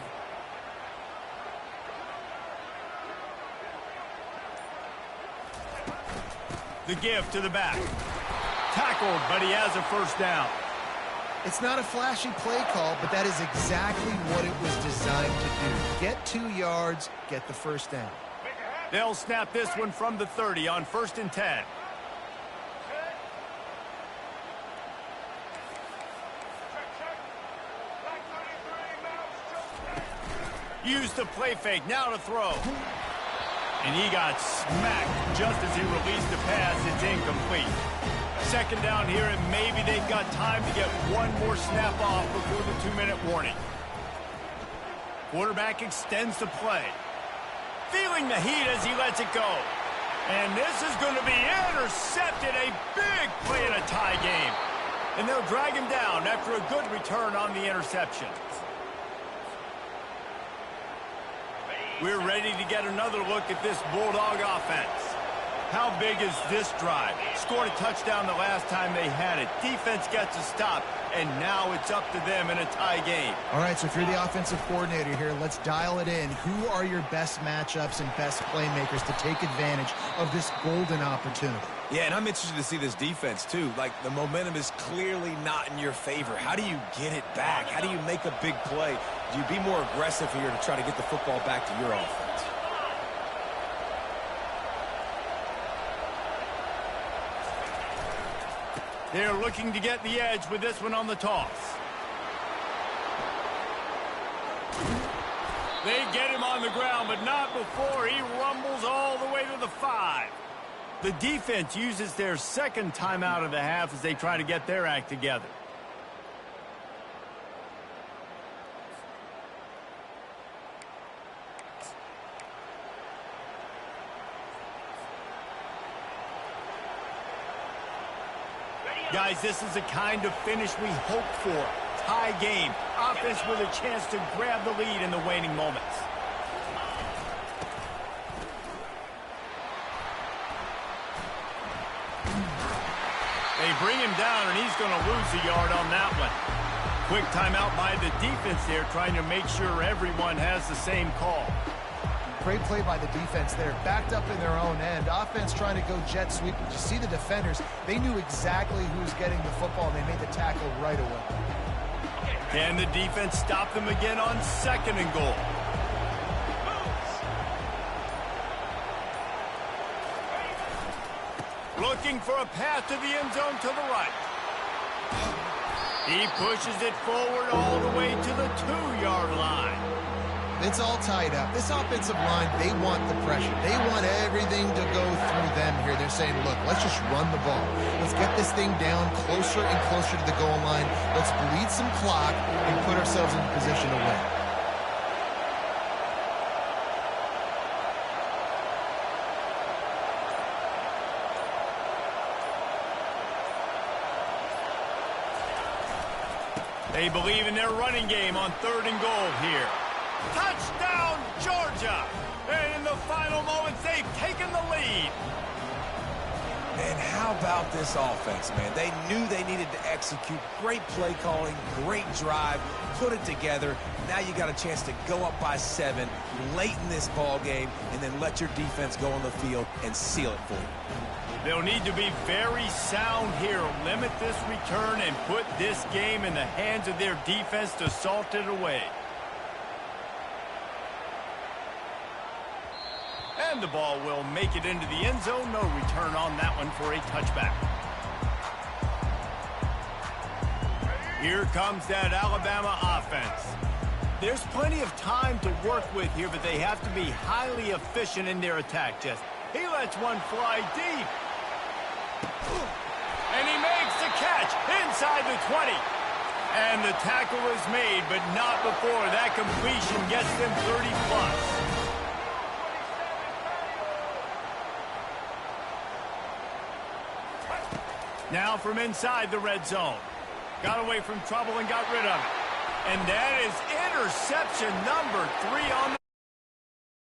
The give to the back. Tackled, but he has a first down. It's not a flashy play call, but that is exactly what it was designed to do. Get 2 yards, get the first down. They'll snap this one from the 30 on 1st and 10. Use the play fake, now to throw. And he got smacked just as he released the pass. It's incomplete. 2nd down here, and maybe they've got time to get 1 more snap off before the 2-minute warning. Quarterback extends the play. Feeling the heat as he lets it go. And this is going to be intercepted. A big play in a tie game. And they'll drag him down after a good return on the interception. We're ready to get another look at this Bulldog offense. How big is this drive? Scored a touchdown the last time they had it. Defense gets a stop, and now it's up to them in a tie game. All right, so if you're the offensive coordinator here, let's dial it in. Who are your best matchups and best playmakers to take advantage of this golden opportunity? Yeah, and I'm interested to see this defense, too. Like, the momentum is clearly not in your favor. How do you get it back? How do you make a big play? Do you be more aggressive here to try to get the football back to your offense? They're looking to get the edge with this one on the toss. They get him on the ground, but not before he rumbles all the way to the 5. The defense uses their second timeout of the half as they try to get their act together. Guys, this is the kind of finish we hope for. Tie game. Offense with a chance to grab the lead in the waning moments. They bring him down, and he's going to lose a yard on that one. Quick timeout by the defense there, trying to make sure everyone has the same call. Great play by the defense there. Backed up in their own end. Offense trying to go jet sweep. But you see the defenders, they knew exactly who was getting the football, and they made the tackle right away. Can the defense stop them again on 2nd and goal? Looking for a path to the end zone to the right. He pushes it forward all the way to the 2-yard line. It's all tied up. This offensive line, they want the pressure. They want everything to go through them here. They're saying, look, let's just run the ball. Let's get this thing down closer and closer to the goal line. Let's bleed some clock and put ourselves in position to win. They believe in their running game on 3rd and goal here. Touchdown, Georgia! And in the final moments, they've taken the lead. And how about this offense, man? They knew they needed to execute. Great play calling, great drive, put it together. Now you got a chance to go up by 7 late in this ball game and then let your defense go on the field and seal it for you. They'll need to be very sound here, limit this return, and put this game in the hands of their defense to salt it away. And the ball will make it into the end zone. No return on that one for a touchback. Here comes that Alabama offense. There's plenty of time to work with here, but they have to be highly efficient in their attack. He lets one fly deep. And he makes the catch inside the 20. And the tackle is made, but not before that completion gets them 30+. Now from inside the red zone. Got away from trouble and got rid of it. And that is interception number 3 on